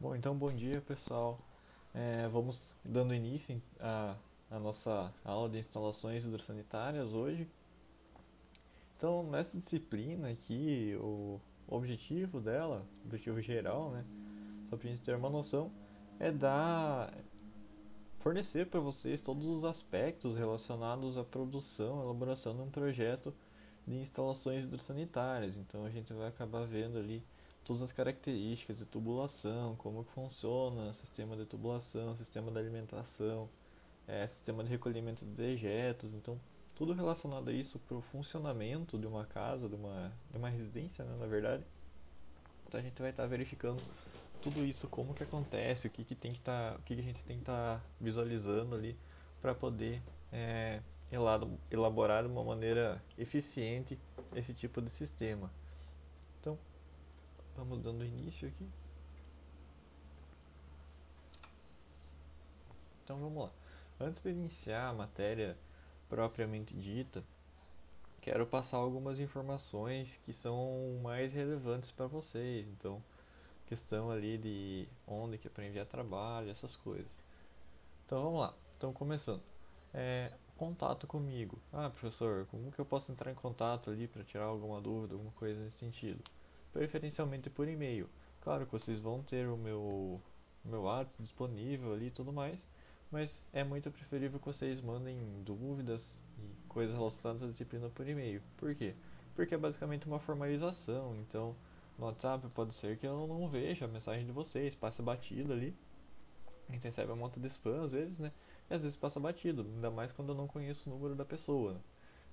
Bom, então bom dia pessoal. Vamos dando início à nossa aula de instalações hidrossanitárias hoje. Então, nessa disciplina aqui, o objetivo dela, o objetivo geral, né, só para a gente ter uma noção, é fornecer para vocês todos os aspectos relacionados à produção, elaboração de um projeto de instalações hidrossanitárias. Então a gente vai acabar vendo ali todas as características de tubulação, como que funciona, sistema de tubulação, sistema de alimentação, sistema de recolhimento de dejetos. Então tudo relacionado a isso para o funcionamento de uma casa, de uma residência, né, na verdade. Então a gente vai estar verificando tudo isso, como que acontece, o que que tem que tá, o que que a gente tem que estar visualizando ali para poder é, elaborar de uma maneira eficiente esse tipo de sistema. Então, vamos dando início aqui. Então, vamos lá. Antes de iniciar a matéria propriamente dita, quero passar algumas informações que são mais relevantes para vocês. Então, questão ali de onde que é para enviar trabalho, essas coisas. Então vamos lá. Então começando. Contato comigo. Ah, professor, como que eu posso entrar em contato ali para tirar alguma dúvida, alguma coisa nesse sentido? Preferencialmente por e-mail. Claro que vocês vão ter o meu WhatsApp disponível ali e tudo mais, mas é muito preferível que vocês mandem dúvidas e coisas relacionadas à disciplina por e-mail. Por quê? Porque é basicamente uma formalização. Então, no WhatsApp pode ser que eu não veja a mensagem de vocês, passe batido ali. A gente recebe uma monta de spam às vezes, né? E às vezes passa batido, ainda mais quando eu não conheço o número da pessoa.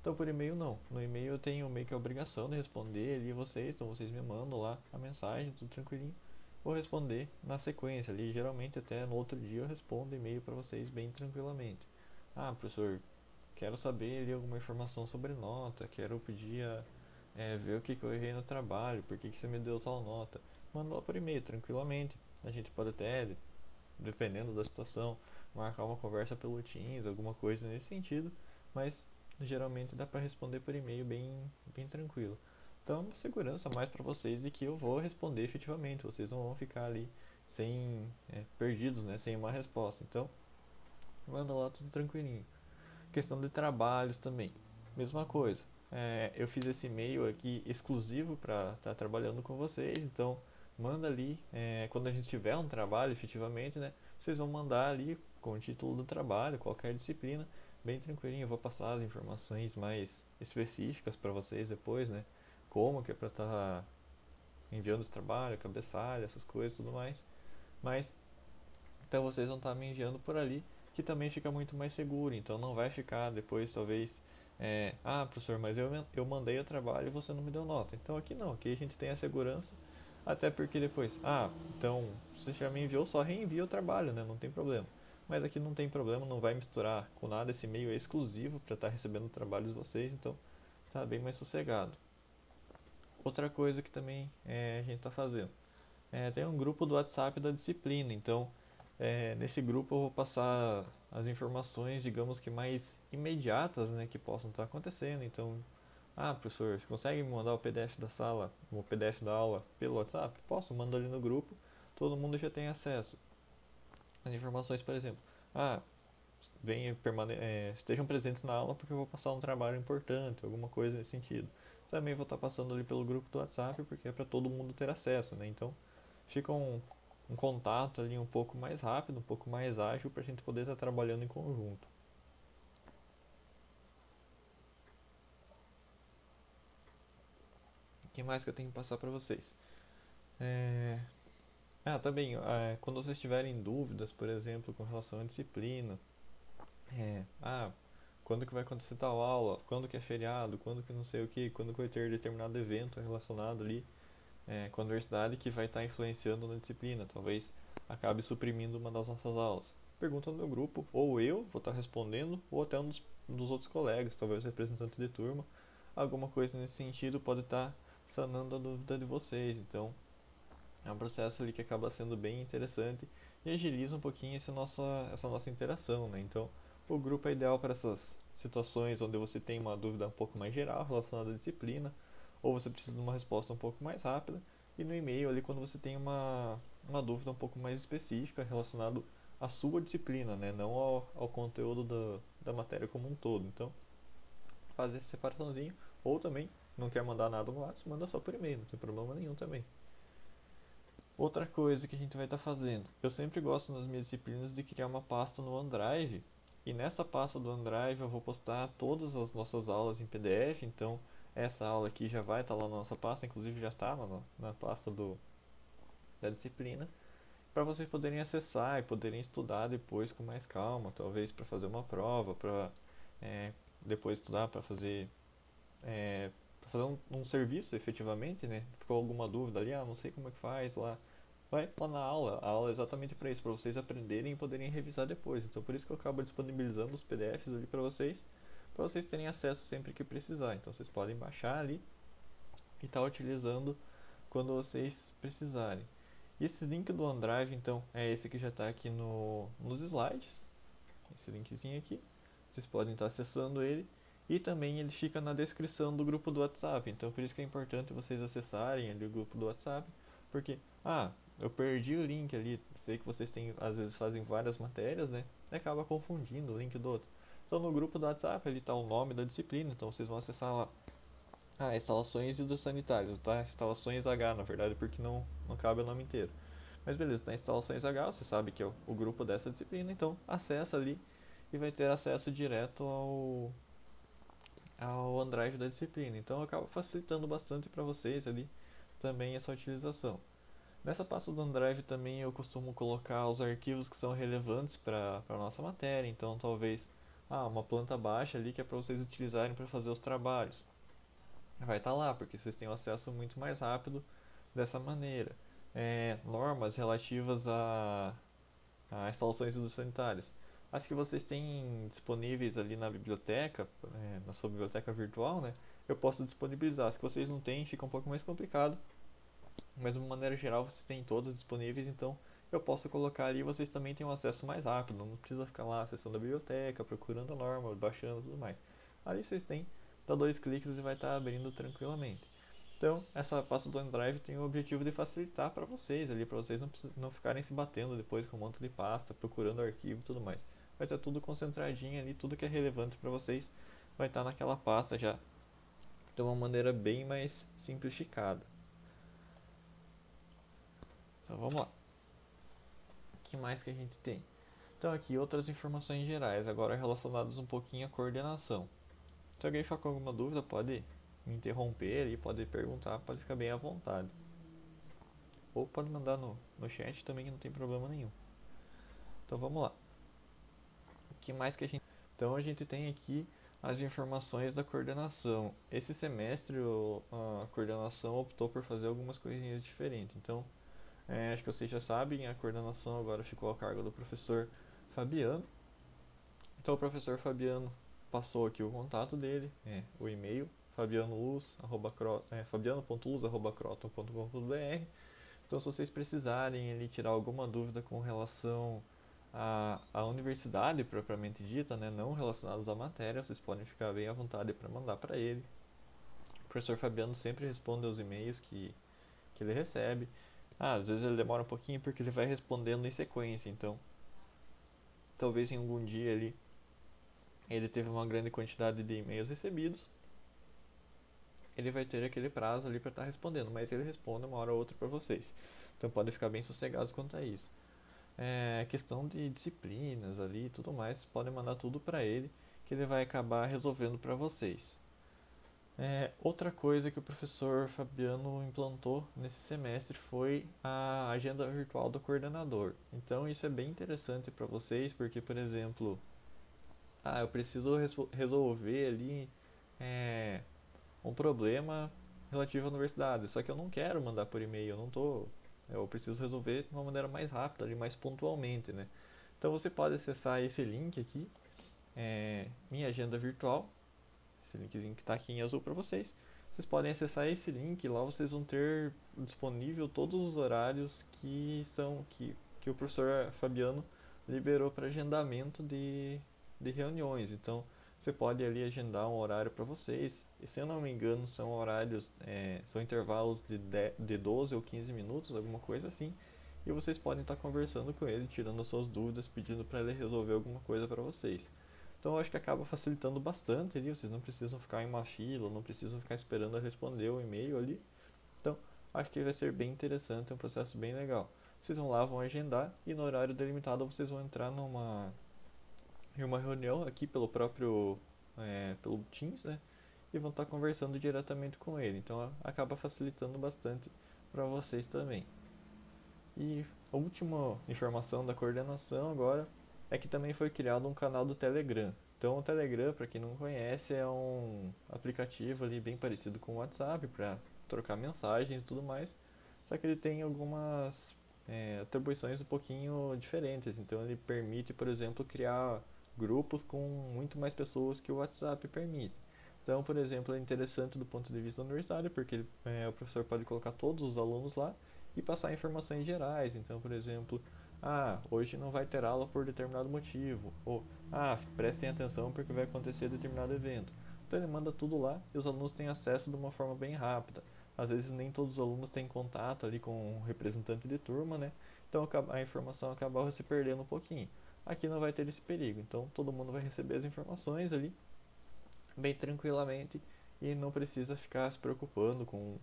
Então por e-mail não. No e-mail eu tenho meio que a obrigação de responder ali vocês, então vocês me mandam lá a mensagem, tudo tranquilinho. Vou responder na sequência ali, geralmente até no outro dia eu respondo e-mail para vocês bem tranquilamente. Ah, professor, quero saber ali alguma informação sobre nota, quero pedir ver o que, que eu errei no trabalho, por que, que você me deu tal nota. Manda lá por e-mail tranquilamente. A gente pode até, dependendo da situação, marcar uma conversa pelo Teams, alguma coisa nesse sentido, mas geralmente dá para responder por e-mail bem tranquilo. Então, é uma segurança mais para vocês de que eu vou responder efetivamente, vocês não vão ficar ali perdidos, né, sem uma resposta. Então, manda lá tudo tranquilinho. Questão de trabalhos também, mesma coisa. Eu fiz esse e-mail aqui exclusivo para estar trabalhando com vocês, então manda ali, quando a gente tiver um trabalho efetivamente, né? Vocês vão mandar ali com o título do trabalho, qualquer disciplina, bem tranquilinho. Eu vou passar as informações mais específicas para vocês depois, né? Como que é para estar enviando esse trabalho, cabeçalho, essas coisas, tudo mais. Mas então vocês vão estar me enviando por ali, que também fica muito mais seguro. Então não vai ficar depois, talvez, professor, mas eu mandei o trabalho e você não me deu nota. Então aqui não, aqui a gente tem a segurança, até porque depois, então você já me enviou, só reenvia o trabalho, né? Não tem problema. Mas aqui não tem problema, não vai misturar com nada, esse e-mail é exclusivo para estar recebendo trabalhos de vocês, então tá bem mais sossegado. Outra coisa que também a gente está fazendo. Tem um grupo do WhatsApp da disciplina, então nesse grupo eu vou passar as informações, digamos que mais imediatas, né, que possam estar acontecendo. Então, professor, você consegue me mandar o PDF da sala, o PDF da aula pelo WhatsApp? Posso, mando ali no grupo, todo mundo já tem acesso. As informações, por exemplo, ah, estejam presentes na aula porque eu vou passar um trabalho importante, alguma coisa nesse sentido. Também vou estar passando ali pelo grupo do WhatsApp porque é para todo mundo ter acesso, né? Então, fica um contato ali um pouco mais rápido, um pouco mais ágil para a gente poder estar trabalhando em conjunto. O que mais que eu tenho que passar para vocês? É... Também, quando vocês tiverem dúvidas, por exemplo, com relação à disciplina, é, ah, quando que vai acontecer tal aula, quando que é feriado, quando que não sei o que, quando que vai ter determinado evento relacionado ali com a universidade que vai estar influenciando na disciplina, talvez acabe suprimindo uma das nossas aulas. Pergunta no meu grupo, ou eu vou estar respondendo, ou até um dos outros colegas, talvez o representante de turma, alguma coisa nesse sentido pode estar sanando a dúvida de vocês. Então, é um processo ali que acaba sendo bem interessante e agiliza um pouquinho essa nossa interação, né? Então, o grupo é ideal para essas situações onde você tem uma dúvida um pouco mais geral relacionada à disciplina, ou você precisa de uma resposta um pouco mais rápida, e no e-mail ali quando você tem uma dúvida um pouco mais específica relacionado à sua disciplina, né? Não ao conteúdo da matéria como um todo. Então, fazer essa separaçãozinho, ou também não quer mandar nada no WhatsApp, manda só por e-mail, não tem problema nenhum também. Outra coisa que a gente vai estar fazendo, eu sempre gosto nas minhas disciplinas de criar uma pasta no OneDrive, e nessa pasta do OneDrive eu vou postar todas as nossas aulas em PDF, então essa aula aqui já vai estar lá na nossa pasta, inclusive já está na pasta da disciplina, para vocês poderem acessar e poderem estudar depois com mais calma, talvez para fazer uma prova, para é, depois estudar é, para fazer um serviço efetivamente, né? Ficou alguma dúvida ali, não sei como é que faz lá. Vai lá na aula, a aula é exatamente para isso, para vocês aprenderem e poderem revisar depois. Então por isso que eu acabo disponibilizando os PDFs ali para vocês terem acesso sempre que precisar. Então vocês podem baixar ali e estar utilizando quando vocês precisarem. E esse link do OneDrive, então, é esse que já está aqui nos slides. Esse linkzinho aqui. Vocês podem estar acessando ele. E também ele fica na descrição do grupo do WhatsApp. Então, por isso que é importante vocês acessarem ali o grupo do WhatsApp. Porque, eu perdi o link ali. Sei que vocês às vezes fazem várias matérias, né? E acaba confundindo o link do outro. Então, no grupo do WhatsApp, ali está o nome da disciplina. Então, vocês vão acessar lá. Instalações hidrossanitárias, tá? Instalações H, na verdade, porque não cabe o nome inteiro. Mas beleza, tá instalações H, você sabe que é o grupo dessa disciplina, então acessa ali e vai ter acesso direto ao OneDrive da disciplina. Então acaba facilitando bastante para vocês ali também essa utilização. Nessa pasta do OneDrive também eu costumo colocar os arquivos que são relevantes para a nossa matéria, então talvez uma planta baixa ali que é para vocês utilizarem para fazer os trabalhos vai estar lá, porque vocês têm um acesso muito mais rápido dessa maneira. Normas relativas a instalações hidrossanitárias. As que vocês têm disponíveis ali na biblioteca, na sua biblioteca virtual, né? Eu posso disponibilizar. As que vocês não têm, fica um pouco mais complicado. Mas de uma maneira geral, vocês têm todas disponíveis, então eu posso colocar ali e vocês também têm um acesso mais rápido. Não precisa ficar lá acessando a biblioteca, procurando a norma, baixando e tudo mais. Ali vocês têm, dá dois cliques e vai estar abrindo tranquilamente. Então, essa pasta do OneDrive tem o objetivo de facilitar para vocês ali, para vocês não ficarem se batendo depois com um monte de pasta, procurando arquivo e tudo mais. Vai estar tudo concentradinho ali, tudo que é relevante para vocês vai estar naquela pasta já de uma maneira bem mais simplificada. Então vamos lá. O que mais que a gente tem? Então aqui outras informações gerais, agora relacionadas um pouquinho à coordenação. Se alguém ficar com alguma dúvida, pode me interromper e pode perguntar, pode ficar bem à vontade. Ou pode mandar no chat também, que não tem problema nenhum. Então vamos lá. O que mais que a gente... Então a gente tem aqui as informações da coordenação. Esse semestre a coordenação optou por fazer algumas coisinhas diferentes. Então, acho que vocês já sabem, a coordenação agora ficou a cargo do professor Fabiano. Então o professor Fabiano passou aqui o contato dele, o e-mail, fabiano.luz@croton.com.br. Então, se vocês precisarem ele tirar alguma dúvida com relação à universidade propriamente dita, né, não relacionados à matéria, vocês podem ficar bem à vontade para mandar para ele. O professor Fabiano sempre responde aos e-mails que ele recebe. Às vezes ele demora um pouquinho porque ele vai respondendo em sequência, então talvez em algum dia ele teve uma grande quantidade de e-mails recebidos, ele vai ter aquele prazo ali para estar respondendo, mas ele responde uma hora ou outra para vocês. Então podem ficar bem sossegados quanto a isso. Questão de disciplinas ali e tudo mais, podem mandar tudo para ele que ele vai acabar resolvendo para vocês. Outra coisa que o professor Fabiano implantou nesse semestre foi a agenda virtual do coordenador. Então isso é bem interessante para vocês, porque, por exemplo, eu preciso resolver ali é, um problema relativo à universidade, só que eu não quero mandar por e-mail, eu preciso resolver de uma maneira mais rápida, ali, mais pontualmente, né? Então você pode acessar esse link aqui, em agenda virtual, esse linkzinho que está aqui em azul para vocês. Vocês podem acessar esse link e lá vocês vão ter disponível todos os horários que o professor Fabiano liberou para agendamento de reuniões. Então você pode ali agendar um horário para vocês. E se eu não me engano, são intervalos de 12 ou 15 minutos, alguma coisa assim. e vocês podem estar conversando com ele, tirando as suas dúvidas, pedindo para ele resolver alguma coisa para vocês. Então eu acho que acaba facilitando bastante ali, vocês não precisam ficar em uma fila, não precisam ficar esperando a responder o e-mail ali. Então, acho que vai ser bem interessante, é um processo bem legal. Vocês vão lá, vão agendar e no horário delimitado vocês vão entrar em uma reunião aqui pelo próprio pelo Teams, né? E vão estar conversando diretamente com ele. Então acaba facilitando bastante para vocês também. E a última informação da coordenação agora é que também foi criado um canal do Telegram. Então o Telegram, para quem não conhece, é um aplicativo ali bem parecido com o WhatsApp para trocar mensagens e tudo mais. Só que ele tem algumas atribuições um pouquinho diferentes. Então ele permite, por exemplo, criar grupos com muito mais pessoas que o WhatsApp permite. Então, por exemplo, é interessante do ponto de vista universitário, porque o professor pode colocar todos os alunos lá e passar informações gerais. Então, por exemplo, hoje não vai ter aula por determinado motivo, ou prestem atenção porque vai acontecer determinado evento. Então ele manda tudo lá e os alunos têm acesso de uma forma bem rápida. Às vezes nem todos os alunos têm contato ali com o representante de turma, né? Então a informação acabava se perdendo um pouquinho. Aqui não vai ter esse perigo, então todo mundo vai receber as informações ali bem tranquilamente e não precisa ficar se preocupando com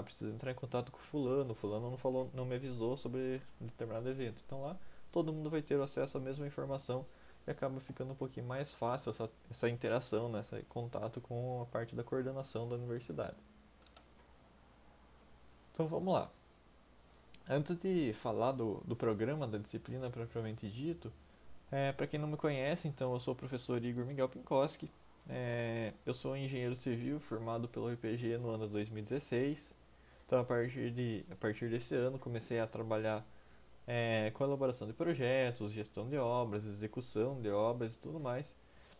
preciso entrar em contato com fulano, fulano não falou, não me avisou sobre determinado evento. Então lá todo mundo vai ter acesso à mesma informação e acaba ficando um pouquinho mais fácil essa interação, né, esse contato com a parte da coordenação da universidade. Então vamos lá. Antes de falar do programa, da disciplina propriamente dito, para quem não me conhece, então eu sou o professor Igor Miguel Pinkoski. Eu sou engenheiro civil formado pelo IPG no ano 2016. Então a partir desse ano comecei a trabalhar com elaboração de projetos, gestão de obras, execução de obras e tudo mais,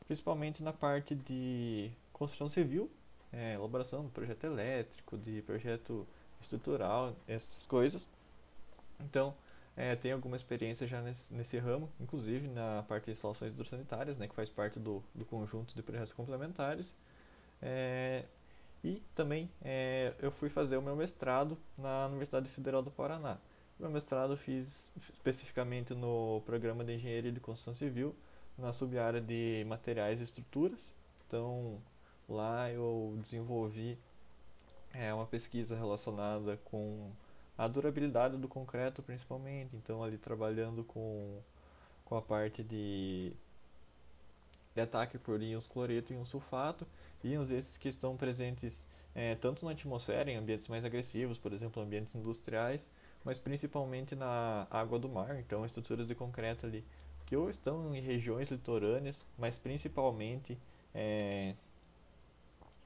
principalmente na parte de construção civil, elaboração de projeto elétrico, de projeto estrutural, essas coisas. Então, tenho alguma experiência já nesse ramo, inclusive na parte de instalações hidrossanitárias, né, que faz parte do conjunto de projetos complementares. É, e também eu fui fazer o meu mestrado na Universidade Federal do Paraná. Meu mestrado eu fiz especificamente no programa de Engenharia de Construção Civil, na sub-área de materiais e estruturas. Então, lá eu desenvolvi uma pesquisa relacionada com a durabilidade do concreto, principalmente. Então, ali trabalhando com a parte de ataque por íons cloreto e íons sulfato, íons esses que estão presentes tanto na atmosfera, em ambientes mais agressivos, por exemplo, ambientes industriais, mas principalmente na água do mar. Então, estruturas de concreto ali que ou estão em regiões litorâneas, mas principalmente é,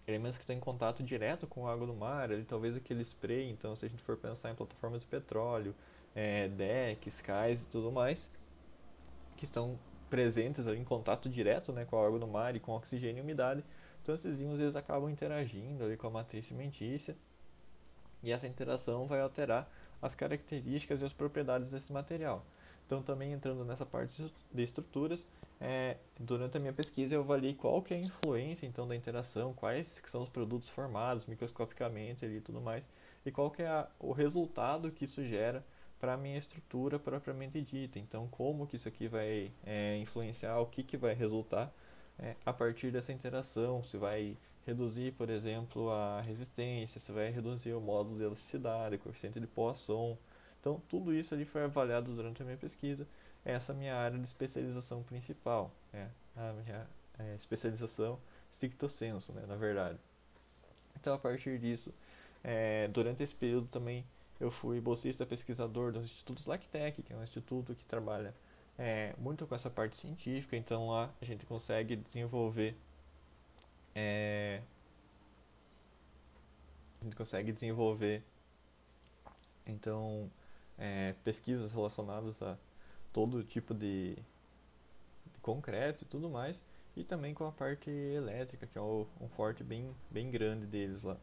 elementos que estão em contato direto com a água do mar, ali, talvez aquele spray. Então, se a gente for pensar em plataformas de petróleo, decks, cais e tudo mais, que estão presentes ali em contato direto, né, com a água do mar e com oxigênio e umidade. Então, esses íons eles acabam interagindo ali com a matriz cimentícia e essa interação vai alterar as características e as propriedades desse material. Então, também entrando nessa parte de estruturas, durante a minha pesquisa eu avaliei qual que é a influência então da interação, quais que são os produtos formados microscopicamente ali e tudo mais, e qual que é o resultado que isso gera para a minha estrutura propriamente dita. Então, como que isso aqui vai influenciar, o que vai resultar a partir dessa interação, se vai reduzir, por exemplo, a resistência, se vai reduzir o módulo de elasticidade, o coeficiente de Poisson. Então, tudo isso ali foi avaliado durante a minha pesquisa. Essa é a minha área de especialização principal, a minha especialização stricto sensu, né, na verdade. Então, a partir disso, durante esse período também eu fui bolsista pesquisador dos Institutos LACTEC, que é um instituto que trabalha muito com essa parte científica. Então, lá a gente consegue desenvolver é, a gente consegue desenvolver então pesquisas relacionadas a todo tipo de concreto e tudo mais, e também com a parte elétrica, que é um forte bem grande deles lá.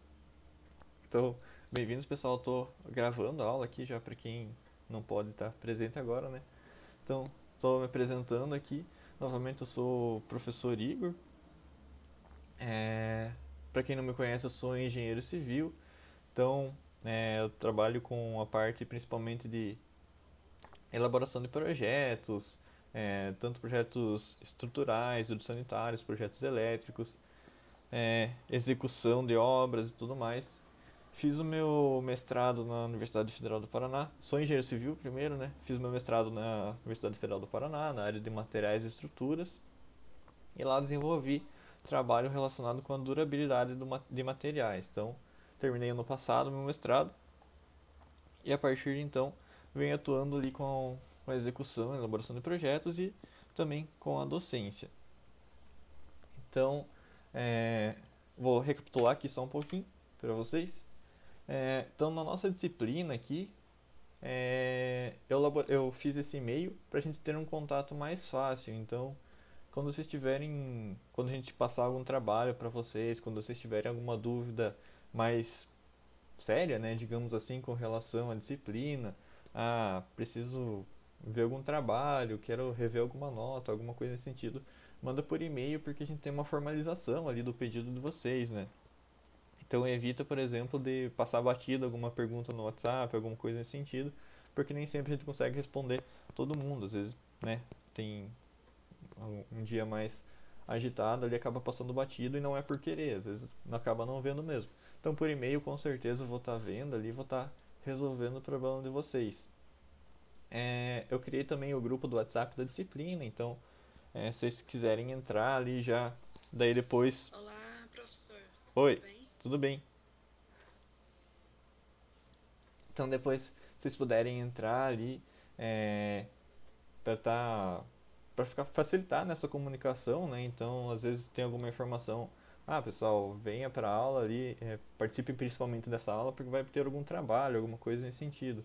Então, bem-vindos pessoal, estou gravando a aula aqui já para quem não pode estar presente agora, né? Então, estou me apresentando aqui. Novamente, eu sou o professor Igor. Para quem não me conhece, eu sou engenheiro civil. Então, eu trabalho com a parte principalmente de elaboração de projetos, tanto projetos estruturais, hidrossanitários, projetos elétricos, execução de obras e tudo mais. Fiz o meu mestrado na Universidade Federal do Paraná. Sou engenheiro civil primeiro, né? Fiz meu mestrado na Universidade Federal do Paraná, na área de materiais e estruturas. E lá desenvolvi trabalho relacionado com a durabilidade de materiais. Então, terminei ano passado meu mestrado e a partir de então venho atuando ali com a execução, a elaboração de projetos e também com a docência. Então, é, vou recapitular aqui só um pouquinho para vocês. Então, na nossa disciplina aqui, eu fiz esse e-mail para a gente ter um contato mais fácil. Então, quando a gente passar algum trabalho para vocês, quando vocês tiverem alguma dúvida mais séria, né, digamos assim, com relação à disciplina, preciso ver algum trabalho, quero rever alguma nota, alguma coisa nesse sentido, manda por e-mail porque a gente tem uma formalização ali do pedido de vocês, né? Então evita, por exemplo, de passar batido alguma pergunta no WhatsApp, alguma coisa nesse sentido, porque nem sempre a gente consegue responder todo mundo. Às vezes, né, tem um dia mais agitado, ele acaba passando batido e não é por querer, às vezes acaba não vendo mesmo. Então por e-mail com certeza eu vou estar vendo ali, vou estar resolvendo o problema de vocês. Eu criei também o grupo do WhatsApp da disciplina, então se vocês quiserem entrar ali já, daí depois. Olá, professor. Tudo Oi, bem? tudo bem? Então depois se vocês puderem entrar ali é, para para ficar facilitar nessa comunicação, né? Então, às vezes tem alguma informação, pessoal, venha para a aula ali, participe principalmente dessa aula porque vai ter algum trabalho, alguma coisa nesse sentido.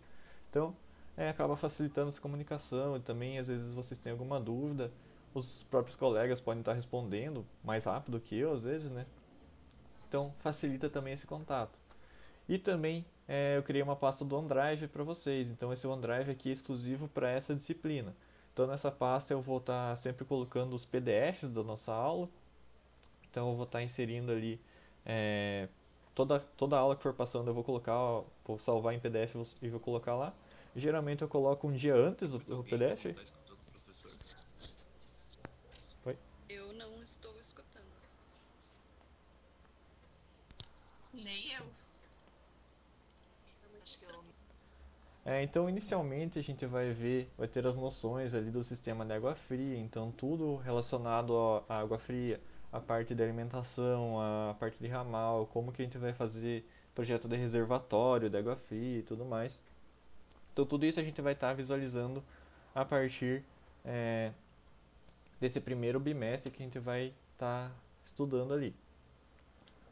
Então, acaba facilitando essa comunicação e também às vezes vocês têm alguma dúvida, os próprios colegas podem estar respondendo mais rápido que eu às vezes, né? Então, facilita também esse contato. E também eu criei uma pasta do OneDrive para vocês. Então esse OneDrive aqui é exclusivo para essa disciplina. Então nessa pasta eu vou estar sempre colocando os PDFs da nossa aula. Então eu vou estar inserindo ali toda aula que for passando eu vou colocar, vou salvar em PDF e vou colocar lá. Geralmente eu coloco um dia antes Mas o alguém que não PDF. está escutando o professor? Oi? Eu não estou escutando. Nem eu. É muito Acho que estranho. eu. Então, inicialmente a gente vai ter as noções ali do sistema de água fria, então tudo relacionado à água fria, a parte de alimentação, a parte de ramal, como que a gente vai fazer projeto de reservatório de água fria e tudo mais. Então, tudo isso a gente vai estar visualizando a partir é, desse primeiro bimestre que a gente vai estar estudando ali.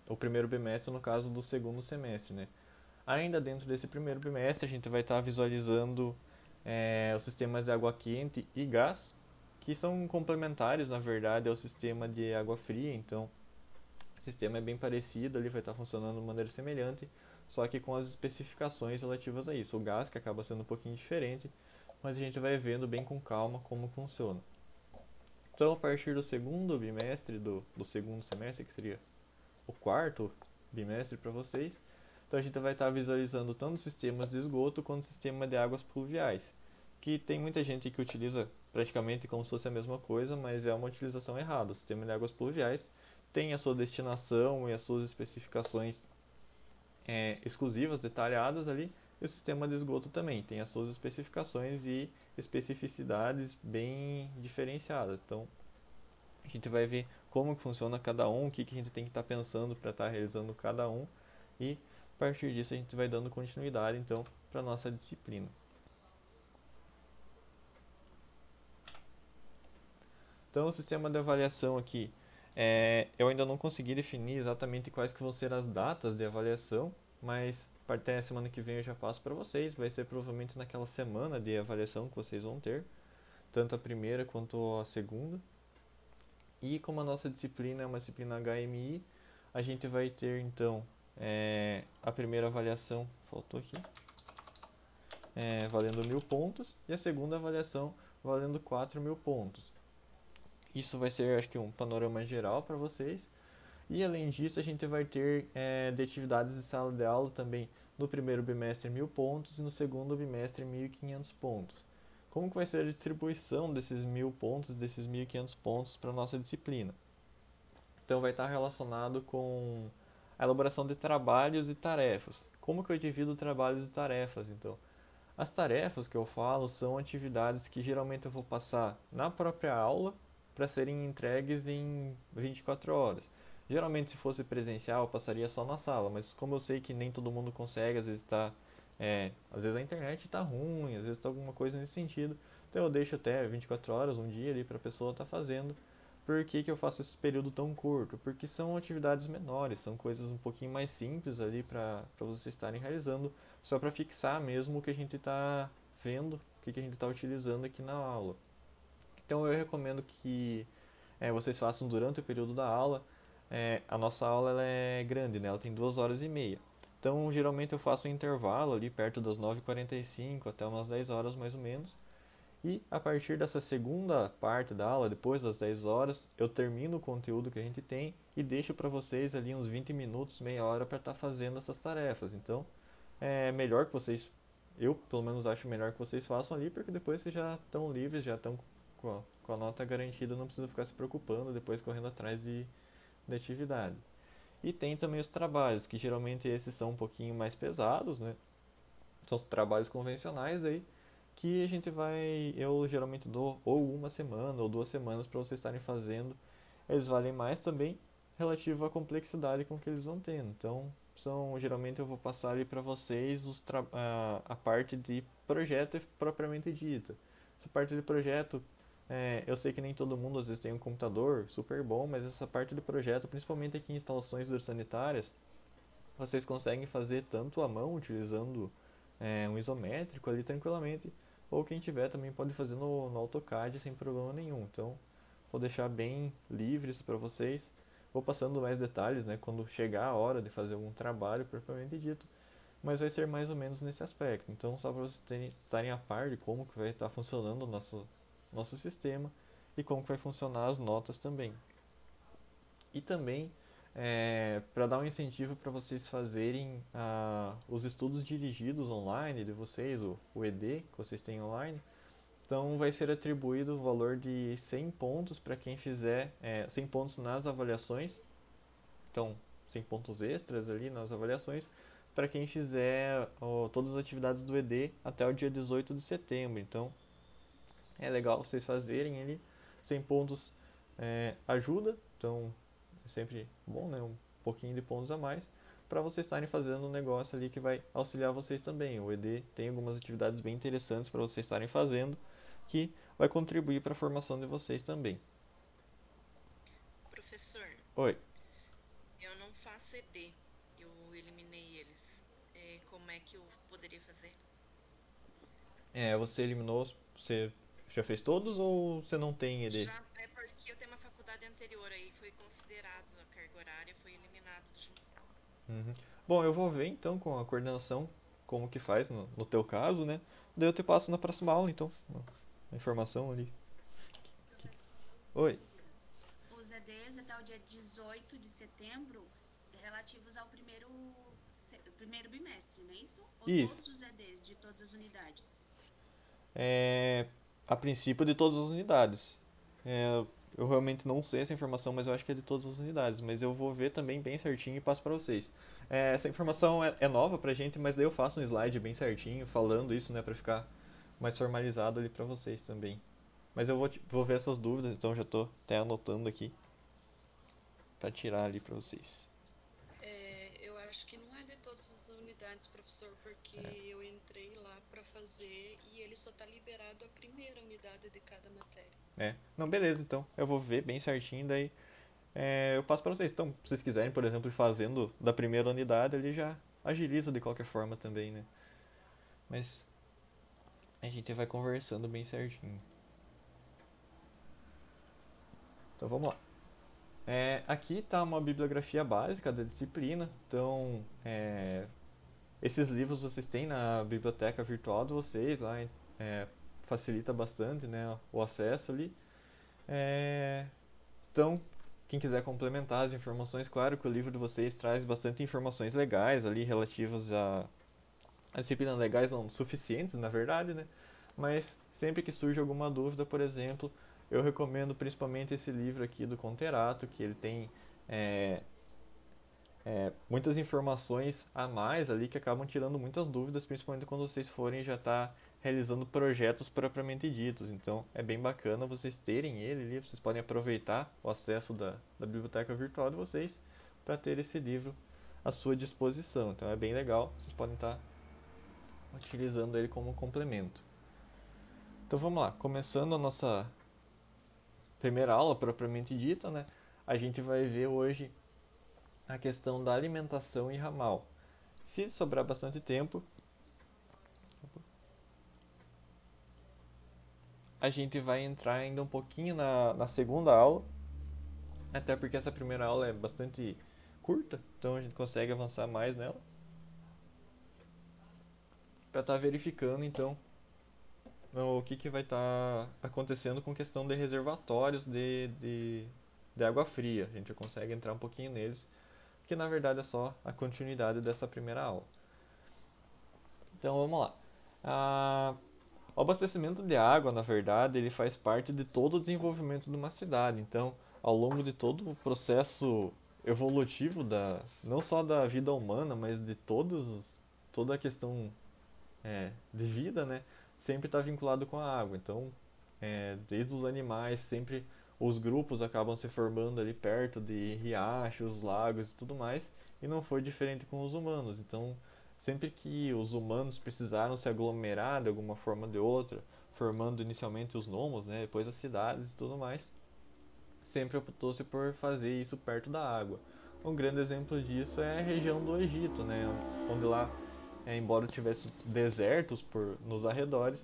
O primeiro bimestre, no caso do segundo semestre, né? Ainda dentro desse primeiro bimestre, a gente vai estar visualizando os sistemas de água quente e gás, que são complementares, na verdade, ao sistema de água fria. Então, o sistema é bem parecido, ele vai estar funcionando de maneira semelhante, só que com as especificações relativas a isso. O gás, que acaba sendo um pouquinho diferente, mas a gente vai vendo bem com calma como funciona. Então, a partir do segundo bimestre, do segundo semestre, que seria o quarto bimestre para vocês, então a gente vai estar visualizando tanto sistemas de esgoto quanto sistema de águas pluviais, que tem muita gente que utiliza praticamente como se fosse a mesma coisa, mas é uma utilização errada. O sistema de águas pluviais tem a sua destinação e as suas especificações exclusivas, detalhadas ali, e o sistema de esgoto também tem as suas especificações e especificidades bem diferenciadas. Então, a gente vai ver como que funciona cada um, o que, que a gente tem que estar pensando para estar realizando cada um e a partir disso a gente vai dando continuidade então para nossa disciplina. Então o sistema de avaliação aqui, eu ainda não consegui definir exatamente quais que vão ser as datas de avaliação, mas até a semana que vem eu já passo para vocês, vai ser provavelmente naquela semana de avaliação que vocês vão ter, tanto a primeira quanto a segunda. E como a nossa disciplina é uma disciplina HMI, a gente vai ter então a primeira avaliação, faltou aqui, valendo 1.000 pontos, e a segunda avaliação valendo 4.000 pontos. Isso vai ser, acho que, um panorama geral para vocês. E além disso, a gente vai ter de atividades de sala de aula também no primeiro bimestre 1.000 pontos e no segundo bimestre 1.500 pontos. como que vai ser a distribuição desses 1.000 pontos, desses 1.500 pontos para nossa disciplina. Então vai estar relacionado com a elaboração de trabalhos e tarefas. Como que eu divido trabalhos e tarefas, então? As tarefas que eu falo são atividades que geralmente eu vou passar na própria aula para serem entregues em 24 horas. Geralmente, se fosse presencial, eu passaria só na sala, mas como eu sei que nem todo mundo consegue, às vezes a internet está ruim, às vezes está alguma coisa nesse sentido, então eu deixo até 24 horas, um dia ali para a pessoa estar fazendo. Por que que eu faço esse período tão curto? Porque são atividades menores, são coisas um pouquinho mais simples ali para vocês estarem realizando, só para fixar mesmo o que a gente está vendo, o que a gente está utilizando aqui na aula. Então eu recomendo que vocês façam durante o período da aula. A nossa aula ela é grande, né? Ela tem 2 horas e meia. Então geralmente eu faço um intervalo ali perto das 9h45 até umas 10 horas mais ou menos. E a partir dessa segunda parte da aula, depois das 10 horas, eu termino o conteúdo que a gente tem e deixo para vocês ali uns 20 minutos, meia hora para estar fazendo essas tarefas. Então, é melhor que vocês, eu pelo menos acho melhor que vocês façam ali, porque depois vocês já estão livres, já estão com a nota garantida, não precisa ficar se preocupando, depois correndo atrás de atividade. E tem também os trabalhos, que geralmente esses são um pouquinho mais pesados, né? São os trabalhos convencionais aí, que a gente vai, eu geralmente dou ou uma semana ou 2 semanas para vocês estarem fazendo. Eles valem mais também relativo à complexidade com que eles vão tendo. Então, geralmente eu vou passar ali para vocês a parte de projeto propriamente dita. Essa parte de projeto, eu sei que nem todo mundo às vezes tem um computador super bom, mas essa parte de projeto, principalmente aqui em instalações sanitárias, vocês conseguem fazer tanto à mão, utilizando um isométrico ali tranquilamente, ou quem tiver também pode fazer no AutoCAD sem problema nenhum. Então, vou deixar bem livre isso para vocês. Vou passando mais detalhes, né, quando chegar a hora de fazer algum trabalho propriamente dito, mas vai ser mais ou menos nesse aspecto. Então, só para vocês estarem a par de como que vai estar funcionando o nosso sistema e como que vai funcionar as notas também. E também para dar um incentivo para vocês fazerem os estudos dirigidos online de vocês, o ED que vocês têm online. Então vai ser atribuído o valor de 100 pontos para quem fizer 100 pontos nas avaliações. Então, 100 pontos extras ali nas avaliações para quem fizer todas as atividades do ED até o dia 18 de setembro. Então, é legal vocês fazerem ali. 100 pontos ajuda, então é sempre bom, né? Um pouquinho de pontos a mais para vocês estarem fazendo um negócio ali que vai auxiliar vocês também. O ED tem algumas atividades bem interessantes para vocês estarem fazendo que vai contribuir para a formação de vocês também. Professor, Oi. eu não faço ED, eu eliminei eles. Como é que eu poderia fazer? Você eliminou, você já fez todos ou você não tem ED? Já é porque eu tenho uma faculdade anterior aí, foi considerado a carga horária, foi eliminado junto. Uhum. Bom, eu vou ver então com a coordenação como que faz no teu caso, né? Daí eu te passo na próxima aula, então, a informação ali. Professor, Oi. os EDs até o dia 18 de setembro, relativos ao primeiro bimestre, não é isso? Ou Isso. todos os EDs de todas as unidades? É, a princípio de todas as unidades. É, eu realmente não sei essa informação, mas eu acho que é de todas as unidades. Mas eu vou ver também bem certinho e passo para vocês. Essa informação é nova pra gente, mas daí eu faço um slide bem certinho, falando isso, né, pra ficar mais formalizado ali pra vocês também. Mas eu vou ver essas dúvidas, então já tô até anotando aqui pra tirar ali pra vocês. Eu acho que não é de todas as unidades, professor, porque eu entrei lá para fazer e ele só tá liberado a primeira unidade de cada matéria. Não, beleza, então. Eu vou ver bem certinho, daí eu passo pra vocês. Então, se vocês quiserem, por exemplo, ir fazendo da primeira unidade, ele já agiliza de qualquer forma também, né? Mas a gente vai conversando bem certinho. Então vamos lá. Aqui está uma bibliografia básica da disciplina. Então, esses livros vocês têm na biblioteca virtual de vocês lá. Facilita bastante, né, o acesso ali. Então, quem quiser complementar as informações, claro que o livro de vocês traz bastante informações legais ali relativas a disciplinas legais, não suficientes, na verdade, né? mas sempre que surge alguma dúvida, por exemplo, eu recomendo principalmente esse livro aqui do Conterato, que ele tem é, muitas informações a mais ali que acabam tirando muitas dúvidas, principalmente quando vocês forem já estar realizando projetos propriamente ditos. Então é bem bacana vocês terem ele ali, vocês podem aproveitar o acesso da biblioteca virtual de vocês para ter esse livro à sua disposição. Então é bem legal, vocês podem estar utilizando ele como complemento. Então vamos lá, começando a nossa primeira aula propriamente dita, né? A gente vai ver hoje a questão da alimentação em ramal. Se sobrar bastante tempo, a gente vai entrar ainda um pouquinho na segunda aula, até porque essa primeira aula é bastante curta, então a gente consegue avançar mais nela, para estar verificando então o que vai estar acontecendo com questão de reservatórios de água fria. A gente já consegue entrar um pouquinho neles, que na verdade é só a continuidade dessa primeira aula. Então vamos lá. O abastecimento de água, na verdade, ele faz parte de todo o desenvolvimento de uma cidade. Então, ao longo de todo o processo evolutivo não só da vida humana, mas de toda a questão de vida, né, sempre está vinculado com a água. Então, desde os animais, sempre os grupos acabam se formando ali perto de riachos, lagos e tudo mais, e não foi diferente com os humanos. Então, sempre que os humanos precisaram se aglomerar de alguma forma ou de outra, formando inicialmente os nomos, né, depois as cidades e tudo mais, sempre optou-se por fazer isso perto da água. Um grande exemplo disso é a região do Egito, né, onde lá, embora tivesse desertos nos arredores,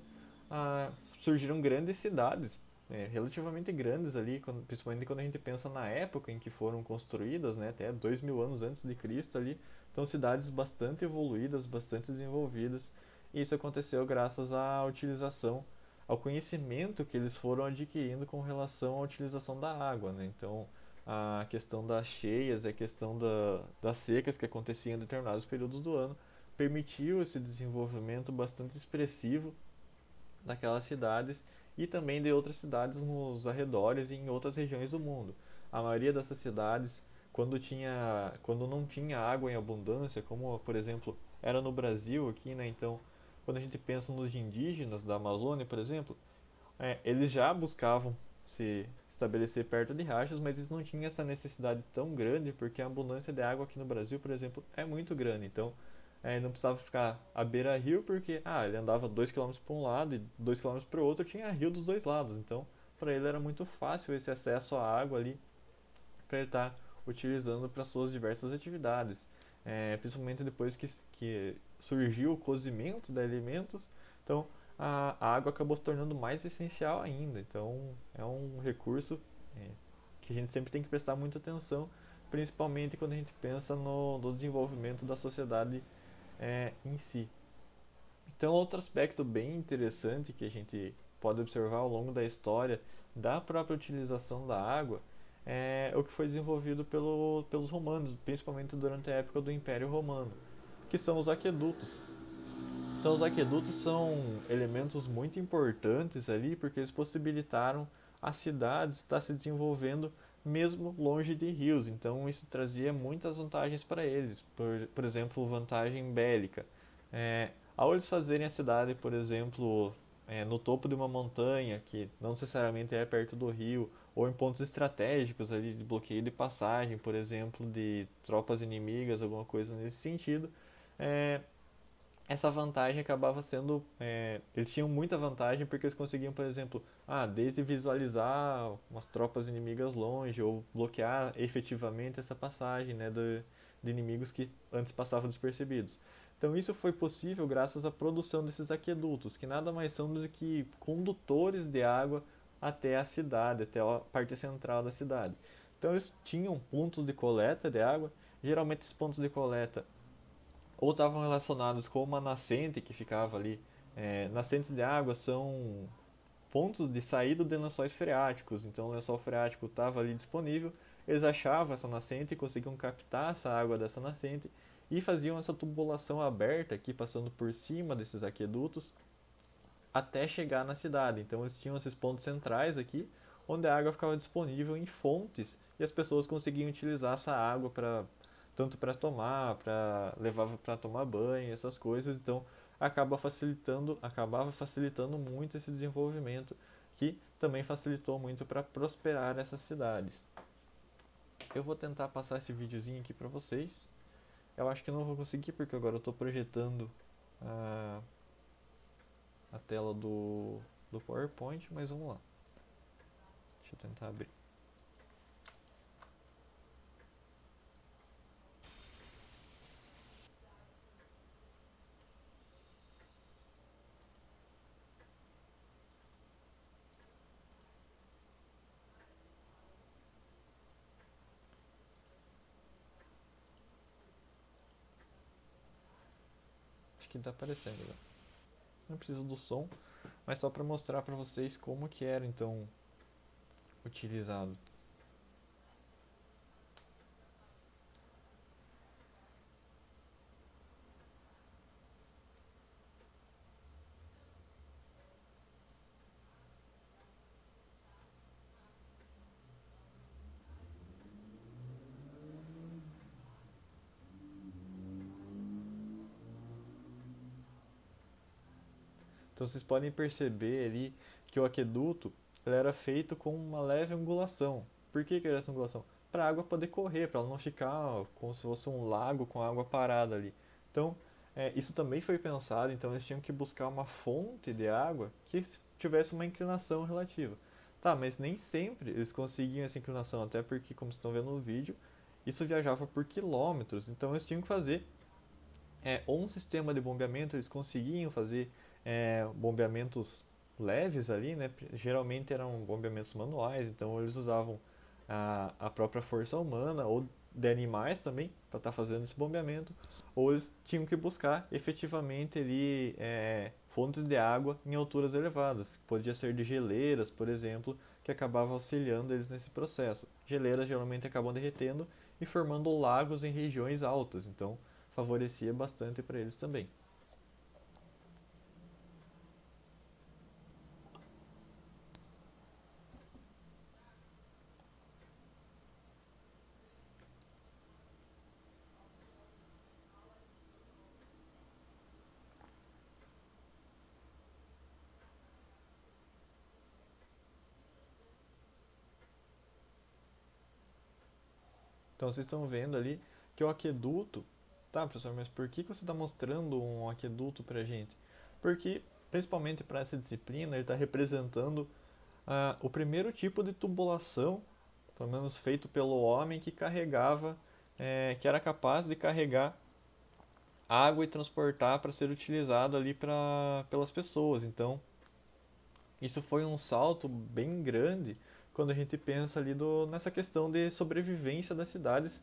surgiram grandes cidades, relativamente grandes ali, principalmente quando a gente pensa na época em que foram construídas, né, até 2000 anos antes de Cristo ali. Então cidades bastante evoluídas, bastante desenvolvidas, e isso aconteceu graças à utilização, ao conhecimento que eles foram adquirindo com relação à utilização da água, né? Então a questão das cheias, a questão das secas que aconteciam em determinados períodos do ano, permitiu esse desenvolvimento bastante expressivo daquelas cidades e também de outras cidades nos arredores e em outras regiões do mundo. A maioria dessas cidades, quando não tinha água em abundância, como por exemplo era no Brasil aqui, né? Então, quando a gente pensa nos indígenas da Amazônia, por exemplo, eles já buscavam se estabelecer perto de riachos, mas eles não tinham essa necessidade tão grande, porque a abundância de água aqui no Brasil, por exemplo, é muito grande. Então, não precisava ficar à beira-rio, porque ele andava 2 km para um lado e 2 km para o outro, tinha rio dos dois lados. Então, para ele era muito fácil esse acesso à água ali, para ele estar utilizando para suas diversas atividades. Principalmente depois que surgiu o cozimento de alimentos, então a água acabou se tornando mais essencial ainda. Então é um recurso que a gente sempre tem que prestar muita atenção, principalmente quando a gente pensa no desenvolvimento da sociedade em si. Então outro aspecto bem interessante que a gente pode observar ao longo da história da própria utilização da água é o que foi desenvolvido pelos romanos, principalmente durante a época do Império Romano, que são os aquedutos. Então os aquedutos são elementos muito importantes ali porque eles possibilitaram as cidades estar se desenvolvendo mesmo longe de rios. Então isso trazia muitas vantagens para eles, por exemplo, vantagem bélica. Ao eles fazerem a cidade, por exemplo, no topo de uma montanha, que não necessariamente é perto do rio, ou em pontos estratégicos ali de bloqueio de passagem, por exemplo, de tropas inimigas, alguma coisa nesse sentido, é, essa vantagem acabava sendo. Eles tinham muita vantagem porque eles conseguiam, por exemplo, desde visualizar umas tropas inimigas longe ou bloquear efetivamente essa passagem, né, de inimigos que antes passavam despercebidos. Então isso foi possível graças à produção desses aquedutos, que nada mais são do que condutores de água até a cidade, até a parte central da cidade. Então eles tinham pontos de coleta de água, geralmente esses pontos de coleta ou estavam relacionados com uma nascente que ficava ali. Nascentes de água são pontos de saída de lençóis freáticos, então o lençol freático estava ali disponível, eles achavam essa nascente e conseguiam captar essa água dessa nascente e faziam essa tubulação aberta aqui, passando por cima desses aquedutos, até chegar na cidade. Então eles tinham esses pontos centrais aqui, onde a água ficava disponível em fontes e as pessoas conseguiam utilizar essa água para tanto para tomar, para levava para tomar banho, essas coisas. Então acabava facilitando muito esse desenvolvimento, que também facilitou muito para prosperar essas cidades. Eu vou tentar passar esse videozinho aqui para vocês. Eu acho que não vou conseguir porque agora eu estou projetando a tela do PowerPoint, mas vamos lá. Deixa eu tentar abrir. Acho que está aparecendo agora. Não precisa do som, mas só para mostrar para vocês como que era então utilizado. Então vocês podem perceber ali que o aqueduto ele era feito com uma leve angulação. Por que era essa angulação? Para a água poder correr, para ela não ficar como se fosse um lago com água parada ali. Então, isso também foi pensado, então eles tinham que buscar uma fonte de água que tivesse uma inclinação relativa. Tá, mas nem sempre eles conseguiam essa inclinação, até porque, como vocês estão vendo no vídeo, isso viajava por quilômetros, então eles tinham que fazer ou um sistema de bombeamento, eles conseguiam fazer bombeamentos leves ali, né? Geralmente eram bombeamentos manuais, então eles usavam a própria força humana ou de animais também para estar fazendo esse bombeamento, ou eles tinham que buscar efetivamente ali fontes de água em alturas elevadas, podia ser de geleiras, por exemplo, que acabavam auxiliando eles nesse processo. Geleiras geralmente acabam derretendo e formando lagos em regiões altas, então favorecia bastante para eles também. Então vocês estão vendo ali que o aqueduto, tá, professor, mas por que você está mostrando um aqueduto para a gente? Porque, principalmente para essa disciplina, ele está representando o primeiro tipo de tubulação, pelo menos feito pelo homem que carregava, que era capaz de carregar água e transportar para ser utilizado ali pelas pessoas. Então, isso foi um salto bem grande quando a gente pensa ali nessa questão de sobrevivência das cidades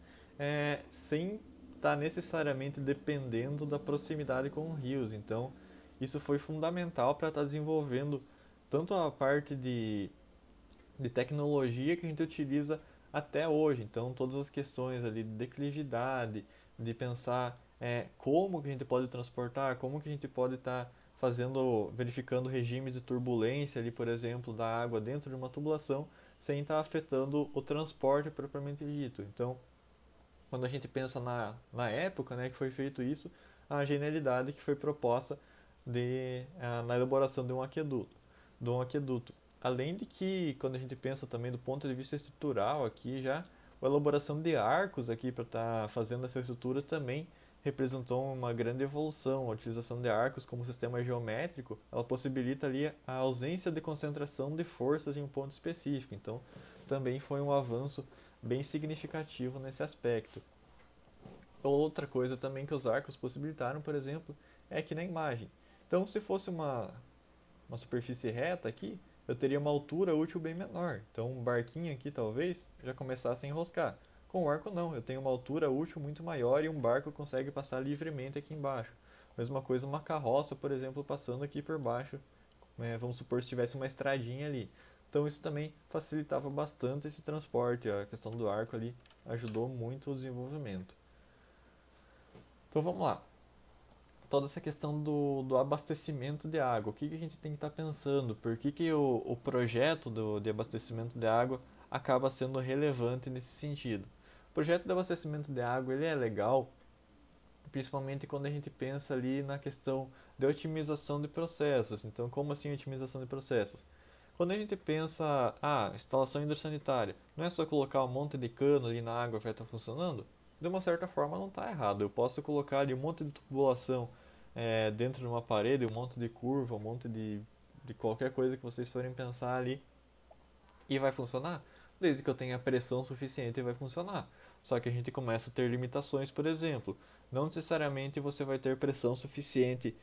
sem estar necessariamente dependendo da proximidade com rios. Então, isso foi fundamental para estar desenvolvendo tanto a parte de tecnologia que a gente utiliza até hoje. Então, todas as questões ali de declividade, de pensar como que a gente pode transportar, como que a gente pode estar verificando regimes de turbulência ali, por exemplo, da água dentro de uma tubulação, sem estar afetando o transporte propriamente dito. Então, quando a gente pensa na época, né, que foi feito isso, a genialidade que foi proposta na elaboração de um aqueduto. Além de que, quando a gente pensa também do ponto de vista estrutural aqui já, a elaboração de arcos aqui para estar fazendo essa estrutura também representou uma grande evolução. A utilização de arcos como sistema geométrico, ela possibilita ali a ausência de concentração de forças em um ponto específico. Então, também foi um avanço bem significativo nesse aspecto. Outra coisa também que os arcos possibilitaram, por exemplo, é que na imagem. Então, se fosse uma superfície reta aqui, eu teria uma altura útil bem menor. Então, um barquinho aqui talvez já começasse a enroscar. Com o arco não, eu tenho uma altura útil muito maior e um barco consegue passar livremente aqui embaixo. Mesma coisa uma carroça, por exemplo, passando aqui por baixo. Vamos supor se tivesse uma estradinha ali. Então isso também facilitava bastante esse transporte. A questão do arco ali ajudou muito o desenvolvimento. Então vamos lá. toda essa questão do abastecimento de água. O que a gente tem que estar pensando? Por que o projeto de abastecimento de água acaba sendo relevante nesse sentido? O projeto de abastecimento de água ele é legal, principalmente quando a gente pensa ali na questão de otimização de processos. Então, como assim otimização de processos? Quando a gente pensa, instalação hidrossanitária, não é só colocar um monte de cano ali na água e vai estar funcionando? De uma certa forma não está errado. Eu posso colocar ali um monte de tubulação dentro de uma parede, um monte de curva, um monte de qualquer coisa que vocês forem pensar ali e vai funcionar. Desde que eu tenha pressão suficiente vai funcionar. Só que a gente começa a ter limitações, por exemplo. Não necessariamente você vai ter pressão suficiente,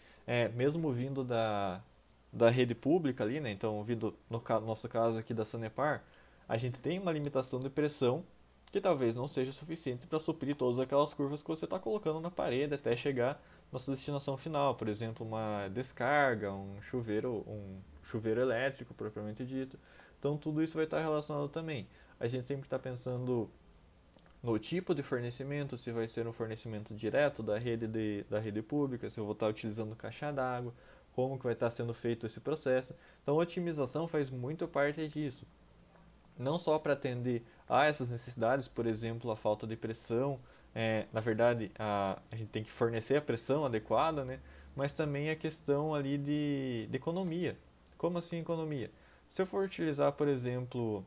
mesmo vindo da rede pública ali, né? Então, vindo no nosso caso aqui da Sanepar, a gente tem uma limitação de pressão que talvez não seja suficiente para suprir todas aquelas curvas que você está colocando na parede até chegar na sua destinação final. Por exemplo, uma descarga, um chuveiro elétrico propriamente dito. Então, tudo isso vai estar relacionado também. A gente sempre está pensando no tipo de fornecimento, se vai ser um fornecimento direto da rede pública, se eu vou estar utilizando caixa d'água, como que vai estar sendo feito esse processo. Então, a otimização faz muito parte disso. Não só para atender a essas necessidades, por exemplo, a falta de pressão, na verdade, a gente tem que fornecer a pressão adequada, né? Mas também a questão ali de economia. Como assim economia? Se eu for utilizar, por exemplo,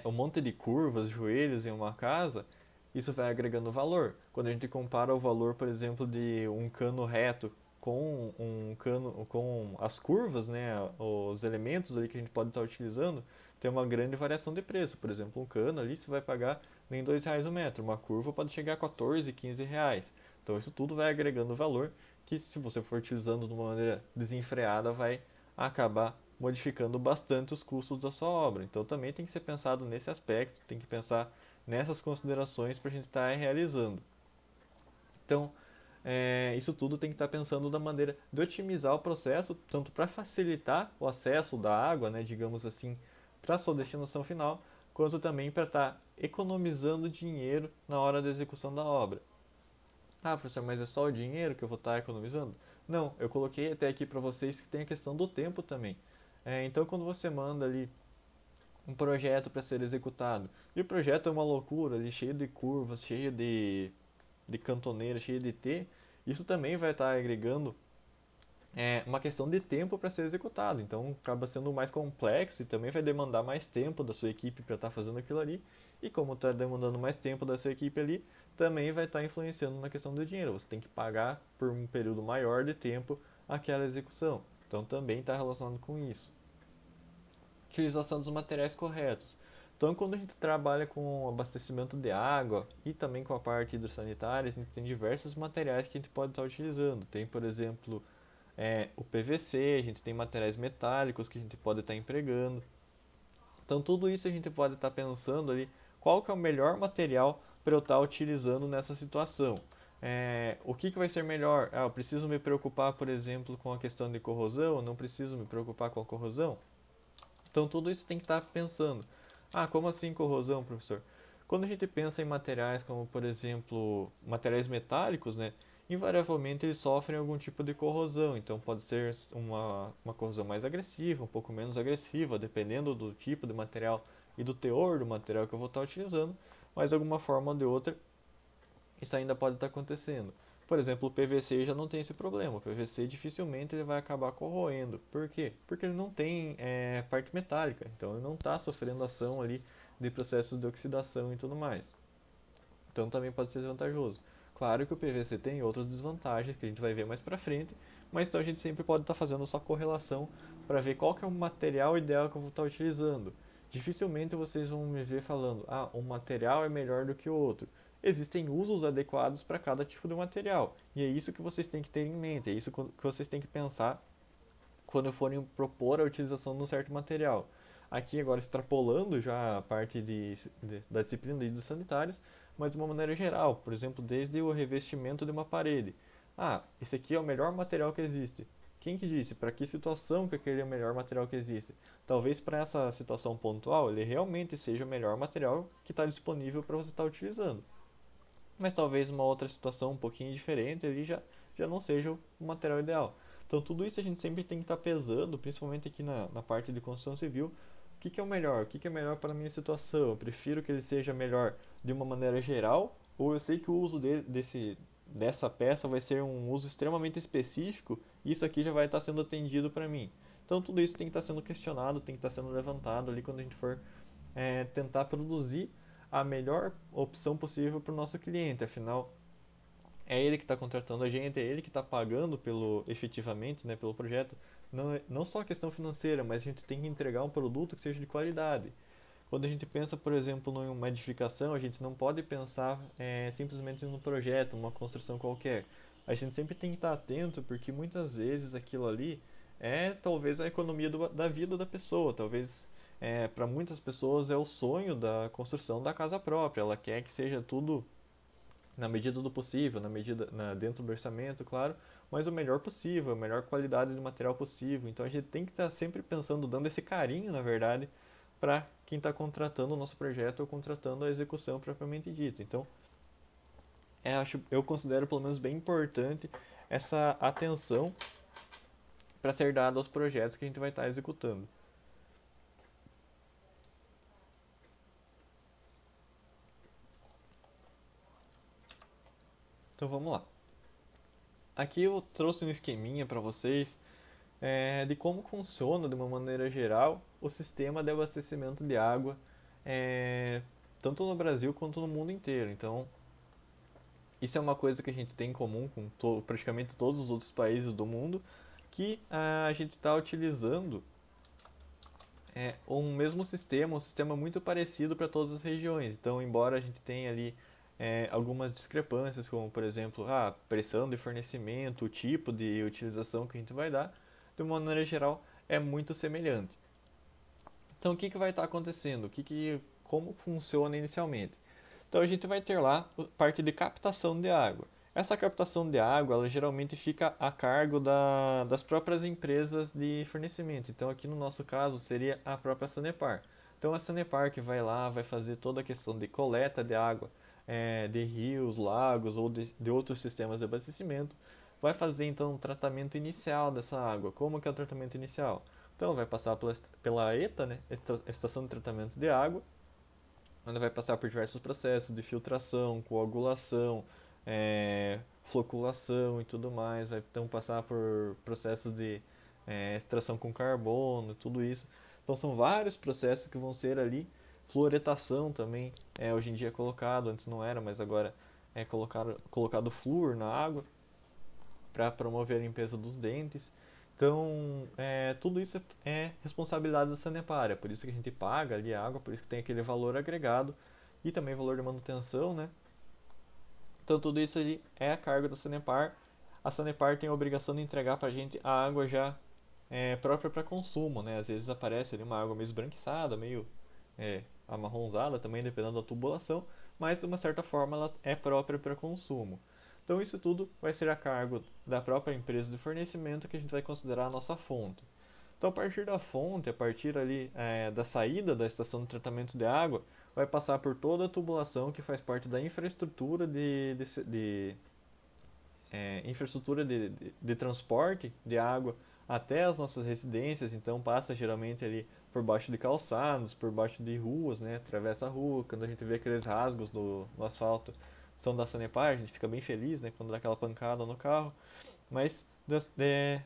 um monte de curvas, joelhos em uma casa, isso vai agregando valor. Quando a gente compara o valor, por exemplo, de um cano reto com um cano com as curvas, né, os elementos ali que a gente pode estar utilizando, tem uma grande variação de preço. Por exemplo, um cano ali você vai pagar nem R$ 2 o metro, uma curva pode chegar a 14, R$ 15. Então isso tudo vai agregando valor que se você for utilizando de uma maneira desenfreada vai acabar modificando bastante os custos da sua obra. Então também tem que ser pensado nesse aspecto, tem que pensar nessas considerações para a gente estar realizando. Então, isso tudo tem que estar pensando da maneira de otimizar o processo, tanto para facilitar o acesso da água, né, digamos assim, para a sua destinação final, quanto também para estar economizando dinheiro na hora da execução da obra. Ah, professor, mas é só o dinheiro que eu vou estar economizando? Não, eu coloquei até aqui para vocês que tem a questão do tempo também. Então, quando você manda ali um projeto para ser executado, e o projeto é uma loucura, ali, cheio de curvas, cheio de cantoneiras, cheio de T, isso também vai estar agregando uma questão de tempo para ser executado. Então, acaba sendo mais complexo e também vai demandar mais tempo da sua equipe para estar fazendo aquilo ali. E como está demandando mais tempo da sua equipe ali, também vai estar influenciando na questão do dinheiro. Você tem que pagar por um período maior de tempo aquela execução. Então, também está relacionado com isso. Utilização dos materiais corretos. Então, quando a gente trabalha com abastecimento de água e também com a parte hidrossanitária, a gente tem diversos materiais que a gente pode estar utilizando. Tem, por exemplo, o PVC, a gente tem materiais metálicos que a gente pode estar empregando. Então, tudo isso a gente pode estar pensando ali qual que é o melhor material para eu estar utilizando nessa situação. O que vai ser melhor? Eu preciso me preocupar, por exemplo, com a questão de corrosão? Não preciso me preocupar com a corrosão? Então, tudo isso tem que estar pensando. Como assim corrosão, professor? Quando a gente pensa em materiais como, por exemplo, materiais metálicos, né, invariavelmente eles sofrem algum tipo de corrosão. Então, pode ser uma corrosão mais agressiva, um pouco menos agressiva, dependendo do tipo de material e do teor do material que eu vou estar utilizando, mas de alguma forma ou de outra, isso ainda pode estar acontecendo. Por exemplo, o PVC já não tem esse problema. O PVC dificilmente ele vai acabar corroendo. Por quê? Porque ele não tem parte metálica. Então ele não está sofrendo ação ali de processos de oxidação e tudo mais. Então também pode ser desvantajoso. Claro que o PVC tem outras desvantagens que a gente vai ver mais pra frente, mas então a gente sempre pode estar fazendo essa correlação para ver qual que é o material ideal que eu vou estar utilizando. Dificilmente vocês vão me ver falando, um material é melhor do que o outro. Existem usos adequados para cada tipo de material, e é isso que vocês têm que ter em mente, é isso que vocês têm que pensar quando forem propor a utilização de um certo material. Aqui agora extrapolando já a parte da disciplina de hidros sanitários, mas de uma maneira geral, por exemplo, desde o revestimento de uma parede. Esse aqui é o melhor material que existe. Quem que disse? Para que situação que aquele é o melhor material que existe? Talvez para essa situação pontual ele realmente seja o melhor material que está disponível para você estar utilizando. Mas talvez uma outra situação um pouquinho diferente ele já não seja o material ideal. Então tudo isso a gente sempre tem que estar pesando, principalmente aqui na parte de construção civil, o que é o melhor, o que é melhor para a minha situação. Eu prefiro que ele seja melhor de uma maneira geral, ou eu sei que o uso dessa peça vai ser um uso extremamente específico, e isso aqui já vai estar sendo atendido para mim. Então tudo isso tem que estar sendo questionado, tem que estar sendo levantado ali quando a gente for tentar produzir a melhor opção possível para o nosso cliente. Afinal, é ele que está contratando a gente, é ele que está pagando efetivamente, né, pelo projeto. Não só a questão financeira, mas a gente tem que entregar um produto que seja de qualidade. Quando a gente pensa, por exemplo, numa edificação, a gente não pode pensar simplesmente num projeto, numa construção qualquer. A gente sempre tem que estar atento, porque muitas vezes aquilo ali é talvez a economia da vida da pessoa. Talvez para muitas pessoas é o sonho da construção da casa própria. Ela quer que seja tudo na medida do possível, dentro do orçamento, claro, mas o melhor possível, a melhor qualidade de material possível. Então a gente tem que estar sempre pensando, dando esse carinho, na verdade, para quem está contratando o nosso projeto ou contratando a execução propriamente dita. Então, eu considero pelo menos bem importante essa atenção para ser dada aos projetos que a gente vai estar executando. Então vamos lá. Aqui eu trouxe um esqueminha para vocês de como funciona, de uma maneira geral, o sistema de abastecimento de água, tanto no Brasil quanto no mundo inteiro. Então, isso é uma coisa que a gente tem em comum com praticamente todos os outros países do mundo, que a gente está utilizando um mesmo sistema, um sistema muito parecido para todas as regiões. Então, embora a gente tenha ali algumas discrepâncias, como por exemplo a pressão de fornecimento, o tipo de utilização que a gente vai dar, de uma maneira geral é muito semelhante. Então, o que vai estar acontecendo? Como funciona inicialmente? Então, a gente vai ter lá a parte de captação de água. Essa captação de água, ela geralmente fica a cargo das próprias empresas de fornecimento. Então, aqui no nosso caso, seria a própria Sanepar. Então, a Sanepar que vai lá, vai fazer toda a questão de coleta de água de rios, lagos ou de outros sistemas de abastecimento, vai fazer então um tratamento inicial dessa água. Como que é o tratamento inicial? Então, vai passar pela ETA, né, Estação de Tratamento de Água, onde vai passar por diversos processos de filtração, coagulação, floculação e tudo mais. Vai então passar por processos de extração com carbono, tudo isso. Então são vários processos que vão ser ali. Fluoretação também hoje em dia é colocado, antes não era, mas agora é colocado flúor na água para promover a limpeza dos dentes. Então, tudo isso é responsabilidade da Sanepar, é por isso que a gente paga ali a água, por isso que tem aquele valor agregado e também valor de manutenção, né? Então, tudo isso ali é a cargo da Sanepar. A Sanepar tem a obrigação de entregar para a gente a água já própria para consumo, né? Às vezes aparece ali uma água meio esbranquiçada, meio amarronzada também, dependendo da tubulação, mas de uma certa forma ela é própria para consumo. Então isso tudo vai ser a cargo da própria empresa de fornecimento que a gente vai considerar a nossa fonte. Então a partir da fonte, a partir ali da saída da estação de tratamento de água, vai passar por toda a tubulação que faz parte da infraestrutura de transporte de água até as nossas residências. Então passa geralmente ali por baixo de calçados, por baixo de ruas, né? Atravessa a rua, quando a gente vê aqueles rasgos no asfalto são da Sanepar, a gente fica bem feliz, né? Quando dá aquela pancada no carro. Mas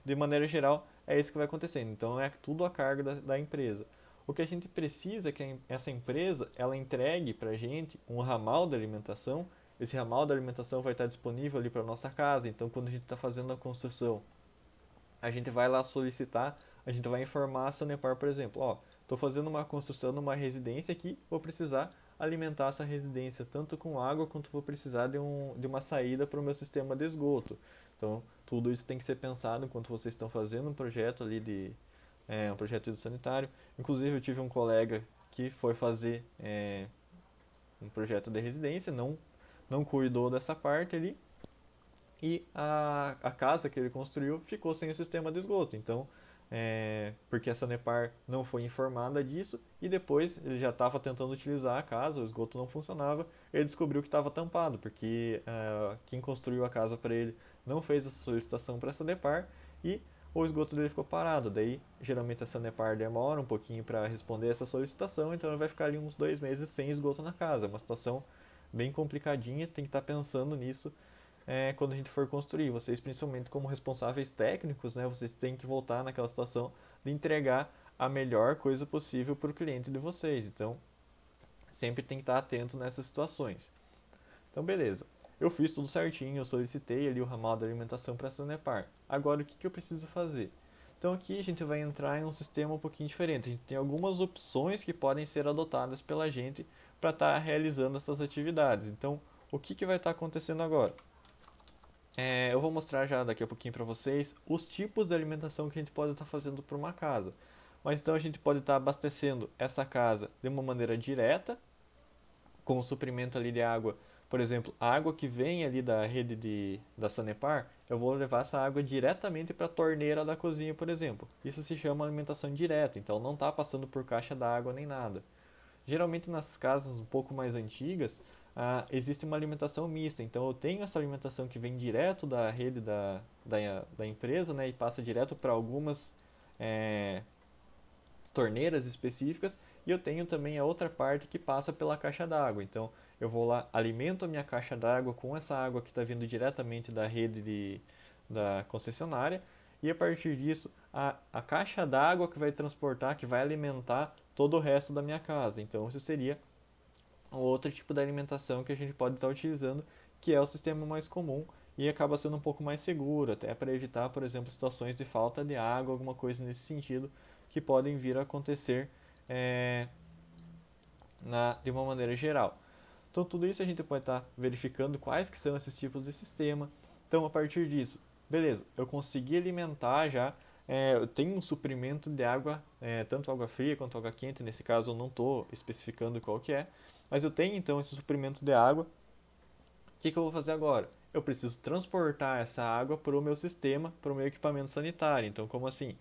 de maneira geral é isso que vai acontecendo. Então é tudo a cargo da empresa. O que a gente precisa é que essa empresa ela entregue para a gente um ramal de alimentação. Esse ramal de alimentação vai estar disponível ali para nossa casa. Então quando a gente está fazendo a construção, a gente vai lá solicitar, a gente vai informar a Sanepar, por exemplo, ó, estou fazendo uma construção numa residência aqui, vou precisar alimentar essa residência tanto com água quanto vou precisar de uma saída para o meu sistema de esgoto. Então, tudo isso tem que ser pensado enquanto vocês estão fazendo um projeto ali um projeto hidrossanitário. Inclusive, eu tive um colega que foi fazer um projeto de residência, não cuidou dessa parte ali, e a casa que ele construiu ficou sem o sistema de esgoto. Então, porque a Sanepar não foi informada disso, e depois ele já estava tentando utilizar a casa, o esgoto não funcionava, ele descobriu que estava tampado, porque quem construiu a casa para ele não fez essa solicitação para a Sanepar e o esgoto dele ficou parado. Daí, geralmente a Sanepar demora um pouquinho para responder essa solicitação, então ele vai ficar ali uns 2 meses sem esgoto na casa. É uma situação bem complicadinha, tem que estar pensando nisso quando a gente for construir. Vocês, principalmente como responsáveis técnicos, né, vocês têm que voltar naquela situação de entregar a melhor coisa possível para o cliente de vocês. Então, sempre tem que estar atento nessas situações. Então, beleza. Eu fiz tudo certinho, eu solicitei ali o ramal de alimentação para a Sanepar. Agora, o que eu preciso fazer? Então, aqui a gente vai entrar em um sistema um pouquinho diferente. A gente tem algumas opções que podem ser adotadas pela gente para estar realizando essas atividades. Então, o que vai estar acontecendo agora? Eu vou mostrar já daqui a pouquinho para vocês os tipos de alimentação que a gente pode estar fazendo para uma casa. Mas então a gente pode estar abastecendo essa casa de uma maneira direta, com o suprimento ali de água. Por exemplo, a água que vem ali da rede da Sanepar, eu vou levar essa água diretamente para a torneira da cozinha, por exemplo. Isso se chama alimentação direta, então não está passando por caixa d'água nem nada. Geralmente nas casas um pouco mais antigas, existe uma alimentação mista. Então eu tenho essa alimentação que vem direto da rede da empresa, né, e passa direto para algumas torneiras específicas, e eu tenho também a outra parte que passa pela caixa d'água. Então eu vou lá, alimento a minha caixa d'água com essa água que está vindo diretamente da rede da concessionária, e a partir disso a caixa d'água que vai transportar, que vai alimentar todo o resto da minha casa. Então esse seria outro tipo de alimentação que a gente pode estar utilizando, que é o sistema mais comum e acaba sendo um pouco mais seguro, até para evitar, por exemplo, situações de falta de água, alguma coisa nesse sentido, que podem vir a acontecer de uma maneira geral. Então tudo isso a gente pode estar verificando quais que são esses tipos de sistema. Então a partir disso, beleza, eu consegui alimentar já, eu tenho um suprimento de água, tanto água fria quanto água quente, nesse caso eu não estou especificando qual que é, mas eu tenho então esse suprimento de água. O que eu vou fazer agora? Eu preciso transportar essa água para o meu sistema, para o meu equipamento sanitário. Então, como assim?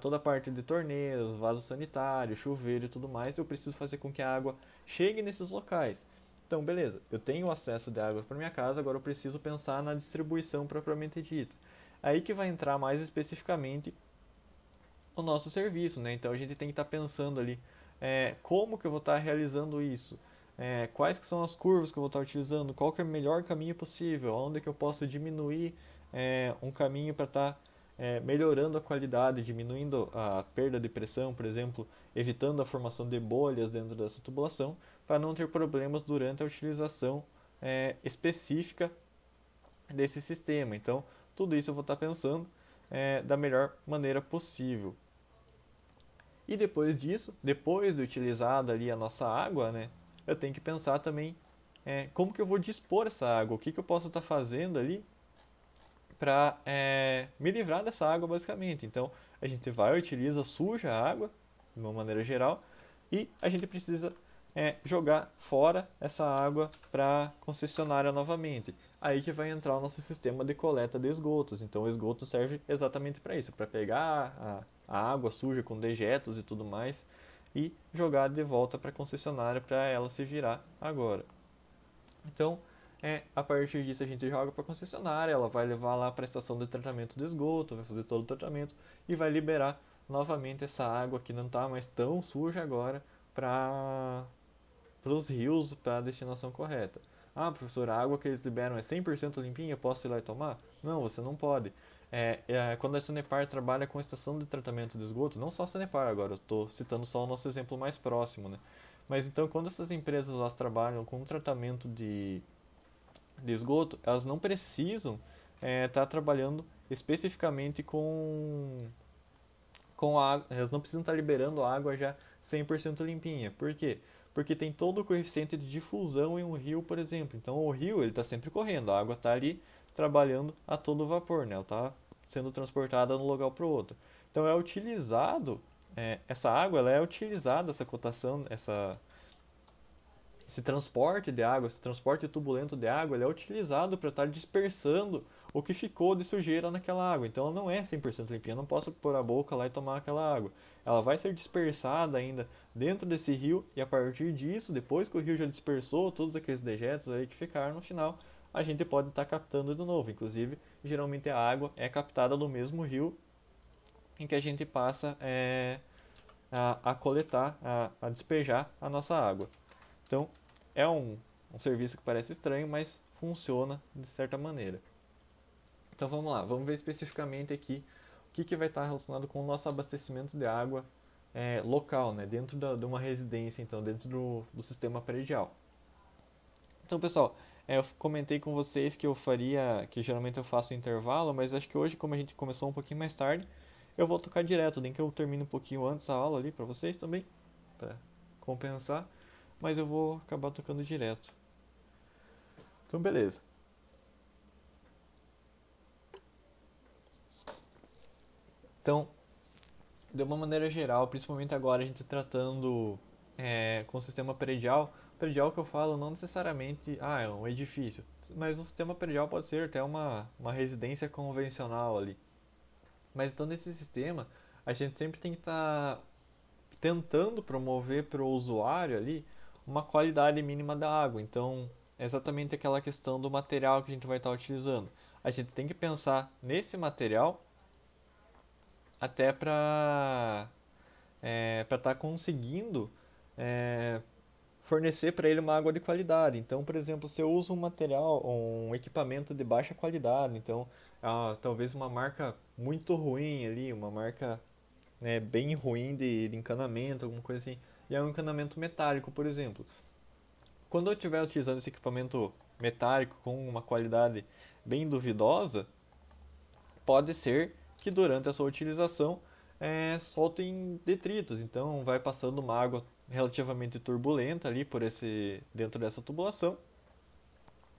Toda a parte de torneiras, vaso sanitário, chuveiro e tudo mais, eu preciso fazer com que a água chegue nesses locais. Então, beleza, eu tenho acesso de água para minha casa, agora eu preciso pensar na distribuição propriamente dita. Aí que vai entrar mais especificamente o nosso serviço, né? Então a gente tem que estar pensando ali como que eu vou estar realizando isso, quais que são as curvas que eu vou estar utilizando, qual que é o melhor caminho possível, onde que eu posso diminuir um caminho para estar melhorando a qualidade, diminuindo a perda de pressão, por exemplo, evitando a formação de bolhas dentro dessa tubulação, para não ter problemas durante a utilização específica desse sistema. Então, tudo isso eu vou estar pensando da melhor maneira possível. E depois disso, depois de utilizada ali a nossa água, né, eu tenho que pensar também como que eu vou dispor essa água, o que eu posso estar fazendo ali para me livrar dessa água basicamente. Então a gente vai, utiliza, suja a água de uma maneira geral e a gente precisa jogar fora essa água para a concessionária novamente. Aí que vai entrar o nosso sistema de coleta de esgotos. Então o esgoto serve exatamente para isso, para pegar a água suja com dejetos e tudo mais e jogar de volta para a concessionária para ela se virar agora. Então, a partir disso a gente joga para a concessionária, ela vai levar lá para a estação de tratamento de esgoto, vai fazer todo o tratamento e vai liberar novamente essa água que não está mais tão suja agora para os rios, para a destinação correta. Professor, a água que eles liberam é 100% limpinha, eu posso ir lá e tomar? Não, você não pode. Quando a Sanepar trabalha com a estação de tratamento de esgoto, não só a Sanepar agora, eu estou citando só o nosso exemplo mais próximo, né? Mas então, quando essas empresas elas trabalham com tratamento de esgoto, elas não precisam estar trabalhando especificamente com água, elas não precisam estar liberando água já 100% limpinha. Por quê? Porque tem todo o coeficiente de difusão em um rio, por exemplo. Então o rio ele está sempre correndo, a água está ali trabalhando a todo vapor, né? Ela está sendo transportada de um lugar para o outro. Então é utilizado, essa água ela é utilizada, essa cotação, esse transporte de água, esse transporte turbulento de água, ele é utilizado para estar dispersando o que ficou de sujeira naquela água. Então ela não é 100% limpinha, eu não posso pôr a boca lá e tomar aquela água. Ela vai ser dispersada ainda dentro desse rio e a partir disso, depois que o rio já dispersou todos aqueles dejetos aí que ficaram no final, a gente pode estar captando de novo. Inclusive, geralmente a água é captada no mesmo rio em que a gente passa a coletar, a despejar a nossa água. Então, é um serviço que parece estranho, mas funciona de certa maneira. Então vamos lá, vamos ver especificamente aqui o que vai estar relacionado com o nosso abastecimento de água local, né, dentro de uma residência, então dentro do sistema predial. Então pessoal, eu comentei com vocês que eu faria, que geralmente eu faço intervalo, mas acho que hoje, como a gente começou um pouquinho mais tarde, eu vou tocar direto, nem que eu termine um pouquinho antes a aula ali para vocês também, para compensar, mas eu vou acabar tocando direto. Então beleza. Então, de uma maneira geral, principalmente agora a gente tratando com o sistema predial, predial que eu falo não necessariamente é um edifício, mas o sistema predial pode ser até uma residência convencional ali. Mas então nesse sistema, a gente sempre tem que estar tentando promover para o usuário ali uma qualidade mínima da água. Então, é exatamente aquela questão do material que a gente vai estar utilizando. A gente tem que pensar nesse material até para estar conseguindo é, fornecer para ele uma água de qualidade. Então, por exemplo, se eu uso um material, um equipamento de baixa qualidade, então talvez uma marca muito ruim ali, uma marca bem ruim de encanamento, alguma coisa assim, e é um encanamento metálico, por exemplo. Quando eu estiver utilizando esse equipamento metálico com uma qualidade bem duvidosa, pode ser que durante a sua utilização soltem detritos. Então vai passando uma água relativamente turbulenta ali dentro dessa tubulação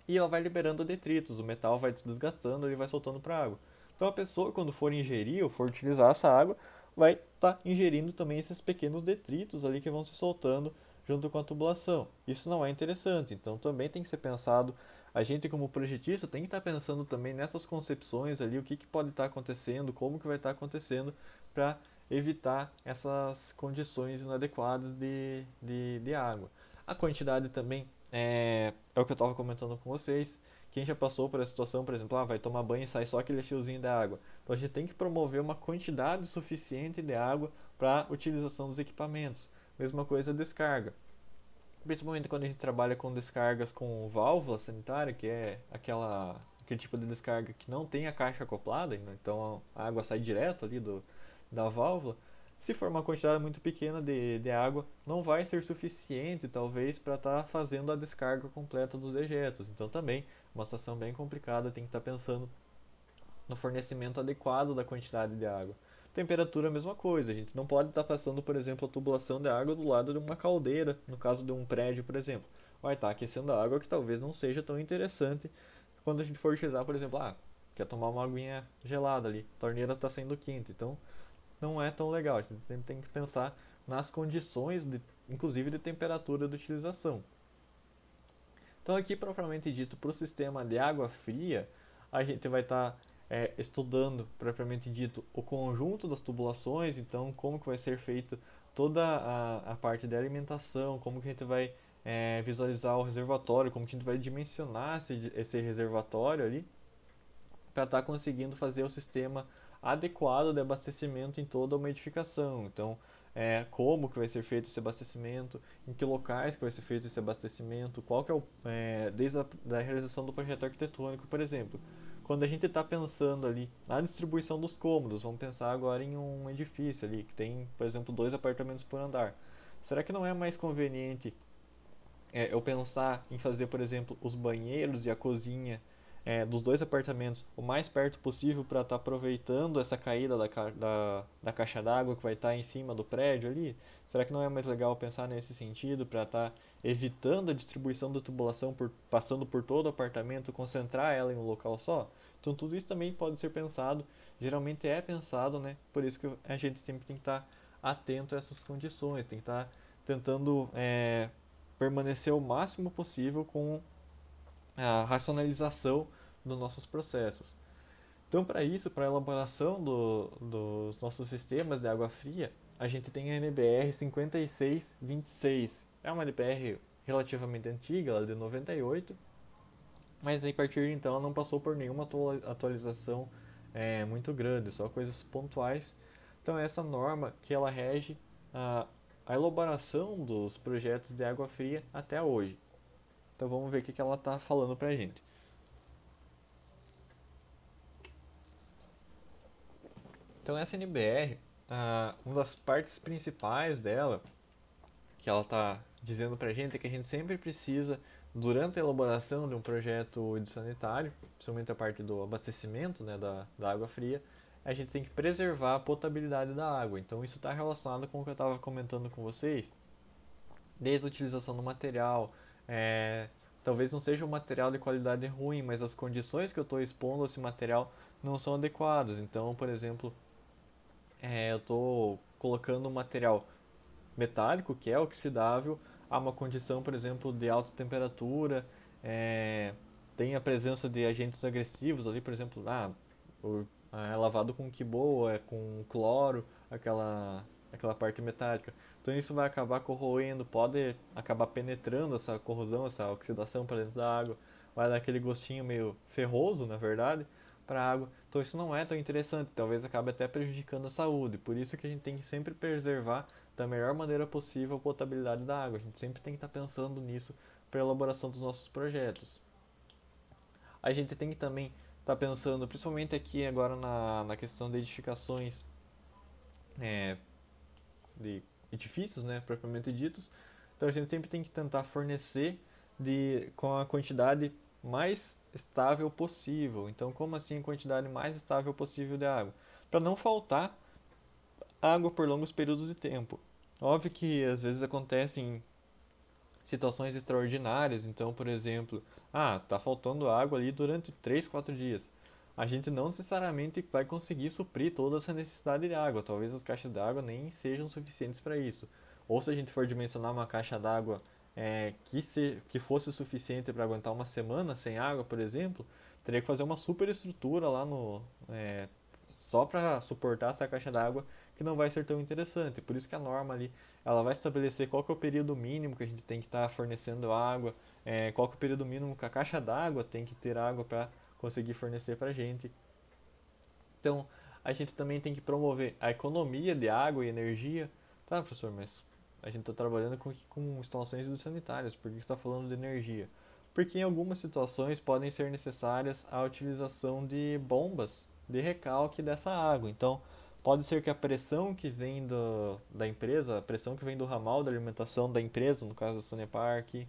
e ela vai liberando detritos, o metal vai se desgastando e vai soltando para a água. Então a pessoa quando for ingerir ou for utilizar essa água vai estar ingerindo também esses pequenos detritos ali que vão se soltando junto com a tubulação. Isso não é interessante, então também tem que ser pensado. A gente como projetista tem que estar pensando também nessas concepções ali, o que pode estar acontecendo, como que vai estar acontecendo para evitar essas condições inadequadas de água. A quantidade também é o que eu estava comentando com vocês. Quem já passou por essa situação, por exemplo, vai tomar banho e sai só aquele fiozinho da água. Então a gente tem que promover uma quantidade suficiente de água para a utilização dos equipamentos. Mesma coisa a descarga. Principalmente quando a gente trabalha com descargas com válvula sanitária, que é aquele tipo de descarga que não tem a caixa acoplada, né? Então a água sai direto ali da válvula. Se for uma quantidade muito pequena de água, não vai ser suficiente, talvez, para estar fazendo a descarga completa dos dejetos. Então também, uma situação bem complicada, tem que estar pensando no fornecimento adequado da quantidade de água. Temperatura, a mesma coisa. A gente não pode estar passando, por exemplo, a tubulação de água do lado de uma caldeira, no caso de um prédio, por exemplo. Vai estar aquecendo a água que talvez não seja tão interessante quando a gente for utilizar, por exemplo, quer tomar uma aguinha gelada ali, a torneira está sendo quente, então não é tão legal. A gente sempre tem que pensar nas condições, inclusive de temperatura de utilização. Então aqui, propriamente dito, para o sistema de água fria, a gente vai estar estudando, propriamente dito, o conjunto das tubulações, então como que vai ser feito toda a parte de alimentação, como que a gente vai visualizar o reservatório, como que a gente vai dimensionar esse reservatório ali, para estar conseguindo fazer o sistema adequado de abastecimento em toda uma edificação. Então, como que vai ser feito esse abastecimento, em que locais que vai ser feito esse abastecimento, qual que desde a da realização do projeto arquitetônico, por exemplo. Quando a gente está pensando ali na distribuição dos cômodos, vamos pensar agora em um edifício ali que tem, por exemplo, 2 apartamentos por andar. Será que não é mais conveniente eu pensar em fazer, por exemplo, os banheiros e a cozinha dos 2 apartamentos o mais perto possível para estar aproveitando essa caída da caixa d'água que vai estar em cima do prédio ali? Será que não é mais legal pensar nesse sentido para estar evitando a distribuição da tubulação passando por todo o apartamento, concentrar ela em um local só? Então tudo isso também pode ser pensado, geralmente é pensado, né? Por isso que a gente sempre tem que estar atento a essas condições, tem que estar tentando permanecer o máximo possível com a racionalização dos nossos processos. Então, para isso, para a elaboração dos nossos sistemas de água fria, a gente tem a NBR 5626. É uma NBR relativamente antiga, ela é de 98, Mas aí, a partir de então ela não passou por nenhuma atualização muito grande, só coisas pontuais. Então essa norma que ela rege a, a elaboração dos projetos de água fria até hoje. Então vamos ver o que ela está falando para a gente. Então essa NBR, uma das partes principais dela, que ela está dizendo para a gente, é que a gente sempre precisa, durante a elaboração de um projeto hidrossanitário, principalmente a parte do abastecimento, né, da água fria, a gente tem que preservar a potabilidade da água. Então isso está relacionado com o que eu estava comentando com vocês, desde a utilização do material, talvez não seja um material de qualidade ruim, mas as condições que eu estou expondo a esse material não são adequadas. Então, por exemplo, eu estou colocando um material metálico, que é oxidável, a uma condição, por exemplo, de alta temperatura, tem a presença de agentes agressivos ali, por exemplo, é lavado com quiboa, com cloro, aquela parte metálica. Então isso vai acabar corroendo, pode acabar penetrando essa corrosão, essa oxidação para dentro da água, vai dar aquele gostinho meio ferroso, na verdade, para a água. Então isso não é tão interessante, talvez acabe até prejudicando a saúde. Por isso que a gente tem que sempre preservar da melhor maneira possível a potabilidade da água. A gente sempre tem que estar pensando nisso para a elaboração dos nossos projetos. A gente tem que também estar pensando, principalmente aqui agora na questão de edificações, de edifícios, né, propriamente ditos. Então a gente sempre tem que tentar fornecer com a quantidade mais estável possível. Então, como assim a quantidade mais estável possível de água? Para não faltar água por longos períodos de tempo. Óbvio que às vezes acontecem situações extraordinárias, então, por exemplo, tá faltando água ali durante 3, 4 dias. A gente não necessariamente vai conseguir suprir toda essa necessidade de água, talvez as caixas d'água nem sejam suficientes para isso. Ou se a gente for dimensionar uma caixa d'água que fosse suficiente para aguentar uma semana sem água, por exemplo, teria que fazer uma super estrutura lá só para suportar essa caixa d'água, que não vai ser tão interessante. Por isso que a norma ali, ela vai estabelecer qual que é o período mínimo que a gente tem que estar fornecendo água, qual que é o período mínimo que a caixa d'água tem que ter água para conseguir fornecer para a gente. Então, a gente também tem que promover a economia de água e energia. Tá, professor, mas a gente está trabalhando com instalações hidrossanitárias, por que você está falando de energia? Porque em algumas situações podem ser necessárias a utilização de bombas de recalque dessa água. Então, pode ser que a pressão que vem da empresa, a pressão que vem do ramal da alimentação da empresa, no caso da Sanepar, que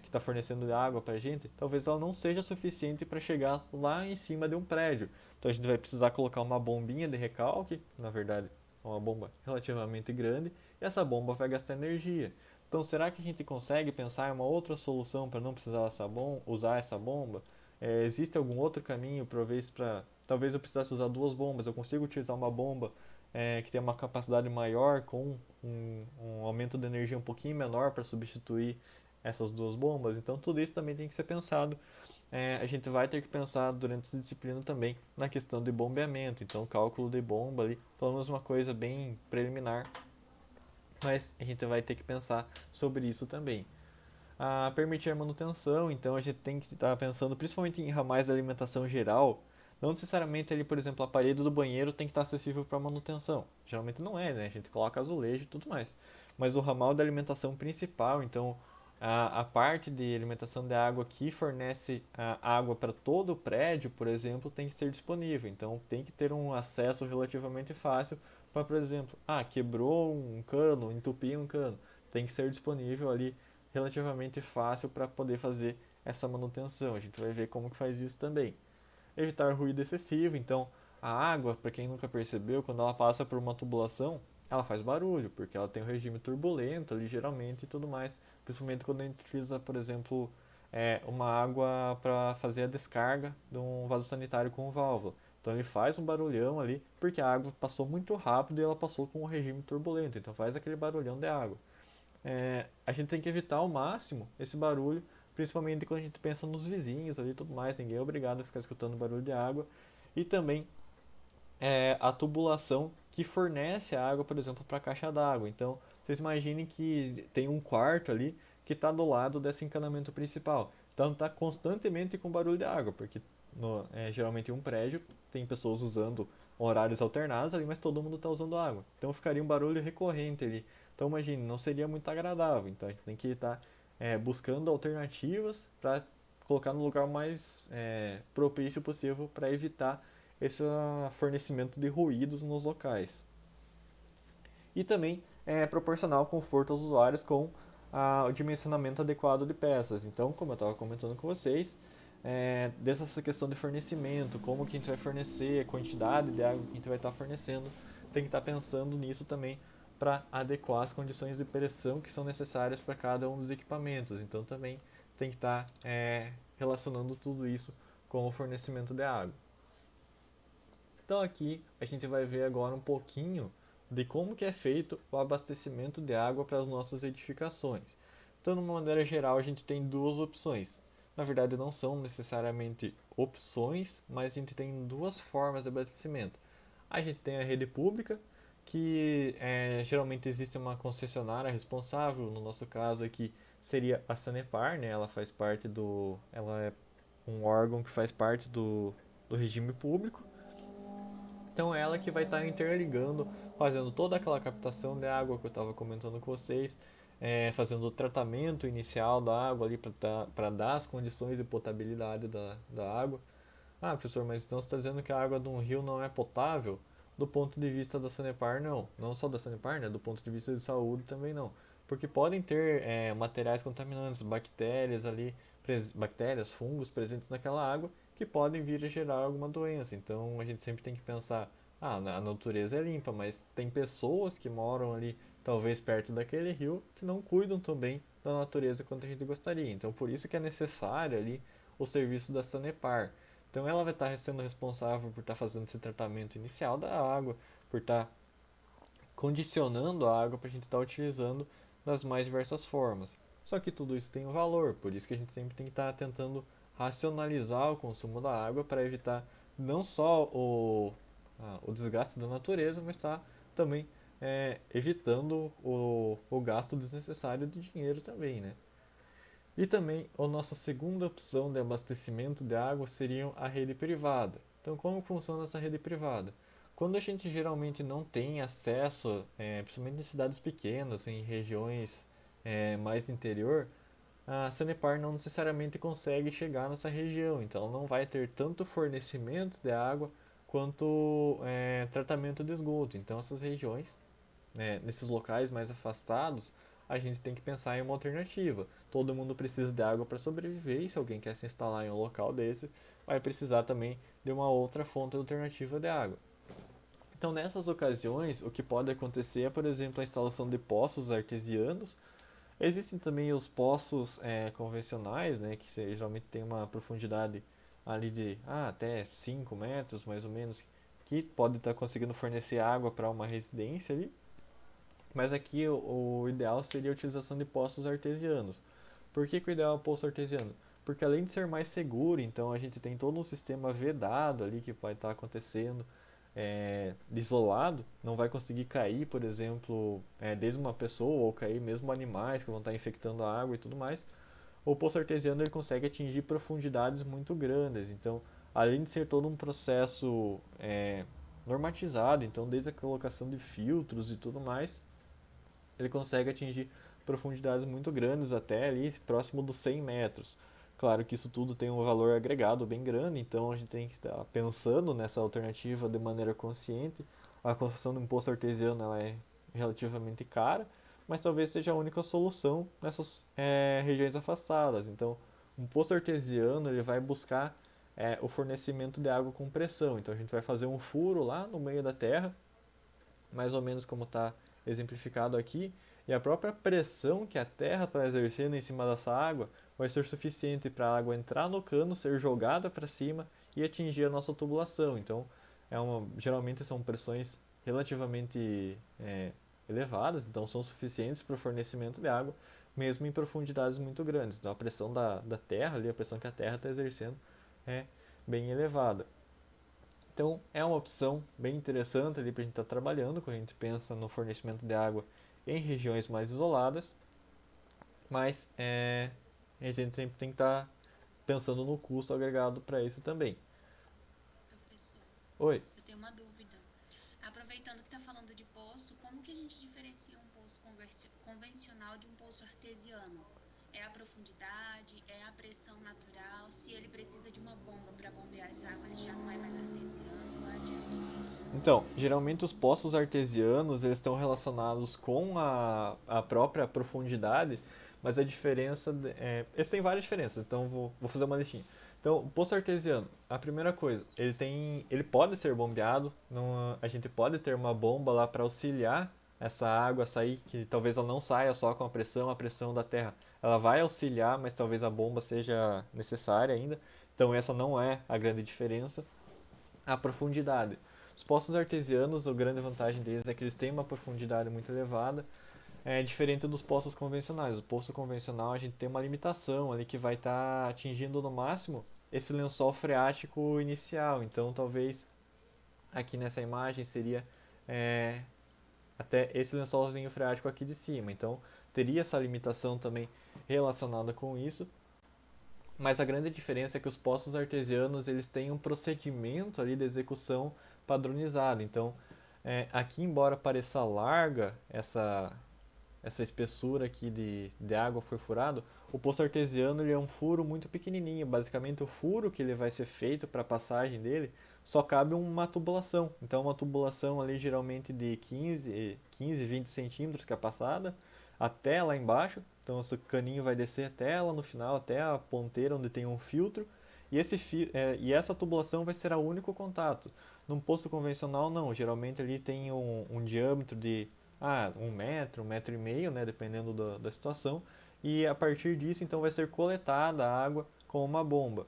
está fornecendo água para a gente, talvez ela não seja suficiente para chegar lá em cima de um prédio. Então a gente vai precisar colocar uma bombinha de recalque, na verdade, uma bomba relativamente grande, e essa bomba vai gastar energia. Então será que a gente consegue pensar em uma outra solução para não precisar usar essa bomba? Existe algum outro caminho, talvez eu precisasse usar duas bombas, eu consigo utilizar uma bomba que tem uma capacidade maior com um aumento de energia um pouquinho menor para substituir essas duas bombas. Então tudo isso também tem que ser pensado. A gente vai ter que pensar durante essa disciplina também na questão de bombeamento. Então cálculo de bomba ali, pelo menos uma coisa bem preliminar, mas a gente vai ter que pensar sobre isso também. Permitir a manutenção, então a gente tem que estar pensando principalmente em ramais de alimentação geral. Não necessariamente ali, por exemplo, a parede do banheiro tem que estar acessível para manutenção. Geralmente não é, né? A gente coloca azulejo e tudo mais. Mas o ramal da alimentação principal, então a parte de alimentação de água que fornece a água para todo o prédio, por exemplo, tem que ser disponível. Então tem que ter um acesso relativamente fácil para, por exemplo, quebrou um cano, entupiu um cano, tem que ser disponível ali relativamente fácil para poder fazer essa manutenção. A gente vai ver como que faz isso também. Evitar ruído excessivo, então a água, para quem nunca percebeu, quando ela passa por uma tubulação, ela faz barulho, porque ela tem um regime turbulento ali geralmente e tudo mais, principalmente quando a gente utiliza, por exemplo, uma água para fazer a descarga de um vaso sanitário com válvula. Então ele faz um barulhão ali, porque a água passou muito rápido e ela passou com um regime turbulento, então faz aquele barulhão de água. A gente tem que evitar ao máximo esse barulho, principalmente quando a gente pensa nos vizinhos ali e tudo mais, ninguém é obrigado a ficar escutando barulho de água. E também a tubulação que fornece a água, por exemplo, para a caixa d'água. Então, vocês imaginem que tem um quarto ali que está do lado desse encanamento principal. Então tá constantemente com barulho de água, porque geralmente em um prédio tem pessoas usando horários alternados ali, mas todo mundo está usando água. Então ficaria um barulho recorrente ali. Então imagine, não seria muito agradável. Então a gente tem que estar buscando alternativas para colocar no lugar mais propício possível para evitar esse fornecimento de ruídos nos locais. E também proporcionar o conforto aos usuários com o dimensionamento adequado de peças. Então, como eu estava comentando com vocês, dessa questão de fornecimento, como que a gente vai fornecer, a quantidade de água que a gente vai estar fornecendo, tem que estar pensando nisso também para adequar as condições de pressão que são necessárias para cada um dos equipamentos. Então, também tem que estar relacionando tudo isso com o fornecimento de água. Então, aqui a gente vai ver agora um pouquinho de como que é feito o abastecimento de água para as nossas edificações. Então, de uma maneira geral, a gente tem duas opções. Na verdade, não são necessariamente opções, mas a gente tem duas formas de abastecimento. A gente tem a rede pública, que geralmente existe uma concessionária responsável, no nosso caso aqui seria a Sanepar, né? Ela é um órgão que faz parte do regime público. Então é ela que vai estar interligando, fazendo toda aquela captação de água que eu estava comentando com vocês, fazendo o tratamento inicial da água ali para dar as condições de potabilidade da água. Ah, professor, mas então você está dizendo que a água de um rio não é potável? Do ponto de vista da Sanepar, não. Não só da Sanepar, né? Do ponto de vista de saúde também não. Porque podem ter materiais contaminantes, bactérias ali, bactérias, fungos presentes naquela água que podem vir a gerar alguma doença. Então a gente sempre tem que pensar, a natureza é limpa, mas tem pessoas que moram ali, talvez perto daquele rio, que não cuidam tão bem da natureza quanto a gente gostaria. Então por isso que é necessário ali o serviço da Sanepar. Então ela vai estar sendo responsável por estar fazendo esse tratamento inicial da água, por estar condicionando a água para a gente estar utilizando das mais diversas formas. Só que tudo isso tem um valor, por isso que a gente sempre tem que estar tentando racionalizar o consumo da água para evitar não só o desgaste da natureza, mas estar também evitando o gasto desnecessário de dinheiro também, né? E também a nossa segunda opção de abastecimento de água seria a rede privada. Então, como funciona essa rede privada? Quando a gente geralmente não tem acesso, principalmente em cidades pequenas, em regiões mais interior, a Sanepar não necessariamente consegue chegar nessa região, então ela não vai ter tanto fornecimento de água quanto tratamento de esgoto. Então, essas regiões nesses locais mais afastados, a gente tem que pensar em uma alternativa. Todo mundo precisa de água para sobreviver, e se alguém quer se instalar em um local desse, vai precisar também de uma outra fonte alternativa de água. Então, nessas ocasiões, o que pode acontecer é, por exemplo, a instalação de poços artesianos. Existem também os poços convencionais, né, que geralmente tem uma profundidade ali de até 5 metros, mais ou menos, que pode estar conseguindo fornecer água para uma residência ali. Mas aqui o ideal seria a utilização de poços artesianos. Por que o ideal é o poço artesiano? Porque além de ser mais seguro, então a gente tem todo um sistema vedado ali que vai estar acontecendo, isolado, não vai conseguir cair, por exemplo, desde uma pessoa ou cair mesmo animais que vão estar infectando a água e tudo mais. O poço artesiano ele consegue atingir profundidades muito grandes, então além de ser todo um processo normatizado, então desde a colocação de filtros e tudo mais, ele consegue atingir profundidades muito grandes, até ali próximo dos 100 metros. Claro que isso tudo tem um valor agregado bem grande, então a gente tem que estar pensando nessa alternativa de maneira consciente. A construção de um poço artesiano ela é relativamente cara, mas talvez seja a única solução nessas regiões afastadas. Então, um poço artesiano ele vai buscar o fornecimento de água com pressão. Então, a gente vai fazer um furo lá no meio da terra, mais ou menos como está exemplificado aqui, e a própria pressão que a terra está exercendo em cima dessa água vai ser suficiente para a água entrar no cano, ser jogada para cima e atingir a nossa tubulação. Então, geralmente são pressões relativamente elevadas, então são suficientes para o fornecimento de água, mesmo em profundidades muito grandes. Então, a pressão da terra, ali, a pressão que a terra está exercendo, é bem elevada. Então, é uma opção bem interessante ali para a gente estar trabalhando quando a gente pensa no fornecimento de água em regiões mais isoladas, mas a gente sempre tem que estar pensando no custo agregado para isso também. Professor, Oi. eu tenho uma dúvida. Aproveitando que está falando de poço, como que a gente diferencia um poço convencional de um poço artesiano? É a profundidade, é a pressão natural? Se ele precisa de uma bomba para bombear essa água, ele já não é mais artesiano? Qual é a diferença? Então, geralmente os poços artesianos eles estão relacionados com a própria profundidade, mas a diferença eles têm várias diferenças. Então vou fazer uma listinha. Então, o poço artesiano, a primeira coisa, ele pode ser bombeado. A gente pode ter uma bomba lá para auxiliar essa água a sair, que talvez ela não saia só com a pressão da terra, ela vai auxiliar, mas talvez a bomba seja necessária ainda. Então essa não é a grande diferença. A profundidade. Os poços artesianos, a grande vantagem deles é que eles têm uma profundidade muito elevada, diferente dos poços convencionais. O poço convencional a gente tem uma limitação ali que vai estar atingindo no máximo esse lençol freático inicial. Então talvez aqui nessa imagem seria é, até esse lençolzinho freático aqui de cima. Então teria essa limitação também relacionada com isso. Mas a grande diferença é que os poços artesianos eles têm um procedimento ali de execução padronizado. Então, aqui, embora pareça larga essa espessura aqui de água foi furado, o poço artesiano ele é um furo muito pequenininho. Basicamente, o furo que ele vai ser feito para a passagem dele só cabe uma tubulação. Então, uma tubulação ali geralmente de 15 20 centímetros que é a passada, até lá embaixo. Então, esse caninho vai descer até lá no final, até a ponteira onde tem um filtro. E essa tubulação vai ser o único contato. Num poço convencional, não. Geralmente ali tem um diâmetro de 1 metro e meio, né, dependendo da situação. E a partir disso, então, vai ser coletada a água com uma bomba.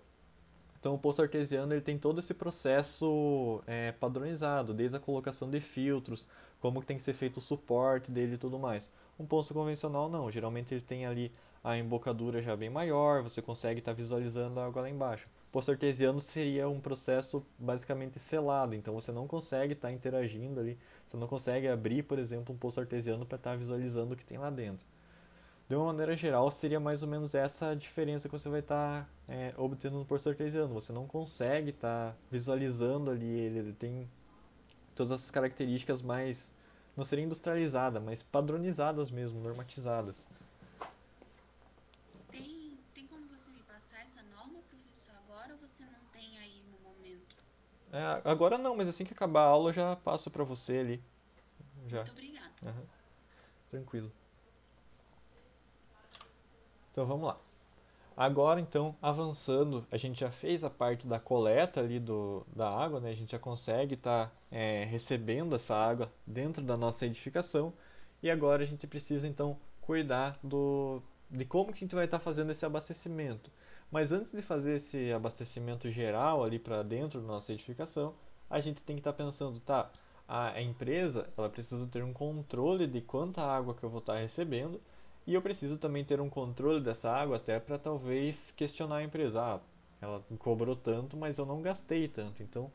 Então, o poço artesiano ele tem todo esse processo padronizado, desde a colocação de filtros, como que tem que ser feito o suporte dele e tudo mais. Um poço convencional não, geralmente ele tem ali a embocadura já bem maior, você consegue estar visualizando a água lá embaixo. O poço artesiano seria um processo basicamente selado, então você não consegue estar interagindo ali, você não consegue abrir, por exemplo, um poço artesiano para estar visualizando o que tem lá dentro. De uma maneira geral, seria mais ou menos essa a diferença que você vai estar obtendo no poço artesiano. Você não consegue estar visualizando ali ele tem todas essas características mais, não seria industrializadas, mas padronizadas mesmo, normatizadas. Tem como você me passar essa norma, professor, agora ou você não tem aí no momento? Agora não, mas assim que acabar a aula eu já passo para você ali. Já. Muito obrigada. Uhum. Tranquilo. Então vamos lá. Agora, então, avançando, a gente já fez a parte da coleta ali da água, né? A gente já consegue estar recebendo essa água dentro da nossa edificação. E agora a gente precisa, então, cuidar de como que a gente vai estar fazendo esse abastecimento. Mas antes de fazer esse abastecimento geral ali para dentro da nossa edificação, a gente tem que estar pensando, tá, a empresa, ela precisa ter um controle de quanta água que eu vou estar recebendo e eu preciso também ter um controle dessa água até para talvez questionar a empresa. Ela me cobrou tanto, mas eu não gastei tanto. Então,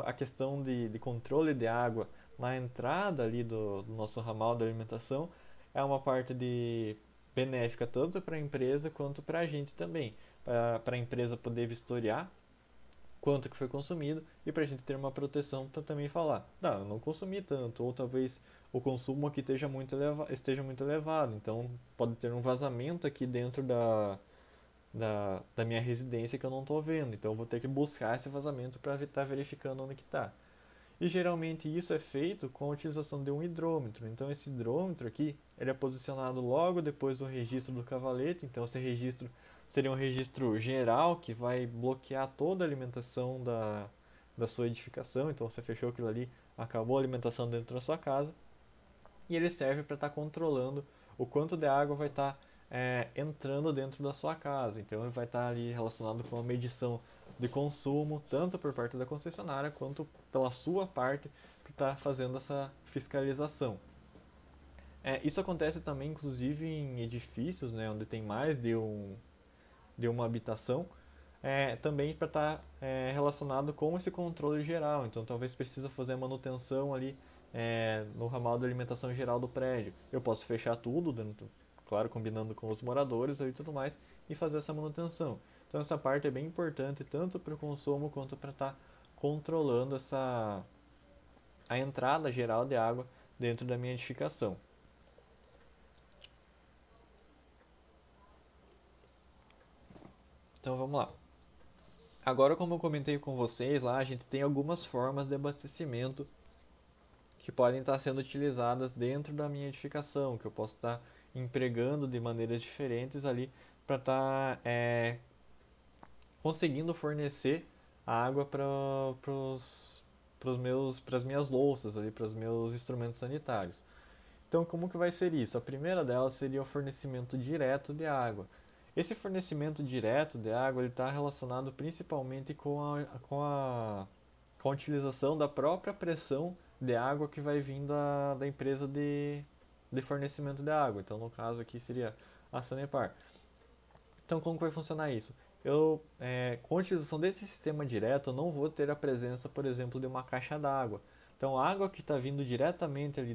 a questão de controle de água na entrada ali do nosso ramal da alimentação é uma parte benéfica tanto para a empresa quanto para a gente também. Para a empresa poder vistoriar quanto que foi consumido e para a gente ter uma proteção para também falar, não, eu não consumi tanto, ou talvez o consumo aqui esteja muito elevado, então pode ter um vazamento aqui dentro da minha residência que eu não estou vendo, então eu vou ter que buscar esse vazamento para estar verificando onde que está. E geralmente isso é feito com a utilização de um hidrômetro. Então esse hidrômetro aqui, ele é posicionado logo depois do registro do cavalete. Então esse registro seria um registro geral que vai bloquear toda a alimentação da sua edificação. Então você fechou aquilo ali, acabou a alimentação dentro da sua casa. E ele serve para estar controlando o quanto de água vai estar entrando dentro da sua casa. Então ele vai estar ali relacionado com a medição de consumo, tanto por parte da concessionária quanto pela sua parte, para estar fazendo essa fiscalização. Isso acontece também, inclusive, em edifícios, né, onde tem mais de uma habitação, também para estar relacionado com esse controle geral. Então, talvez precisa fazer a manutenção ali no ramal da alimentação geral do prédio. Eu posso fechar tudo, claro, combinando com os moradores e tudo mais, e fazer essa manutenção. Então essa parte é bem importante tanto para o consumo quanto para estar controlando a entrada geral de água dentro da minha edificação. Então vamos lá. Agora, como eu comentei com vocês lá, a gente tem algumas formas de abastecimento que podem estar sendo utilizadas dentro da minha edificação, que eu posso estar empregando de maneiras diferentes ali para estar conseguindo fornecer a água para as minhas louças ali, para os meus instrumentos sanitários. Então, como que vai ser isso? A primeira delas seria o fornecimento direto de água. Esse fornecimento direto de água está relacionado principalmente com a utilização da própria pressão de água que vai vir da empresa de fornecimento de água. Então, no caso aqui seria a Sanepar. Então, como que vai funcionar isso? Com a utilização desse sistema direto, eu não vou ter a presença, por exemplo, de uma caixa d'água. Então, a água que está vindo diretamente ali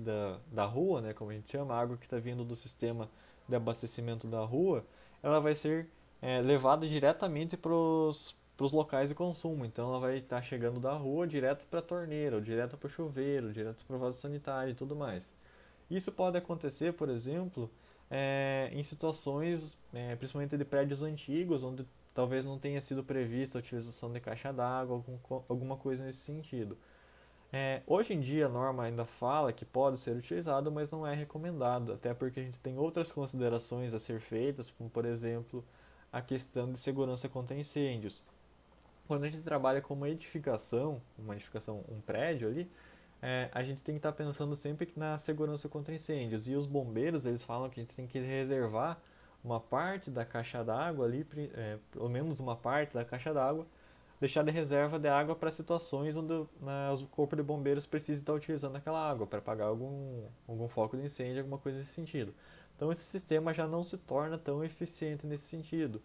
da rua, né, como a gente chama, a água que está vindo do sistema de abastecimento da rua, ela vai ser levada diretamente para os locais de consumo. Então, ela vai estar chegando da rua direto para a torneira, ou direto para o chuveiro, direto para o vaso sanitário e tudo mais. Isso pode acontecer, por exemplo, em situações, principalmente de prédios antigos, onde talvez não tenha sido prevista a utilização de caixa d'água, alguma coisa nesse sentido. Hoje em dia a norma ainda fala que pode ser utilizado, mas não é recomendado, até porque a gente tem outras considerações a ser feitas, como por exemplo a questão de segurança contra incêndios. Quando a gente trabalha com uma edificação, um prédio ali, a gente tem que estar pensando sempre na segurança contra incêndios. E os bombeiros, eles falam que a gente tem que reservar uma parte da caixa d'água ali, pelo menos uma parte da caixa d'água, deixar de reserva de água para situações onde o corpo de bombeiros precisa estar utilizando aquela água para apagar algum foco de incêndio, alguma coisa nesse sentido. Então esse sistema já não se torna tão eficiente nesse sentido.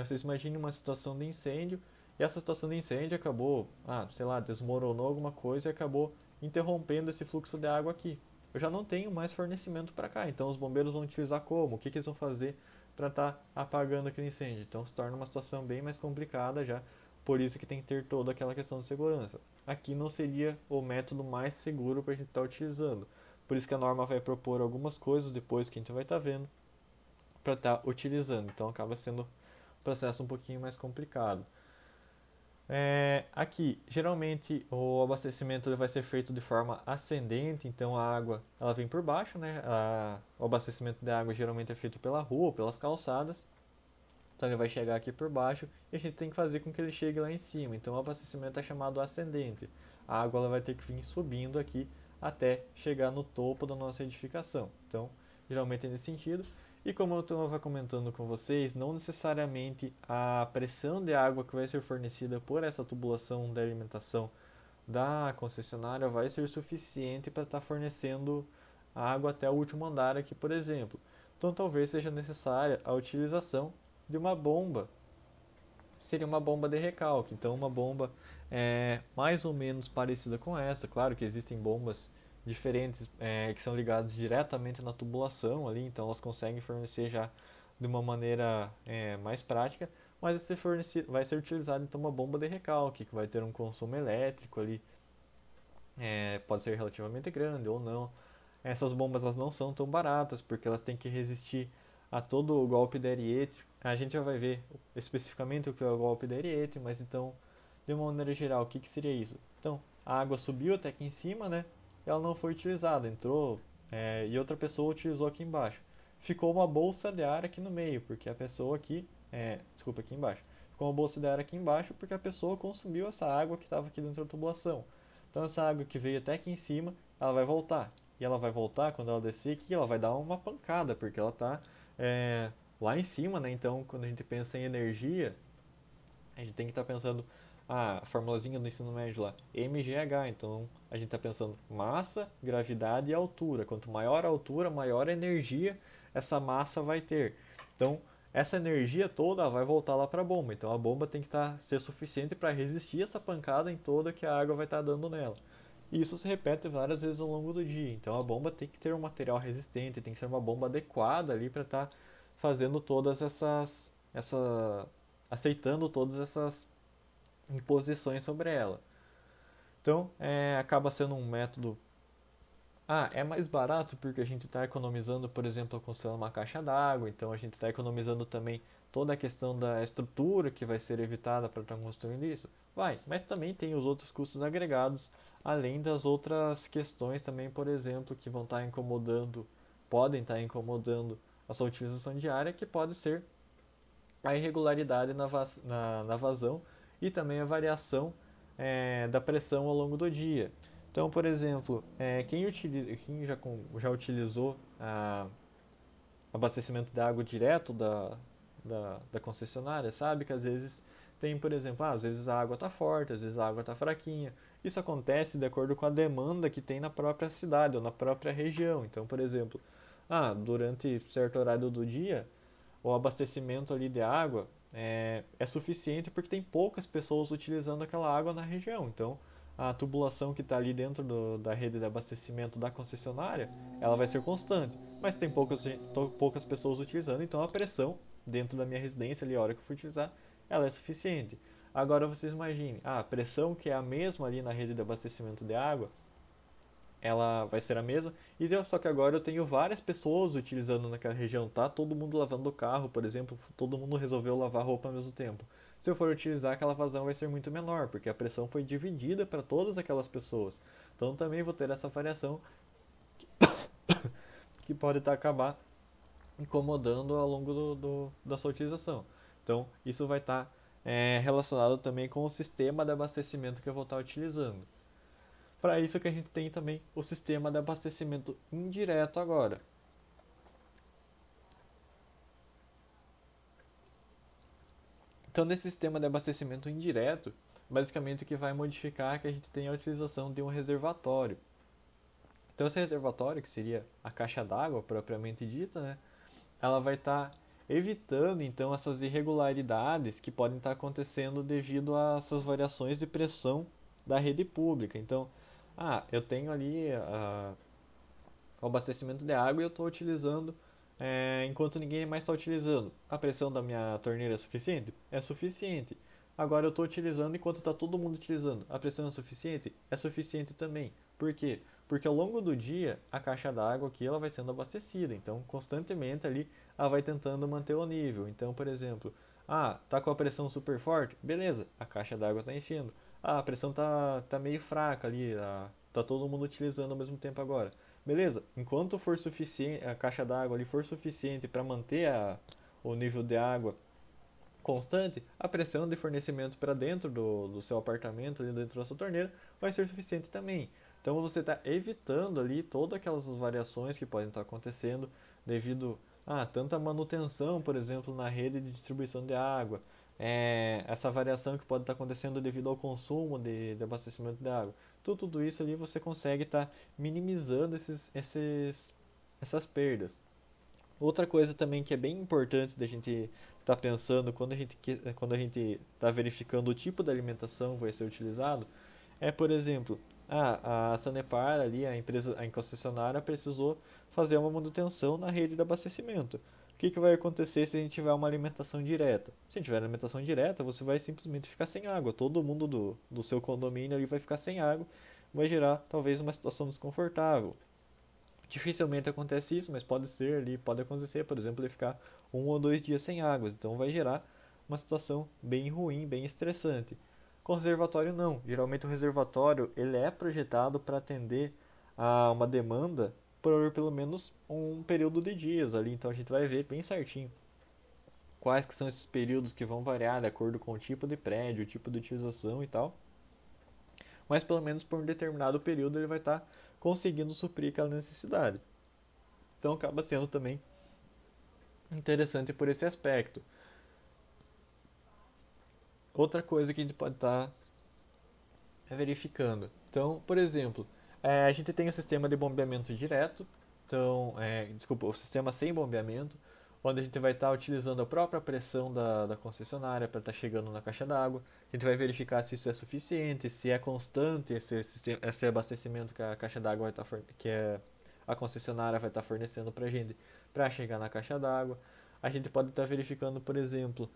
Vocês imaginem uma situação de incêndio e essa situação de incêndio acabou, sei lá, desmoronou alguma coisa e acabou interrompendo esse fluxo de água aqui. Eu já não tenho mais fornecimento para cá, então os bombeiros vão utilizar como? O que eles vão fazer para estar apagando aquele incêndio? Então se torna uma situação bem mais complicada já, por isso que tem que ter toda aquela questão de segurança. Aqui não seria o método mais seguro para a gente estar utilizando. Por isso que a norma vai propor algumas coisas depois que a gente vai estar vendo para estar utilizando. Então acaba sendo um processo um pouquinho mais complicado. Aqui, geralmente o abastecimento ele vai ser feito de forma ascendente, então a água ela vem por baixo, né? O abastecimento de água geralmente é feito pela rua, pelas calçadas. Então ele vai chegar aqui por baixo e a gente tem que fazer com que ele chegue lá em cima. Então o abastecimento é chamado ascendente. A água ela vai ter que vir subindo aqui até chegar no topo da nossa edificação. Então, geralmente é nesse sentido. E como eu estava comentando com vocês, não necessariamente a pressão de água que vai ser fornecida por essa tubulação de alimentação da concessionária vai ser suficiente para estar fornecendo água até o último andar aqui, por exemplo. Então talvez seja necessária a utilização de uma bomba. Seria uma bomba de recalque, então uma bomba mais ou menos parecida com essa. Claro que existem bombas diferentes que são ligadas diretamente na tubulação ali, então elas conseguem fornecer já de uma maneira mais prática, mas vai ser utilizada então uma bomba de recalque que vai ter um consumo elétrico ali, pode ser relativamente grande ou não. Essas bombas elas não são tão baratas porque elas têm que resistir a todo o golpe de ariete. A gente já vai ver especificamente o que é o golpe de ariete, mas então, de uma maneira geral, o que seria isso? Então, a água subiu até aqui em cima, né? Ela não foi utilizada, entrou e outra pessoa utilizou aqui embaixo. Ficou uma bolsa de ar aqui no meio, porque a pessoa aqui, desculpa, aqui embaixo. Ficou uma bolsa de ar aqui embaixo porque a pessoa consumiu essa água que estava aqui dentro da tubulação. Então essa água que veio até aqui em cima, ela vai voltar. E ela vai voltar, quando ela descer aqui, ela vai dar uma pancada, porque ela está lá em cima, né? Então, quando a gente pensa em energia, a gente tem que estar pensando a formulazinha do ensino médio lá, mgh. Então, a gente está pensando massa, gravidade e altura. Quanto maior a altura, maior a energia essa massa vai ter. Então, essa energia toda vai voltar lá para a bomba. Então, a bomba tem que ser suficiente para resistir essa pancada em toda que a água vai estar dando nela. E isso se repete várias vezes ao longo do dia. Então a bomba tem que ter um material resistente, tem que ser uma bomba adequada ali para estar fazendo todas aceitando todas essas imposições sobre ela. Então, acaba sendo um método. É mais barato porque a gente está economizando, por exemplo, construindo uma caixa d'água, então a gente está economizando também toda a questão da estrutura que vai ser evitada para estar construindo isso. Vai, mas também tem os outros custos agregados, além das outras questões também, por exemplo, que vão estar incomodando, podem estar incomodando a sua utilização diária, que pode ser a irregularidade na vazão e também a variação da pressão ao longo do dia. Então, por exemplo, quem já utilizou abastecimento de água direto da concessionária sabe que às vezes tem, por exemplo, às vezes a água está forte, às vezes a água está fraquinha. Isso acontece de acordo com a demanda que tem na própria cidade ou na própria região. Então, por exemplo, durante certo horário do dia, o abastecimento ali de água é suficiente porque tem poucas pessoas utilizando aquela água na região. Então, a tubulação que está ali dentro da rede de abastecimento da concessionária, ela vai ser constante, mas tem poucas pessoas utilizando, então a pressão dentro da minha residência ali, a hora que eu for utilizar, ela é suficiente. Agora vocês imaginem, a pressão que é a mesma ali na rede de abastecimento de água, ela vai ser a mesma, só que agora eu tenho várias pessoas utilizando naquela região, tá? Todo mundo lavando o carro, por exemplo, todo mundo resolveu lavar roupa ao mesmo tempo. Se eu for utilizar, aquela vazão vai ser muito menor, porque a pressão foi dividida para todas aquelas pessoas. Então também vou ter essa variação que pode acabar incomodando ao longo da sua utilização. Então isso vai estar relacionado também com o sistema de abastecimento que eu vou estar utilizando. Para isso que a gente tem também o sistema de abastecimento indireto agora. Então, nesse sistema de abastecimento indireto, basicamente o que vai modificar é que a gente tem a utilização de um reservatório. Então, esse reservatório, que seria a caixa d'água propriamente dita, né, ela vai estar evitando então essas irregularidades que podem estar acontecendo devido a essas variações de pressão da rede pública. Então, eu tenho ali o abastecimento de água e eu estou utilizando enquanto ninguém mais está utilizando. A pressão da minha torneira é suficiente? É suficiente. Agora eu estou utilizando enquanto está todo mundo utilizando. A pressão é suficiente? É suficiente também. Por quê? Porque ao longo do dia a caixa d'água aqui ela vai sendo abastecida. Então constantemente ali ela vai tentando manter o nível. Então, por exemplo, tá com a pressão super forte? Beleza, a caixa d'água está enchendo. A pressão tá meio fraca ali, tá todo mundo utilizando ao mesmo tempo agora. Beleza, enquanto for suficiente, a caixa d'água ali for suficiente para manter o nível de água constante, a pressão de fornecimento para dentro do seu apartamento, ali dentro da sua torneira, vai ser suficiente também. Então você está evitando ali todas aquelas variações que podem estar acontecendo devido a tanta manutenção, por exemplo, na rede de distribuição de água, essa variação que pode estar acontecendo devido ao consumo de abastecimento de água. Tudo isso ali você consegue estar minimizando essas perdas. Outra coisa também que é bem importante da gente estar pensando quando a gente está verificando o tipo de alimentação que vai ser utilizado é, por exemplo, a Sanepar ali, a concessionária precisou fazer uma manutenção na rede de abastecimento. O que vai acontecer se a gente tiver uma alimentação direta? Se a gente tiver alimentação direta, você vai simplesmente ficar sem água. Todo mundo do seu condomínio ali vai ficar sem água, vai gerar talvez uma situação desconfortável. Dificilmente acontece isso, mas pode acontecer, por exemplo, ele ficar 1 ou 2 dias sem água. Então vai gerar uma situação bem ruim, bem estressante. Com o reservatório não. Geralmente o reservatório ele é projetado para atender a uma demanda por pelo menos um período de dias ali. Então a gente vai ver bem certinho quais que são esses períodos que vão variar de acordo com o tipo de prédio, o tipo de utilização e tal. Mas pelo menos por um determinado período ele vai estar conseguindo suprir aquela necessidade. Então acaba sendo também interessante por esse aspecto. Outra coisa que a gente pode estar verificando. Então, por exemplo, a gente tem o sistema de bombeamento direto, o sistema sem bombeamento, onde a gente vai estar utilizando a própria pressão da concessionária para estar chegando na caixa d'água. A gente vai verificar se isso é suficiente, se é constante esse abastecimento que a caixa d'água a concessionária vai estar fornecendo para a gente para chegar na caixa d'água. A gente pode estar verificando, por exemplo,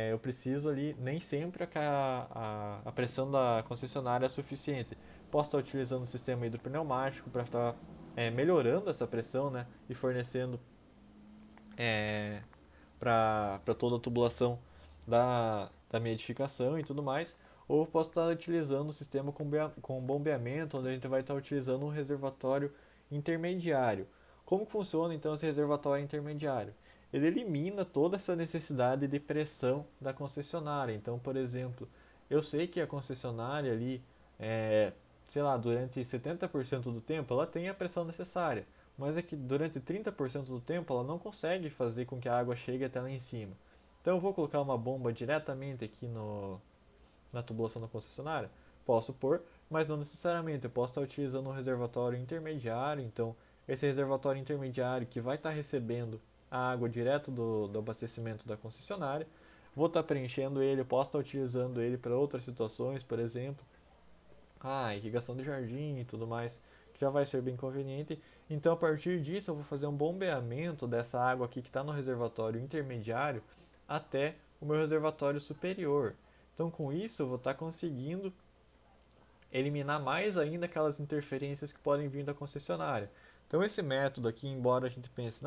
eu preciso ali, nem sempre a pressão da concessionária é suficiente. Posso estar utilizando um sistema hidropneumático para estar melhorando essa pressão, né, e fornecendo para toda a tubulação da minha edificação e tudo mais. Ou posso estar utilizando um sistema com bombeamento, onde a gente vai estar utilizando um reservatório intermediário. Como funciona então esse reservatório intermediário? Ele elimina toda essa necessidade de pressão da concessionária. Então, por exemplo, eu sei que a concessionária ali, sei lá, durante 70% do tempo ela tem a pressão necessária, mas é que durante 30% do tempo ela não consegue fazer com que a água chegue até lá em cima. Então eu vou colocar uma bomba diretamente aqui na tubulação da concessionária? Posso pôr, mas não necessariamente. Eu posso estar utilizando um reservatório intermediário, então esse reservatório intermediário que vai estar recebendo a água direto do abastecimento da concessionária, vou estar preenchendo ele, posso estar utilizando ele para outras situações, por exemplo, irrigação de jardim e tudo mais, que já vai ser bem conveniente. Então, a partir disso, eu vou fazer um bombeamento dessa água aqui que está no reservatório intermediário até o meu reservatório superior. Então, com isso, eu vou estar conseguindo eliminar mais ainda aquelas interferências que podem vir da concessionária. Então, esse método aqui, embora a gente pense,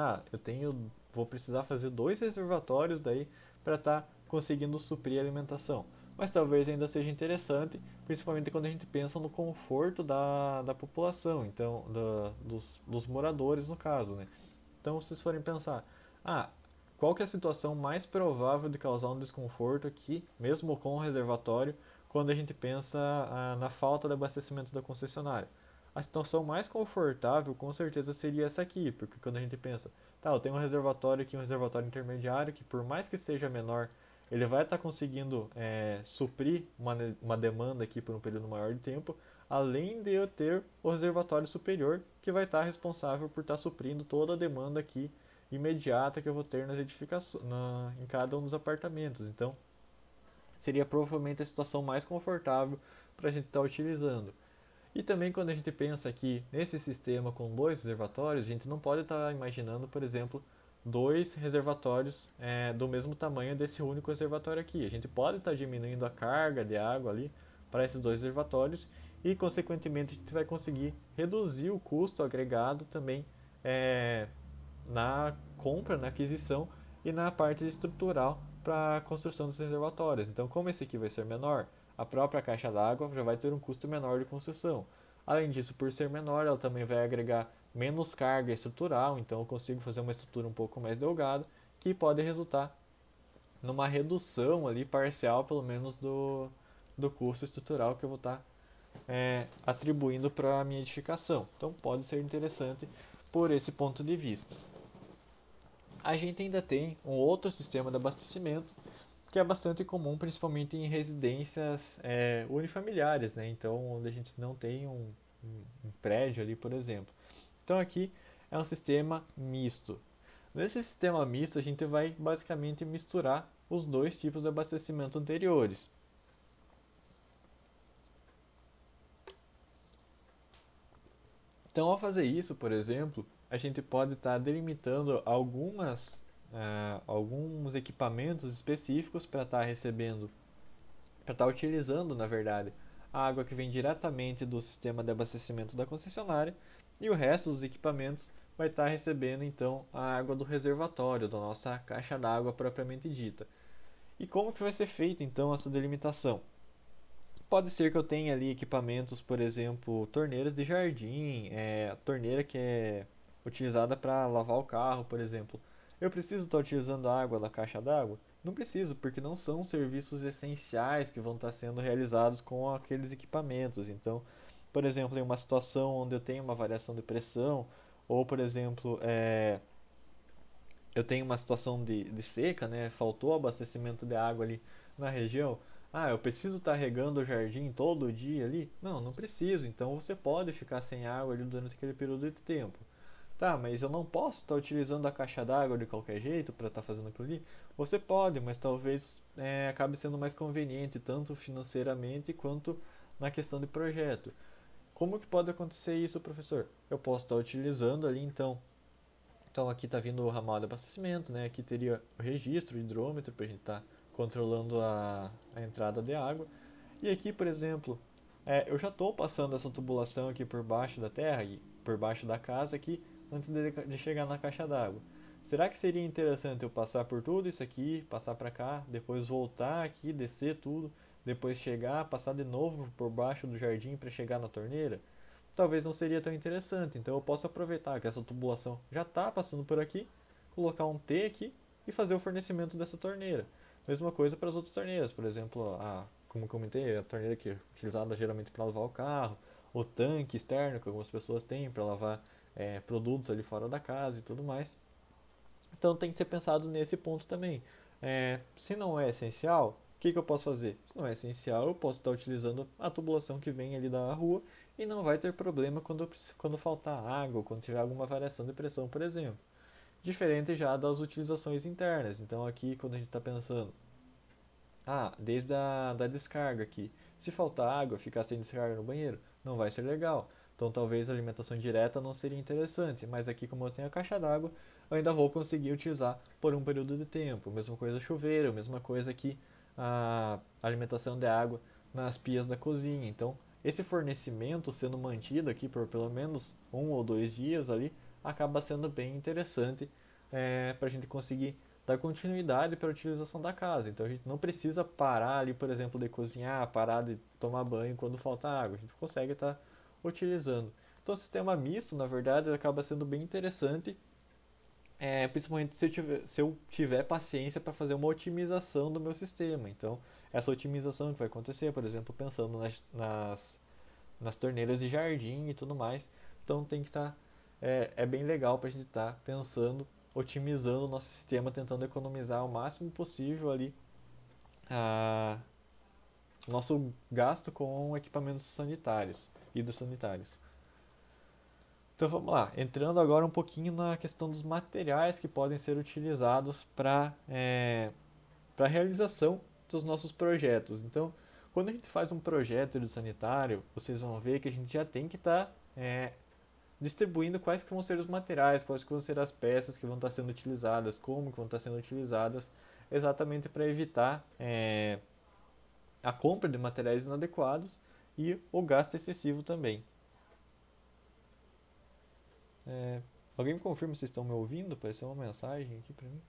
vou precisar fazer 2 reservatórios daí para estar conseguindo suprir a alimentação. Mas talvez ainda seja interessante, principalmente quando a gente pensa no conforto da população, então dos moradores no caso, né? Então, se vocês forem pensar, qual que é a situação mais provável de causar um desconforto aqui, mesmo com o reservatório, quando a gente pensa na falta de abastecimento da concessionária? A situação mais confortável com certeza seria essa aqui, porque quando a gente pensa, eu tenho um reservatório aqui, um reservatório intermediário, que por mais que seja menor, ele vai estar conseguindo suprir uma demanda aqui por um período maior de tempo, além de eu ter o reservatório superior, que vai estar responsável por estar suprindo toda a demanda aqui imediata que eu vou ter nas edificações, em cada um dos apartamentos. Então, seria provavelmente a situação mais confortável para a gente estar utilizando. E também quando a gente pensa que nesse sistema com 2 reservatórios, a gente não pode estar imaginando, por exemplo, 2 reservatórios do mesmo tamanho desse único reservatório aqui. A gente pode estar diminuindo a carga de água ali para esses 2 reservatórios e, consequentemente, a gente vai conseguir reduzir o custo agregado também na compra, na aquisição e na parte estrutural para a construção dos reservatórios. Então, como esse aqui vai ser menor, a própria caixa d'água já vai ter um custo menor de construção. Além disso, por ser menor, ela também vai agregar menos carga estrutural, então eu consigo fazer uma estrutura um pouco mais delgada, que pode resultar numa redução ali parcial, pelo menos, do custo estrutural que eu vou estar atribuindo para a minha edificação. Então, pode ser interessante por esse ponto de vista. A gente ainda tem um outro sistema de abastecimento que é bastante comum, principalmente em residências unifamiliares, né? Então, onde a gente não tem um prédio ali, por exemplo. Então, aqui é um sistema misto. Nesse sistema misto, a gente vai basicamente misturar os 2 tipos de abastecimento anteriores. Então, ao fazer isso, por exemplo, a gente pode estar delimitando alguns equipamentos específicos para estar recebendo, para estar utilizando, na verdade, a água que vem diretamente do sistema de abastecimento da concessionária, e o resto dos equipamentos vai estar recebendo então a água do reservatório, da nossa caixa d'água propriamente dita. E como que vai ser feita então essa delimitação? Pode ser que eu tenha ali equipamentos, por exemplo, torneiras de jardim, torneira que é utilizada para lavar o carro, por exemplo. Eu preciso estar utilizando a água da caixa d'água? Não preciso, porque não são serviços essenciais que vão estar sendo realizados com aqueles equipamentos. Então, por exemplo, em uma situação onde eu tenho uma variação de pressão, ou por exemplo, eu tenho uma situação de seca, né? Faltou abastecimento de água ali na região. Eu preciso estar regando o jardim todo dia ali? Não, não preciso. Então você pode ficar sem água ali durante aquele período de tempo. Mas eu não posso estar utilizando a caixa d'água de qualquer jeito para estar fazendo aquilo ali? Você pode, mas talvez acabe sendo mais conveniente, tanto financeiramente quanto na questão de projeto. Como que pode acontecer isso, professor? Eu posso estar utilizando ali, então, Então aqui está vindo o ramal de abastecimento, né? Aqui teria o registro, o hidrômetro para a gente estar controlando a entrada de água. E aqui, por exemplo, eu já estou passando essa tubulação aqui por baixo da terra e por baixo da casa aqui antes de chegar na caixa d'água. Será que seria interessante eu passar por tudo isso aqui, passar para cá, depois voltar aqui, descer tudo, depois chegar, passar de novo por baixo do jardim para chegar na torneira? Talvez não seria tão interessante. Então eu posso aproveitar que essa tubulação já está passando por aqui, colocar um T aqui e fazer o fornecimento dessa torneira. Mesma coisa para as outras torneiras, por exemplo, como eu comentei, a torneira que é utilizada geralmente para lavar o carro, o tanque externo que algumas pessoas têm para lavar produtos ali fora da casa e tudo mais. Então tem que ser pensado nesse ponto também. Se não é essencial, o que eu posso fazer? Se não é essencial, eu posso estar utilizando a tubulação que vem ali da rua e não vai ter problema quando faltar água, quando tiver alguma variação de pressão, por exemplo. Diferente já das utilizações internas. Então aqui quando a gente está pensando, desde da descarga aqui, se faltar água, ficar sem descarga no banheiro, não vai ser legal. Então talvez a alimentação direta não seria interessante, mas aqui como eu tenho a caixa d'água, eu ainda vou conseguir utilizar por um período de tempo. Mesma coisa chuveiro, mesma coisa aqui a alimentação de água nas pias da cozinha. Então esse fornecimento sendo mantido aqui por pelo menos 1 ou 2 dias ali, acaba sendo bem interessante para a gente conseguir dar continuidade para a utilização da casa. Então a gente não precisa parar ali, por exemplo, de cozinhar, parar de tomar banho quando falta água. A gente consegue estar utilizando. Então o sistema misto, na verdade, acaba sendo bem interessante, principalmente se eu tiver paciência para fazer uma otimização do meu sistema. Então essa otimização que vai acontecer, por exemplo, pensando nas torneiras de jardim e tudo mais. Então tem que estar, é bem legal para a gente estar pensando, otimizando o nosso sistema, tentando economizar o máximo possível ali nosso gasto com equipamentos sanitários, hidrossanitários. Então vamos lá, entrando agora um pouquinho na questão dos materiais que podem ser utilizados para a realização dos nossos projetos. Então, quando a gente faz um projeto de sanitário, vocês vão ver que a gente já tem que estar distribuindo quais que vão ser os materiais, quais que vão ser as peças que vão estar sendo utilizadas, como que vão estar sendo utilizadas, exatamente para evitar a compra de materiais inadequados e o gasto excessivo também. Alguém me confirma se estão me ouvindo? Apareceu uma mensagem aqui para mim.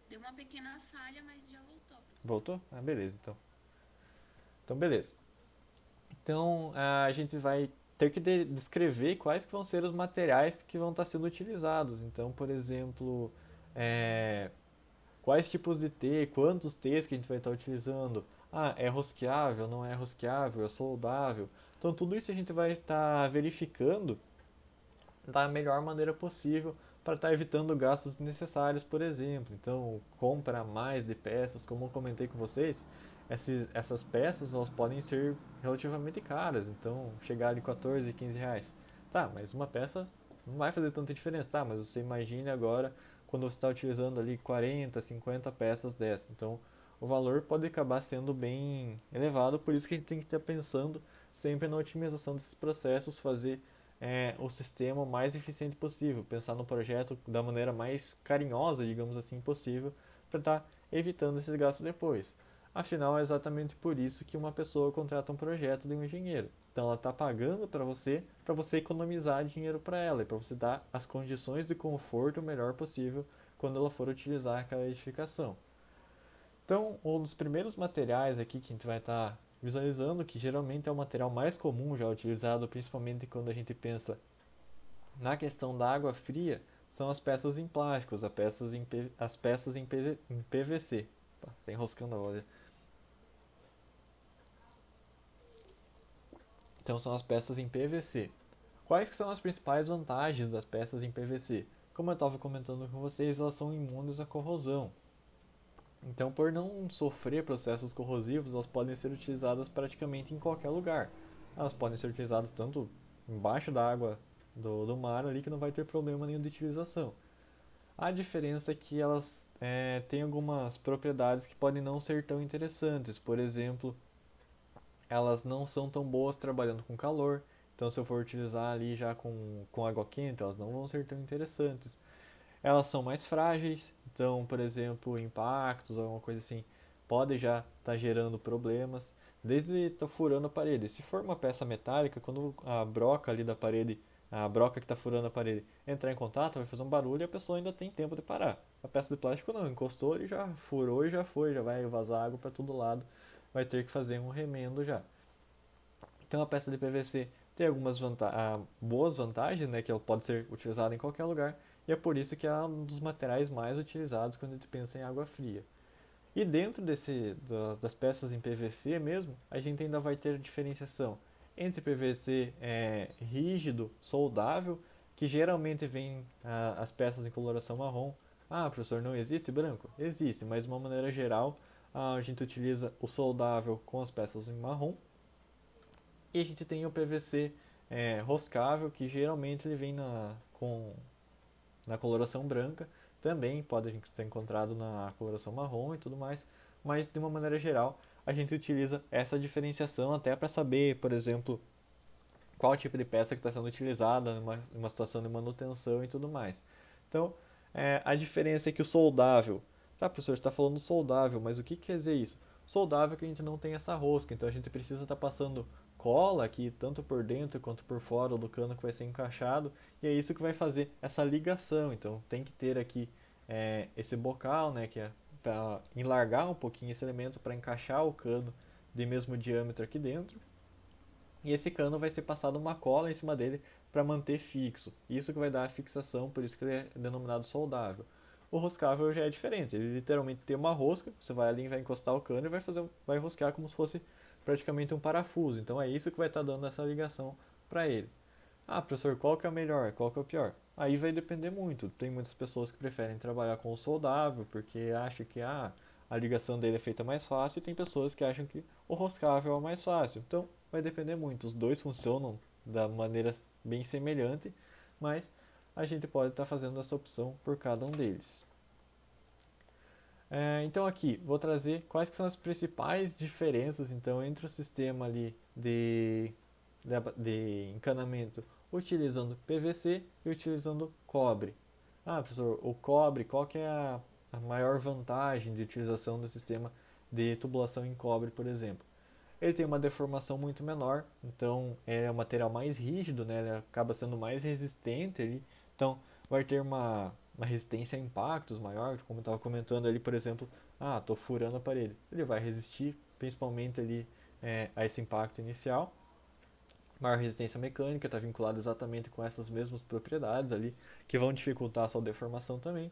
Deu uma pequena falha, mas já voltou. Voltou? Beleza, então. Então, beleza. Então, a gente vai ter que descrever quais que vão ser os materiais que vão estar sendo utilizados. Então, por exemplo, quais tipos de T, quantos T's que a gente vai estar utilizando. É rosqueável, não é rosqueável, é soldável. Então, tudo isso a gente vai estar verificando da melhor maneira possível para estar evitando gastos desnecessários, por exemplo. Então, compra mais de peças, como eu comentei com vocês, essas peças elas podem ser relativamente caras, então chegar ali 14, 15 reais. Tá, mas uma peça não vai fazer tanta diferença, tá, mas você imagine agora quando você está utilizando ali 40, 50 peças dessa. Então, o valor pode acabar sendo bem elevado, por isso que a gente tem que estar pensando sempre na otimização desses processos, fazer o sistema o mais eficiente possível, pensar no projeto da maneira mais carinhosa, digamos assim, possível, para estar evitando esses gastos depois. Afinal, é exatamente por isso que uma pessoa contrata um projeto de um engenheiro. Então, ela está pagando para você economizar dinheiro para ela e para você dar as condições de conforto o melhor possível quando ela for utilizar aquela edificação. Então, um dos primeiros materiais aqui que a gente vai estar visualizando, que geralmente é o material mais comum já utilizado, principalmente quando a gente pensa na questão da água fria, são as peças em plástico, as peças em PVC. Tá enroscando a olha. Então são as peças em PVC. Quais que são as principais vantagens das peças em PVC? Como eu estava comentando com vocês, elas são imunes à corrosão. Então, por não sofrer processos corrosivos, elas podem ser utilizadas praticamente em qualquer lugar. Elas podem ser utilizadas tanto embaixo da água do mar ali, que não vai ter problema nenhum de utilização. A diferença é que elas têm algumas propriedades que podem não ser tão interessantes. Por exemplo, elas não são tão boas trabalhando com calor. Então, se eu for utilizar ali já com água quente, elas não vão ser tão interessantes. Elas são mais frágeis, então, por exemplo, impactos, alguma coisa assim, pode já estar gerando problemas, desde estar furando a parede. Se for uma peça metálica, quando a broca ali da parede, a broca que está furando a parede, entrar em contato, vai fazer um barulho e a pessoa ainda tem tempo de parar. A peça de plástico não, encostou e já furou e já foi, já vai vazar água para todo lado, vai ter que fazer um remendo já. Então a peça de PVC tem algumas boas vantagens, né, que ela pode ser utilizada em qualquer lugar, e é por isso que é um dos materiais mais utilizados quando a gente pensa em água fria. E dentro das peças em PVC mesmo, a gente ainda vai ter diferenciação entre PVC rígido, soldável, que geralmente vem as peças em coloração marrom. Ah, professor, não existe branco? Existe, mas de uma maneira geral a gente utiliza o soldável com as peças em marrom. E a gente tem o PVC roscável, que geralmente ele vem na coloração branca, também pode ser encontrado na coloração marrom e tudo mais, mas de uma maneira geral a gente utiliza essa diferenciação até para saber, por exemplo, qual tipo de peça que está sendo utilizada numa situação de manutenção e tudo mais. Então, a diferença é que o soldável, tá, professor, você está falando soldável, mas o que quer dizer isso? Soldável é que a gente não tem essa rosca, então a gente precisa estar passando cola aqui, tanto por dentro quanto por fora do cano que vai ser encaixado, e é isso que vai fazer essa ligação. Então tem que ter aqui esse bocal, né, que é para enlargar um pouquinho esse elemento para encaixar o cano de mesmo diâmetro aqui dentro. E esse cano vai ser passado uma cola em cima dele para manter fixo. Isso que vai dar a fixação, por isso que ele é denominado soldável. O roscável já é diferente, ele literalmente tem uma rosca, você vai ali, vai encostar o cano e vai rosquear como se fosse praticamente um parafuso. Então é isso que vai estar dando essa ligação para ele. Ah, professor, qual que é o melhor? Qual que é o pior? Aí vai depender muito. Tem muitas pessoas que preferem trabalhar com o soldável porque acham que a ligação dele é feita mais fácil, e tem pessoas que acham que o roscável é o mais fácil. Então vai depender muito. Os dois funcionam da maneira bem semelhante, mas a gente pode estar fazendo essa opção por cada um deles. Então aqui vou trazer quais que são as principais diferenças então entre o sistema ali de encanamento utilizando PVC e utilizando cobre. Ah, professor, o cobre, qual que é a maior vantagem de utilização do sistema de tubulação em cobre, por exemplo? Ele tem uma deformação muito menor, então é um material mais rígido, né? Ele acaba sendo mais resistente ali, então vai ter uma resistência a impactos maior, como eu estava comentando ali, por exemplo, estou furando a parede. Ele vai resistir principalmente ali a esse impacto inicial. Maior resistência mecânica está vinculado exatamente com essas mesmas propriedades ali, que vão dificultar a sua deformação também.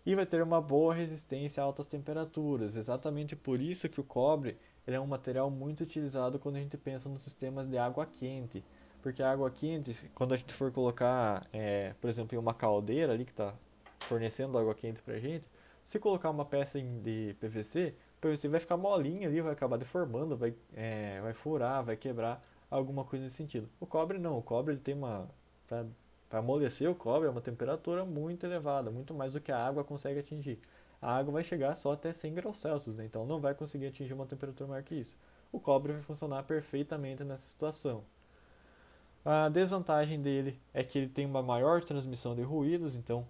E vai ter uma boa resistência a altas temperaturas. Exatamente por isso que o cobre ele é um material muito utilizado quando a gente pensa nos sistemas de água quente. Porque a água quente, quando a gente for colocar, por exemplo, em uma caldeira ali que está fornecendo água quente para a gente, se colocar uma peça de PVC, o PVC vai ficar molinho ali, vai acabar deformando, vai furar, vai quebrar, alguma coisa nesse sentido. O cobre não, o cobre ele tem para amolecer o cobre é uma temperatura muito elevada, muito mais do que a água consegue atingir. A água vai chegar só até 100 graus Celsius, né? Então não vai conseguir atingir uma temperatura maior que isso. O cobre vai funcionar perfeitamente nessa situação. A desvantagem dele é que ele tem uma maior transmissão de ruídos, então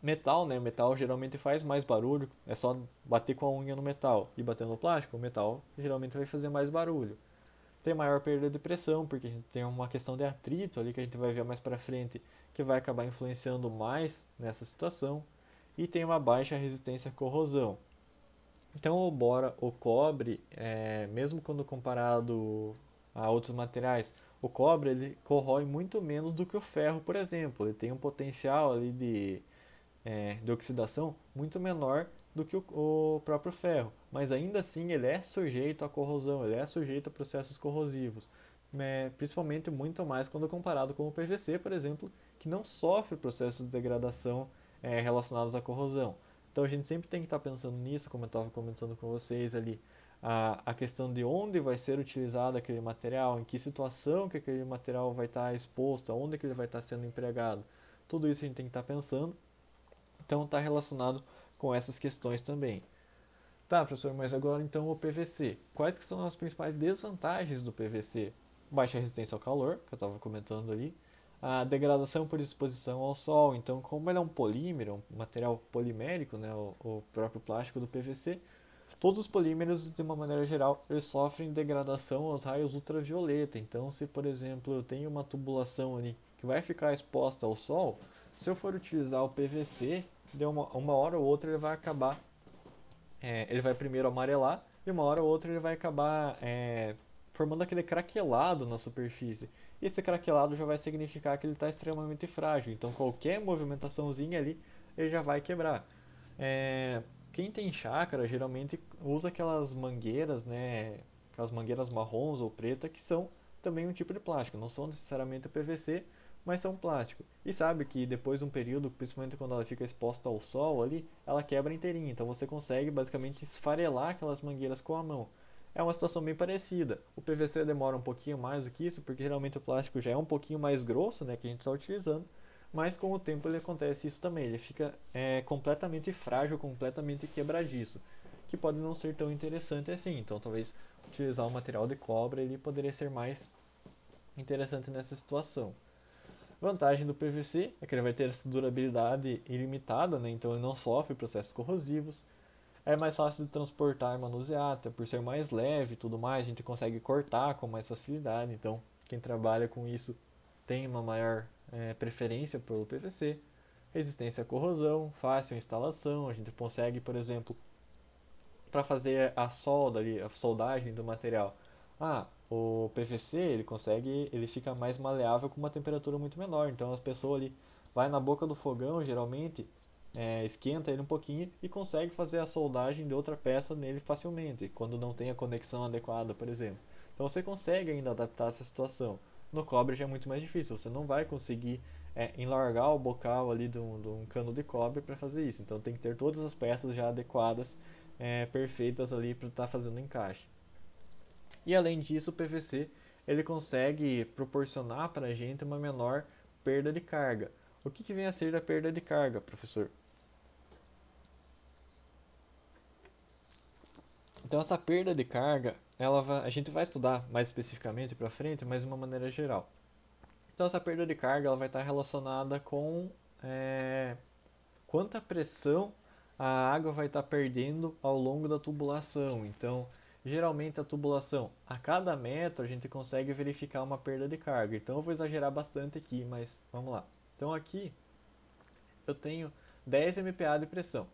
metal, né? Metal geralmente faz mais barulho, é só bater com a unha no metal e bater no plástico, o metal geralmente vai fazer mais barulho. Tem maior perda de pressão, porque a gente tem uma questão de atrito ali que a gente vai ver mais para frente, que vai acabar influenciando mais nessa situação, e tem uma baixa resistência à corrosão. Então, embora o cobre, mesmo quando comparado a outros materiais, o cobre ele corrói muito menos do que o ferro, por exemplo. Ele tem um potencial ali de oxidação muito menor do que o próprio ferro, mas ainda assim ele é sujeito à corrosão, ele é sujeito a processos corrosivos, principalmente muito mais quando comparado com o PVC, por exemplo, que não sofre processos de degradação relacionados à corrosão. Então a gente sempre tem que estar pensando nisso, como eu estava comentando com vocês ali, a questão de onde vai ser utilizado aquele material, em que situação que aquele material vai estar exposto, aonde que ele vai estar sendo empregado. Tudo isso a gente tem que estar pensando. Então está relacionado com essas questões também. Tá, professor, mas agora então o PVC. Quais que são as principais desvantagens do PVC? baixa resistência ao calor, que eu estava comentando ali, a degradação por exposição ao sol. Então, como ele é um polímero, um material polimérico, né, o próprio plástico do PVC, todos os polímeros, de uma maneira geral, eles sofrem degradação aos raios ultravioleta. Então, se, por exemplo, eu tenho uma tubulação ali que vai ficar exposta ao sol, se eu for utilizar o PVC, de uma hora ou outra ele vai acabar, ele vai primeiro amarelar e uma hora ou outra ele vai acabar formando aquele craquelado na superfície. E esse craquelado já vai significar que ele está extremamente frágil. Então, qualquer movimentaçãozinha ali, ele já vai quebrar. Quem tem chácara geralmente usa aquelas mangueiras, né? Aquelas mangueiras marrons ou preta que são também um tipo de plástico. Não são necessariamente PVC, mas são plástico. E sabe que depois de um período, principalmente quando ela fica exposta ao sol ali, ela quebra inteirinha. Então você consegue basicamente esfarelar aquelas mangueiras com a mão. É uma situação bem parecida. O PVC demora um pouquinho mais do que isso, porque geralmente o plástico já é um pouquinho mais grosso, né, que a gente está utilizando. Mas com o tempo ele acontece isso também. Ele fica completamente frágil, completamente quebradiço, que pode não ser tão interessante assim. Então talvez utilizar um material de cobre ele poderia ser mais interessante nessa situação. Vantagem do PVC é que ele vai ter essa durabilidade ilimitada, né? Então ele não sofre processos corrosivos. É mais fácil de transportar e manusear, até por ser mais leve e tudo mais, a gente consegue cortar com mais facilidade. Então quem trabalha com isso tem uma maior preferência pelo PVC. Resistência à corrosão, fácil instalação, a gente consegue, por exemplo, para fazer a solda ali, a soldagem do material. O PVC ele fica mais maleável com uma temperatura muito menor. Então as pessoas ali vai na boca do fogão, geralmente esquenta ele um pouquinho e consegue fazer a soldagem de outra peça nele facilmente, quando não tem a conexão adequada, por exemplo. Então você consegue ainda adaptar essa situação. No cobre já é muito mais difícil, você não vai conseguir enlargar o bocal ali de um cano de cobre para fazer isso. Então tem que ter todas as peças já adequadas, perfeitas ali para estar fazendo o encaixe. E além disso, o PVC ele consegue proporcionar para a gente uma menor perda de carga. O que vem a ser a perda de carga, professor? Então essa perda de carga, a gente vai estudar mais especificamente para frente, mas de uma maneira geral. Então essa perda de carga ela vai estar relacionada com quanta pressão a água vai estar perdendo ao longo da tubulação. Então, geralmente a tubulação, a cada metro a gente consegue verificar uma perda de carga. Então eu vou exagerar bastante aqui, mas vamos lá. Então aqui eu tenho 10 MPa de pressão.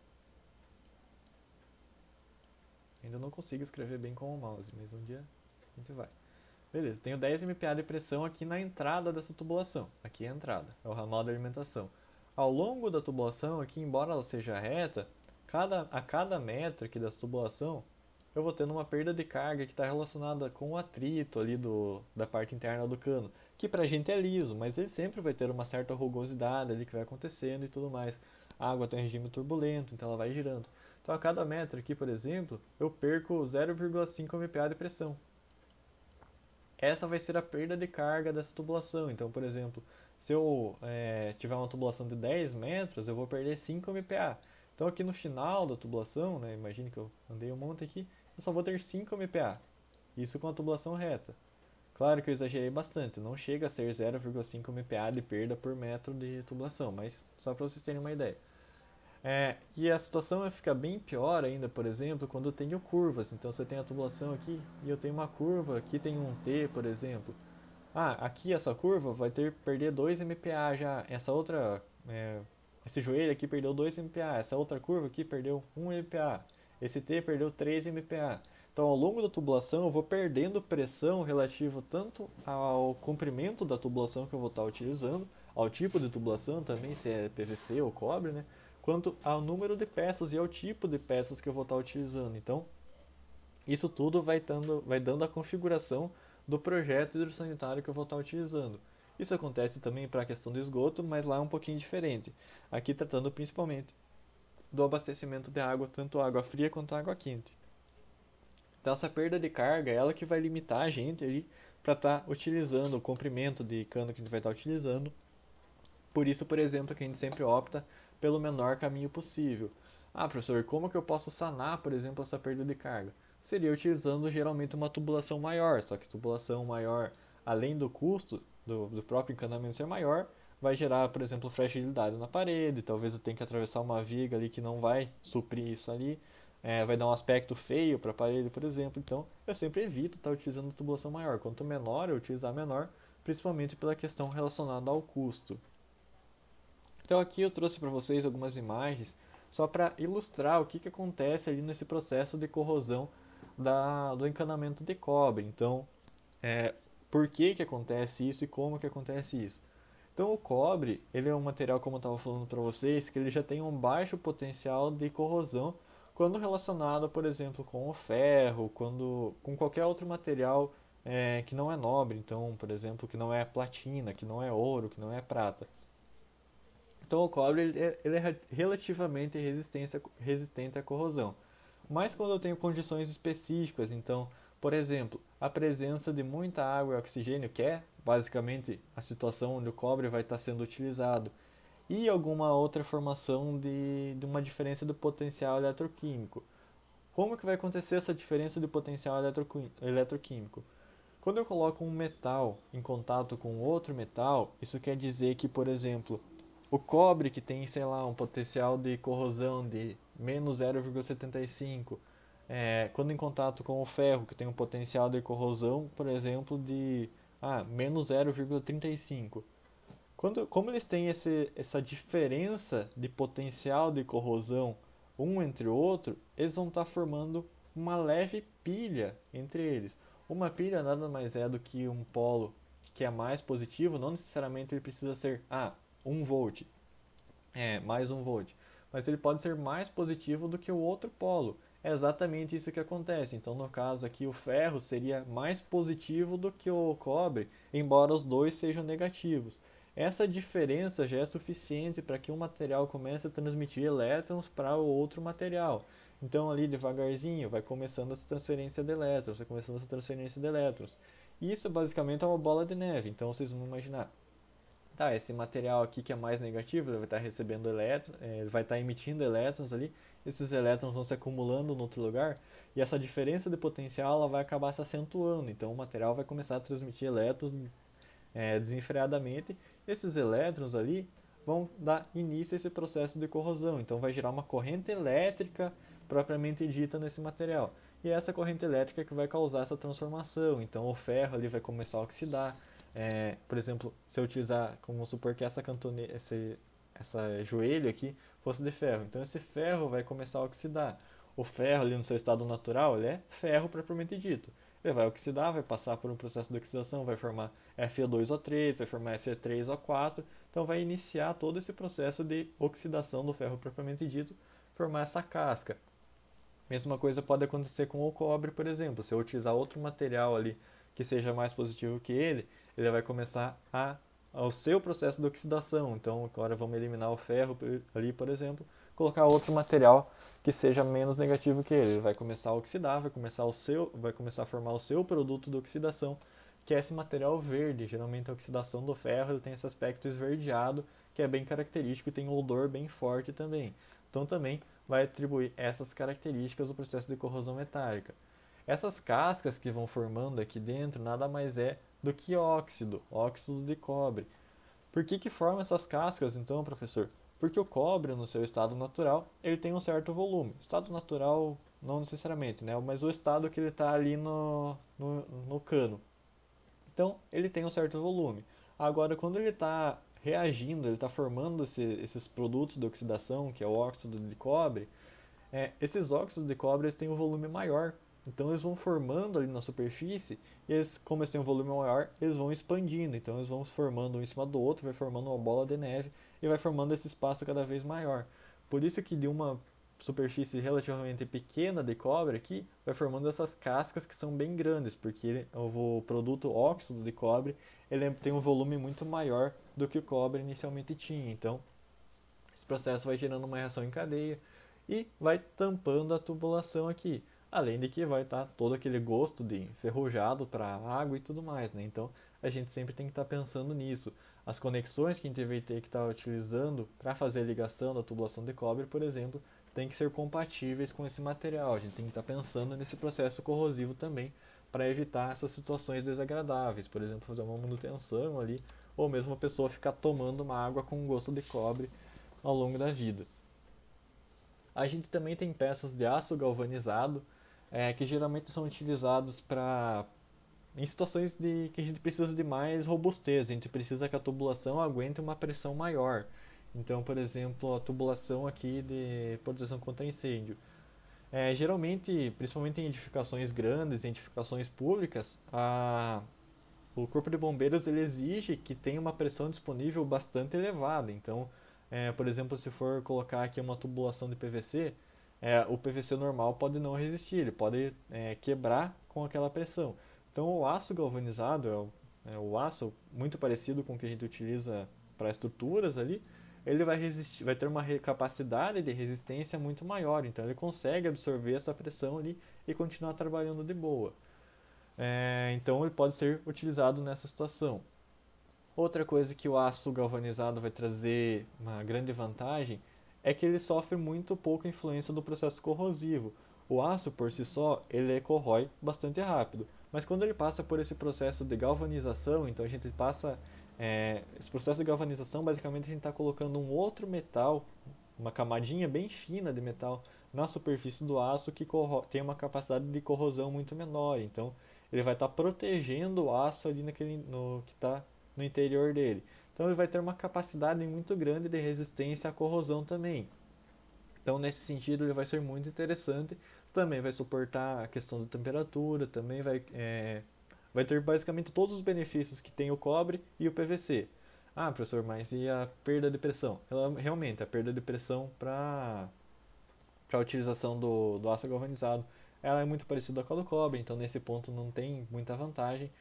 Ainda não consigo escrever bem com o mouse, mas um dia a gente vai. Beleza, tenho 10 MPa de pressão aqui na entrada dessa tubulação. Aqui é a entrada, é o ramal da alimentação. Ao longo da tubulação, aqui embora ela seja reta, a cada metro aqui dessa tubulação, eu vou tendo uma perda de carga que está relacionada com o atrito ali da parte interna do cano, que pra gente é liso, mas ele sempre vai ter uma certa rugosidade ali que vai acontecendo e tudo mais. A água tem um regime turbulento, então ela vai girando. Então a cada metro aqui, por exemplo, eu perco 0,5 MPa de pressão. Essa vai ser a perda de carga dessa tubulação. Então, por exemplo, se eu tiver uma tubulação de 10 metros, eu vou perder 5 MPa. Então aqui no final da tubulação, né, imagine que eu andei um monte aqui, eu só vou ter 5 MPa. Isso com a tubulação reta. Claro que eu exagerei bastante, não chega a ser 0,5 MPa de perda por metro de tubulação, mas só para vocês terem uma ideia. E a situação fica bem pior ainda, por exemplo, quando eu tenho curvas. Então você tem a tubulação aqui e eu tenho uma curva, aqui tem um T, por exemplo. Aqui essa curva vai perder 2 MPa já. Esse joelho aqui perdeu 2 MPa. Essa outra curva aqui perdeu 1 MPa. Esse T perdeu 3 MPa. Então ao longo da tubulação eu vou perdendo pressão relativo tanto ao comprimento da tubulação que eu vou estar utilizando, ao tipo de tubulação também, se é PVC ou cobre, né? Quanto ao número de peças e ao tipo de peças que eu vou estar utilizando. Então, isso tudo vai dando a configuração do projeto hidrossanitário que eu vou estar utilizando. Isso acontece também para a questão do esgoto, mas lá é um pouquinho diferente. Aqui tratando principalmente do abastecimento de água, tanto água fria quanto água quente. Então essa perda de carga é ela que vai limitar a gente ali para estar utilizando o comprimento de cano que a gente vai estar utilizando. Por isso, por exemplo, que a gente sempre opta pelo menor caminho possível. Professor, como que eu posso sanar, por exemplo, essa perda de carga? Seria utilizando geralmente uma tubulação maior, só que tubulação maior além do custo do próprio encanamento ser maior, vai gerar, por exemplo, fragilidade na parede, talvez eu tenha que atravessar uma viga ali que não vai suprir isso ali, vai dar um aspecto feio para a parede, por exemplo. Então, eu sempre evito estar utilizando tubulação maior. Quanto menor eu utilizar menor, principalmente pela questão relacionada ao custo. Então aqui eu trouxe para vocês algumas imagens só para ilustrar o que acontece ali nesse processo de corrosão do encanamento de cobre. Então, por que acontece isso e como que acontece isso? Então o cobre, ele é um material, como eu estava falando para vocês, que ele já tem um baixo potencial de corrosão quando relacionado, por exemplo, com o ferro, com qualquer outro material que não é nobre. Então, por exemplo, que não é platina, que não é ouro, que não é prata. Então o cobre ele é relativamente resistente à corrosão. Mas quando eu tenho condições específicas, então, por exemplo, a presença de muita água e oxigênio, que é basicamente a situação onde o cobre vai estar sendo utilizado, e alguma outra formação de uma diferença do potencial eletroquímico. Como que vai acontecer essa diferença de potencial eletroquímico? Quando eu coloco um metal em contato com outro metal, isso quer dizer que, por exemplo, o cobre que tem, sei lá, um potencial de corrosão de menos 0,75, quando em contato com o ferro que tem um potencial de corrosão, por exemplo, de menos 0,35. Como eles têm essa diferença de potencial de corrosão um entre o outro, eles vão estar formando uma leve pilha entre eles. Uma pilha nada mais é do que um polo que é mais positivo, não necessariamente ele precisa ser 1 volt, mais 1 volt, mas ele pode ser mais positivo do que o outro polo. É exatamente isso que acontece. Então, no caso aqui, o ferro seria mais positivo do que o cobre, embora os dois sejam negativos. Essa diferença já é suficiente para que um material comece a transmitir elétrons para o outro material. Então, ali devagarzinho, vai começando essa transferência de elétrons, vai começando essa transferência de elétrons. Isso basicamente é uma bola de neve. Então, vocês vão imaginar, tá, esse material aqui que é mais negativo, ele vai estar recebendo elétrons, ele vai estar emitindo elétrons ali, esses elétrons vão se acumulando em outro lugar, e essa diferença de potencial ela vai acabar se acentuando, então o material vai começar a transmitir elétrons desenfreadamente, esses elétrons ali vão dar início a esse processo de corrosão, então vai gerar uma corrente elétrica propriamente dita nesse material, e é essa corrente elétrica que vai causar essa transformação, então o ferro ali vai começar a oxidar. Por exemplo, se eu utilizar, como supor que essa joelho aqui fosse de ferro, então esse ferro vai começar a oxidar. O ferro ali no seu estado natural, ele é ferro propriamente dito. Ele vai oxidar, vai passar por um processo de oxidação, vai formar Fe2O3, vai formar Fe3O4, então vai iniciar todo esse processo de oxidação do ferro propriamente dito, formar essa casca. Mesma coisa pode acontecer com o cobre, por exemplo. Se eu utilizar outro material ali que seja mais positivo que ele vai começar ao seu processo de oxidação. Então, agora vamos eliminar o ferro ali, por exemplo, colocar outro material que seja menos negativo que ele. Ele vai começar a oxidar, vai começar a formar o seu produto de oxidação, que é esse material verde. Geralmente a oxidação do ferro ele tem esse aspecto esverdeado, que é bem característico e tem um odor bem forte também. Então também vai atribuir essas características ao processo de corrosão metálica. Essas cascas que vão formando aqui dentro nada mais é do que óxido de cobre. Por que forma essas cascas então, professor? Porque o cobre, no seu estado natural, ele tem um certo volume. Estado natural, não necessariamente, né? Mas o estado que ele está ali no cano. Então, ele tem um certo volume. Agora, quando ele está reagindo, ele está formando esses produtos de oxidação, que é o óxido de cobre, esses óxidos de cobre eles têm um volume maior. Então eles vão formando ali na superfície, e como eles têm um volume maior, eles vão expandindo. Então eles vão se formando um em cima do outro, vai formando uma bola de neve e vai formando esse espaço cada vez maior. Por isso que de uma superfície relativamente pequena de cobre aqui, vai formando essas cascas que são bem grandes, porque o produto óxido de cobre ele tem um volume muito maior do que o cobre inicialmente tinha. Então esse processo vai gerando uma reação em cadeia e vai tampando a tubulação aqui. Além de que vai estar todo aquele gosto de enferrujado para a água e tudo mais, né? Então a gente sempre tem que estar pensando nisso. As conexões que a gente vai ter que estar utilizando para fazer a ligação da tubulação de cobre, por exemplo, tem que ser compatíveis com esse material. A gente tem que estar pensando nesse processo corrosivo também para evitar essas situações desagradáveis, por exemplo, fazer uma manutenção ali, ou mesmo a pessoa ficar tomando uma água com gosto de cobre ao longo da vida. A gente também tem peças de aço galvanizado, que geralmente são utilizadas em situações que a gente precisa de mais robustez, a gente precisa que a tubulação aguente uma pressão maior. Então, por exemplo, a tubulação aqui de proteção contra incêndio. Geralmente, principalmente em edificações grandes, em edificações públicas, o Corpo de Bombeiros ele exige que tenha uma pressão disponível bastante elevada. Então, por exemplo, se for colocar aqui uma tubulação de PVC, o PVC normal pode não resistir, ele pode quebrar com aquela pressão. Então, o aço galvanizado é o aço muito parecido com o que a gente utiliza para estruturas ali, ele vai resistir, vai ter uma capacidade de resistência muito maior, então ele consegue absorver essa pressão ali e continuar trabalhando de boa. Então ele pode ser utilizado nessa situação. Outra coisa que o aço galvanizado vai trazer uma grande vantagem é que ele sofre muito pouca influência do processo corrosivo. O aço por si só, ele corrói bastante rápido, mas quando ele passa por esse processo de galvanização, então a gente passa esse processo de galvanização, basicamente a gente está colocando um outro metal, uma camadinha bem fina de metal na superfície do aço que tem uma capacidade de corrosão muito menor. Então ele vai estar protegendo o aço ali que está no interior dele. Então ele vai ter uma capacidade muito grande de resistência à corrosão também. Então nesse sentido ele vai ser muito interessante. Também vai suportar a questão da temperatura, também vai ter basicamente todos os benefícios que tem o cobre e o PVC. Ah, professor, mas e a perda de pressão? Realmente, a perda de pressão para a utilização do aço galvanizado, ela é muito parecida com a do cobre, então nesse ponto não tem muita vantagem,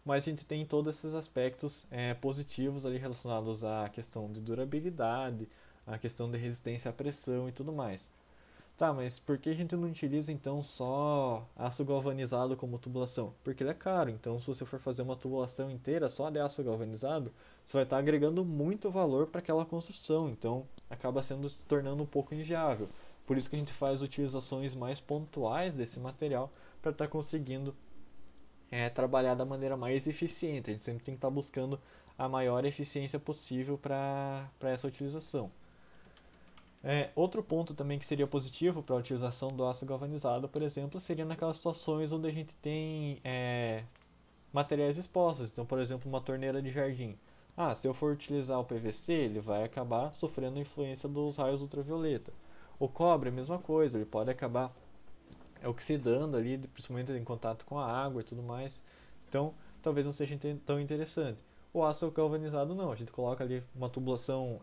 mas a gente tem todos esses aspectos positivos ali relacionados à questão de durabilidade, à questão de resistência à pressão e tudo mais. Tá, mas por que a gente não utiliza então só aço galvanizado como tubulação? Porque ele é caro, então se você for fazer uma tubulação inteira só de aço galvanizado, você vai estar agregando muito valor para aquela construção, então acaba se tornando um pouco inviável. Por isso que a gente faz utilizações mais pontuais desse material para estar conseguindo trabalhar da maneira mais eficiente. A gente sempre tem que estar buscando a maior eficiência possível para essa utilização. Outro ponto também que seria positivo para a utilização do aço galvanizado, por exemplo, seria naquelas situações onde a gente tem materiais expostos. Então, por exemplo, uma torneira de jardim. Se eu for utilizar o PVC, ele vai acabar sofrendo influência dos raios ultravioleta. O cobre, a mesma coisa, ele pode acabar oxidando ali, principalmente em contato com a água e tudo mais. Então, talvez não seja tão interessante. O aço galvanizado não, a gente coloca ali uma tubulação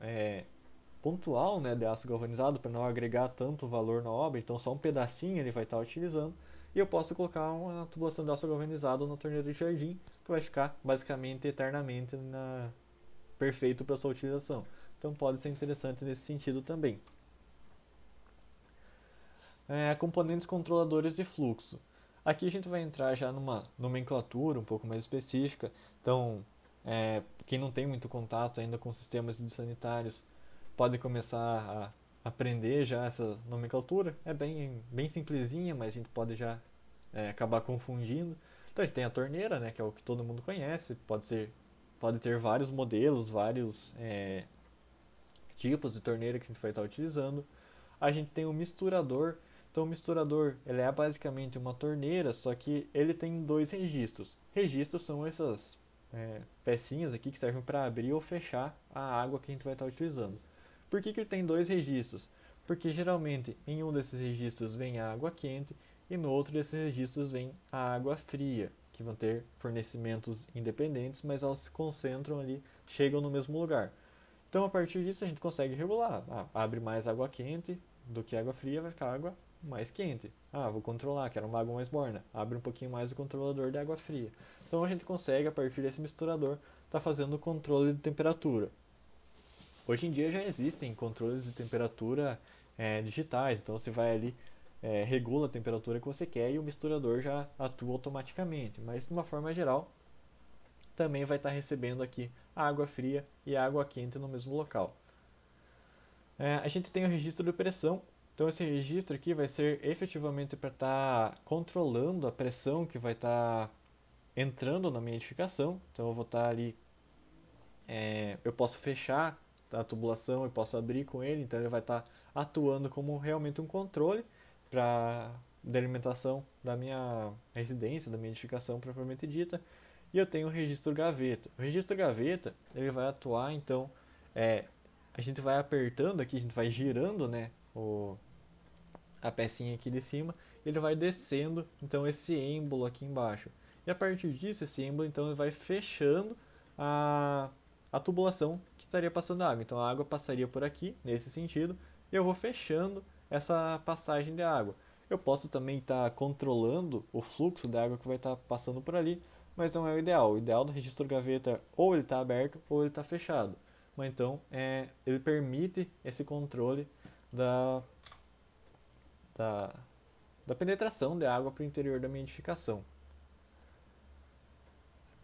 pontual, né, de aço galvanizado para não agregar tanto valor na obra, então só um pedacinho ele vai estar utilizando, e eu posso colocar uma tubulação de aço galvanizado na torneira de jardim, que vai ficar basicamente eternamente perfeito para sua utilização. Então pode ser interessante nesse sentido também. Componentes controladores de fluxo. Aqui a gente vai entrar já numa nomenclatura um pouco mais específica, então quem não tem muito contato ainda com sistemas sanitários pode começar a aprender já essa nomenclatura. É bem simplesinha, mas a gente pode já acabar confundindo. Então a gente tem a torneira, né, que é o que todo mundo conhece, pode ter vários modelos, vários tipos de torneira que a gente vai estar utilizando. A gente tem o misturador. Então o misturador ele é basicamente uma torneira, só que ele tem dois registros. Registros são essas pecinhas aqui que servem para abrir ou fechar a água que a gente vai estar utilizando. Por que ele tem dois registros? Porque geralmente em um desses registros vem a água quente e no outro desses registros vem a água fria, que vão ter fornecimentos independentes, mas elas se concentram ali, chegam no mesmo lugar. Então a partir disso a gente consegue regular. Abre mais água quente do que água fria, vai ficar água mais quente. Vou controlar, quero uma água mais morna. Abre um pouquinho mais o controlador de água fria. Então a gente consegue, a partir desse misturador, estar fazendo o controle de temperatura. Hoje em dia já existem controles de temperatura digitais, então você vai ali, regula a temperatura que você quer e o misturador já atua automaticamente. Mas de uma forma geral, também vai estar recebendo aqui a água fria e a água quente no mesmo local. A gente tem o registro de pressão, Então esse registro aqui vai ser efetivamente para estar controlando a pressão que vai estar entrando na minha edificação. Então eu vou estar ali, eu posso fechar a tubulação, eu posso abrir com ele, então ele vai estar atuando como realmente um controle para da alimentação da minha residência, da minha edificação propriamente dita. E eu tenho o registro gaveta. O registro gaveta, ele vai atuar, então, a gente vai apertando aqui, a gente vai girando, né, a pecinha aqui de cima, e ele vai descendo, então, esse êmbolo aqui embaixo. E a partir disso, esse êmbolo, então, ele vai fechando a tubulação que estaria passando a água. Então, a água passaria por aqui, nesse sentido, e eu vou fechando essa passagem de água. Eu posso também estar controlando o fluxo de água que vai estar passando por ali, mas não é o ideal. O ideal do registro gaveta ou ele está aberto ou ele está fechado. Mas então ele permite esse controle da, da, da penetração de água para o interior da minha edificação.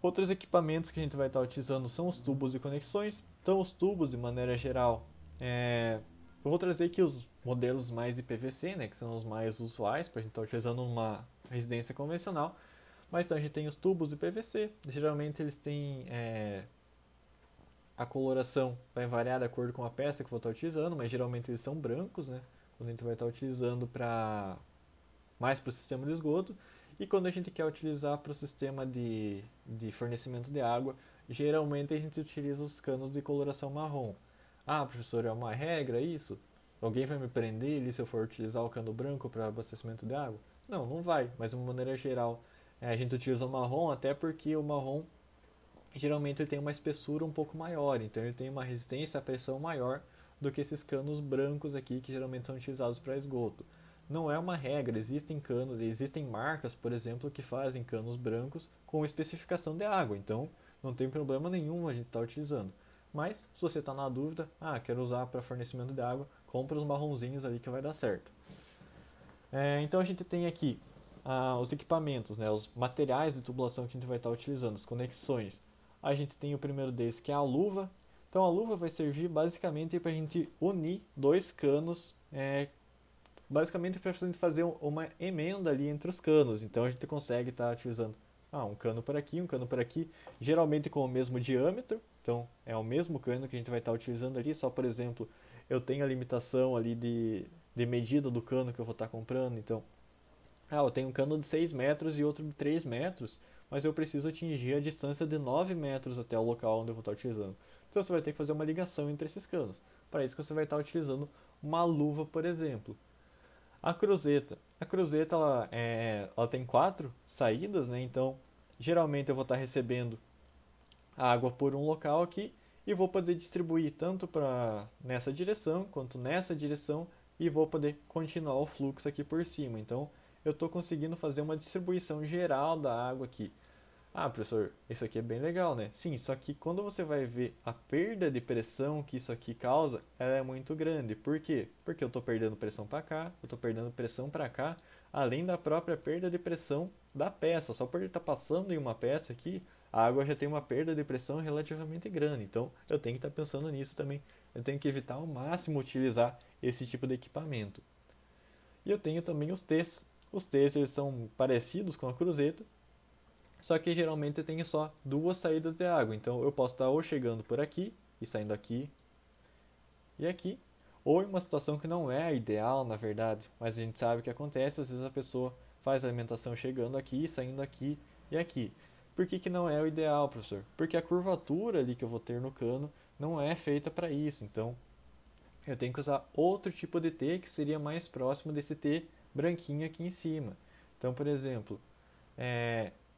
Outros equipamentos que a gente vai estar utilizando são os tubos e conexões. Então os tubos, de maneira geral, eu vou trazer aqui os modelos mais de PVC, né, que são os mais usuais para a gente estar utilizando numa residência convencional. Mas então a gente tem os tubos de PVC, geralmente eles têm a coloração vai variar de acordo com a peça que eu vou estar utilizando, mas geralmente eles são brancos, né, quando a gente vai estar utilizando mais para o sistema de esgoto. E quando a gente quer utilizar para o sistema de fornecimento de água, geralmente a gente utiliza os canos de coloração marrom. Ah, professor, é uma regra isso? Alguém vai me prender ali se eu for utilizar o cano branco para abastecimento de água? Não, não vai, mas de uma maneira geral a gente utiliza o marrom até porque o marrom geralmente ele tem uma espessura um pouco maior, então ele tem uma resistência à pressão maior do que esses canos brancos aqui que geralmente são utilizados para esgoto. Não é uma regra, existem canos, existem marcas, por exemplo, que fazem canos brancos com especificação de água, então não tem problema nenhum a gente estar utilizando. Mas, se você está na dúvida, quero usar para fornecimento de água, compra os marronzinhos ali que vai dar certo. Então a gente tem aqui os equipamentos, né, os materiais de tubulação que a gente vai estar utilizando, as conexões. A gente tem o primeiro deles que é a luva. Então a luva vai servir basicamente para a gente unir dois canos, basicamente para a gente fazer uma emenda ali entre os canos. Então a gente consegue estar utilizando um cano por aqui, um cano por aqui, geralmente com o mesmo diâmetro. Então é o mesmo cano que a gente vai estar utilizando ali, só por exemplo, eu tenho a limitação ali de medida do cano que eu vou estar comprando. Então, eu tenho um cano de 6 metros e outro de 3 metros, mas eu preciso atingir a distância de 9 metros até o local onde eu vou estar utilizando. Então você vai ter que fazer uma ligação entre esses canos. Para isso que você vai estar utilizando uma luva, por exemplo. A cruzeta. A cruzeta ela tem 4 saídas, né? Então geralmente eu vou estar recebendo a água por um local aqui e vou poder distribuir tanto para nessa direção quanto nessa direção e vou poder continuar o fluxo aqui por cima. Então eu estou conseguindo fazer uma distribuição geral da água aqui. Professor, isso aqui é bem legal, né? Sim, só que quando você vai ver a perda de pressão que isso aqui causa, ela é muito grande. Por quê? Porque eu estou perdendo pressão para cá, eu estou perdendo pressão para cá, além da própria perda de pressão da peça. Só por estar passando em uma peça aqui, a água já tem uma perda de pressão relativamente grande. Então, eu tenho que estar pensando nisso também. Eu tenho que evitar ao máximo utilizar esse tipo de equipamento. E eu tenho também os T's. Os T's eles são parecidos com a cruzeta, só que geralmente eu tenho só 2 saídas de água. Então eu posso estar ou chegando por aqui e saindo aqui e aqui, ou em uma situação que não é a ideal, na verdade, mas a gente sabe que acontece, às vezes a pessoa faz a alimentação chegando aqui, saindo aqui e aqui. Por que não é o ideal, professor? Porque a curvatura ali que eu vou ter no cano não é feita para isso. Então eu tenho que usar outro tipo de T que seria mais próximo desse T branquinho aqui em cima. Então, por exemplo,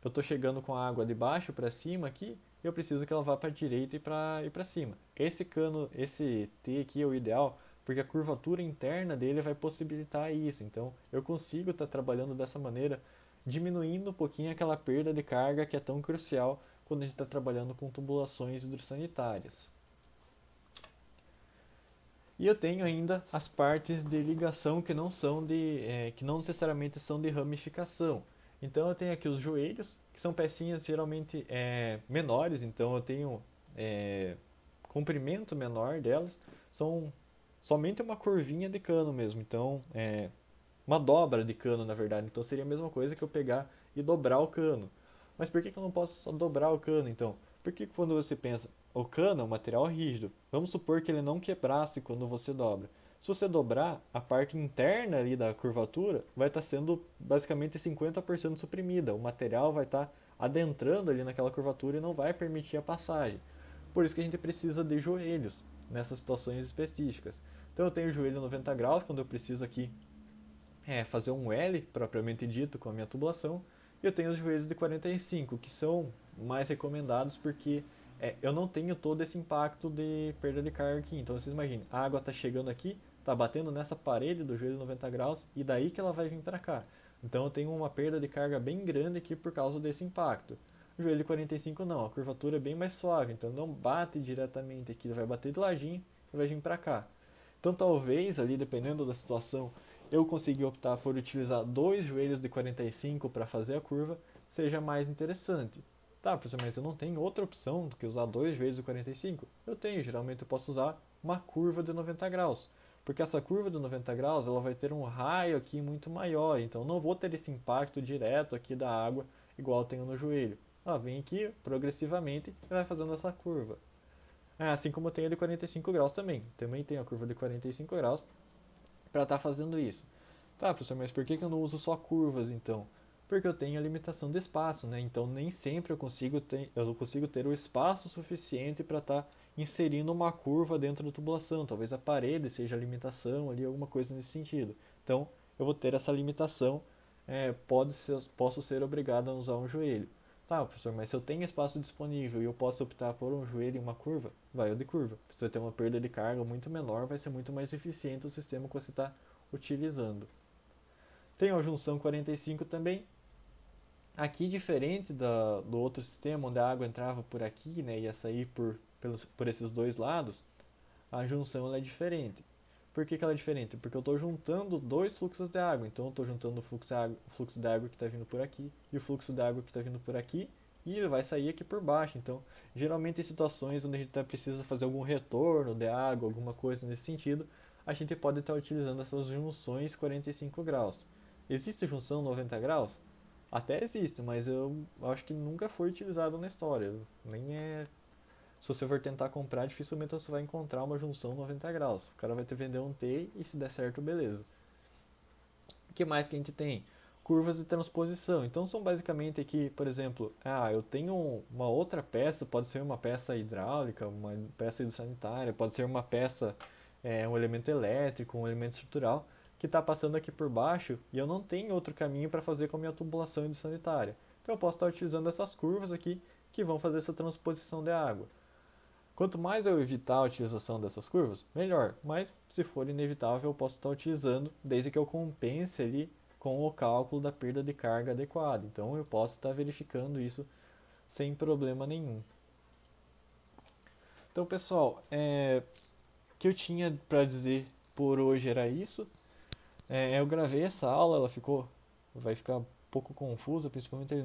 eu estou chegando com a água de baixo para cima aqui, eu preciso que ela vá para a direita e para cima. Esse cano, esse T aqui é o ideal, porque a curvatura interna dele vai possibilitar isso. Então, eu consigo estar trabalhando dessa maneira, diminuindo um pouquinho aquela perda de carga que é tão crucial quando a gente está trabalhando com tubulações hidrossanitárias. E eu tenho ainda as partes de ligação que não são que não necessariamente são de ramificação. Então eu tenho aqui os joelhos, que são pecinhas geralmente menores, então eu tenho comprimento menor delas, são somente uma curvinha de cano mesmo. Então, uma dobra de cano, na verdade. Então, seria a mesma coisa que eu pegar e dobrar o cano. Mas por que eu não posso só dobrar o cano, então? Porque quando você pensa, o cano é um material rígido. Vamos supor que ele não quebrasse quando você dobra. Se você dobrar, a parte interna ali da curvatura vai estar sendo basicamente 50% suprimida. O material vai estar adentrando ali naquela curvatura e não vai permitir a passagem. Por isso que a gente precisa de joelhos nessas situações específicas. Então eu tenho o joelho 90 graus quando eu preciso aqui fazer um L propriamente dito com a minha tubulação. E eu tenho os joelhos de 45, que são mais recomendados porque eu não tenho todo esse impacto de perda de carga aqui. Então vocês imaginem, a água está chegando aqui, está batendo nessa parede do joelho 90 graus e daí que ela vai vir para cá. Então eu tenho uma perda de carga bem grande aqui por causa desse impacto. O joelho 45 não, a curvatura é bem mais suave, então não bate diretamente aqui, vai bater de ladinho e vai vir para cá. Então talvez ali, dependendo da situação, eu conseguir optar por utilizar dois joelhos de 45 para fazer a curva, seja mais interessante. Tá, professor, mas eu não tenho outra opção do que usar dois joelhos de 45? Eu tenho, geralmente eu posso usar uma curva de 90 graus. Porque essa curva de 90 graus ela vai ter um raio aqui muito maior, então não vou ter esse impacto direto aqui da água igual eu tenho no joelho. Ela vem aqui progressivamente e vai fazendo essa curva. Assim como eu tenho a de 45 graus também. Também tenho a curva de 45 graus para estar fazendo isso. Tá, professor, mas por que eu não uso só curvas então? Porque eu tenho a limitação de espaço, né? Então nem sempre eu consigo ter o espaço suficiente para estar inserindo uma curva dentro da tubulação. Talvez a parede seja a limitação ali, alguma coisa nesse sentido. Então eu vou ter essa limitação, posso ser obrigado a usar um joelho. Tá, professor, mas se eu tenho espaço disponível e eu posso optar por um joelho e uma curva, vai o de curva. Se você ter uma perda de carga muito menor, vai ser muito mais eficiente o sistema que você está utilizando. Tem a junção 45 também. Aqui, diferente do outro sistema, onde a água entrava por aqui, né, ia sair por esses dois lados, a junção ela é diferente. Por que ela é diferente? Porque eu estou juntando dois fluxos de água. Então eu estou juntando o fluxo de água que está vindo por aqui e o fluxo de água que está vindo por aqui, e ele vai sair aqui por baixo. Então, geralmente em situações onde a gente precisa fazer algum retorno de água, alguma coisa nesse sentido, a gente pode estar utilizando essas junções 45 graus. Existe junção 90 graus? Até existe, mas eu acho que nunca foi utilizado na história. Nem é Se você for tentar comprar, dificilmente você vai encontrar uma junção 90 graus. O cara vai te vender um T e se der certo, beleza. O que mais que a gente tem? Curvas de transposição. Então são basicamente aqui, por exemplo, eu tenho uma outra peça, pode ser uma peça hidráulica, uma peça hidrossanitária, pode ser uma peça, um elemento elétrico, um elemento estrutural, que está passando aqui por baixo e eu não tenho outro caminho para fazer com a minha tubulação hidrossanitária. Então eu posso estar utilizando essas curvas aqui que vão fazer essa transposição de água. Quanto mais eu evitar a utilização dessas curvas, melhor. Mas se for inevitável, eu posso estar utilizando desde que eu compense ali com o cálculo da perda de carga adequada. Então eu posso estar verificando isso sem problema nenhum. Então, pessoal, o que eu tinha para dizer por hoje era isso. Eu gravei essa aula, vai ficar um pouco confusa, principalmente no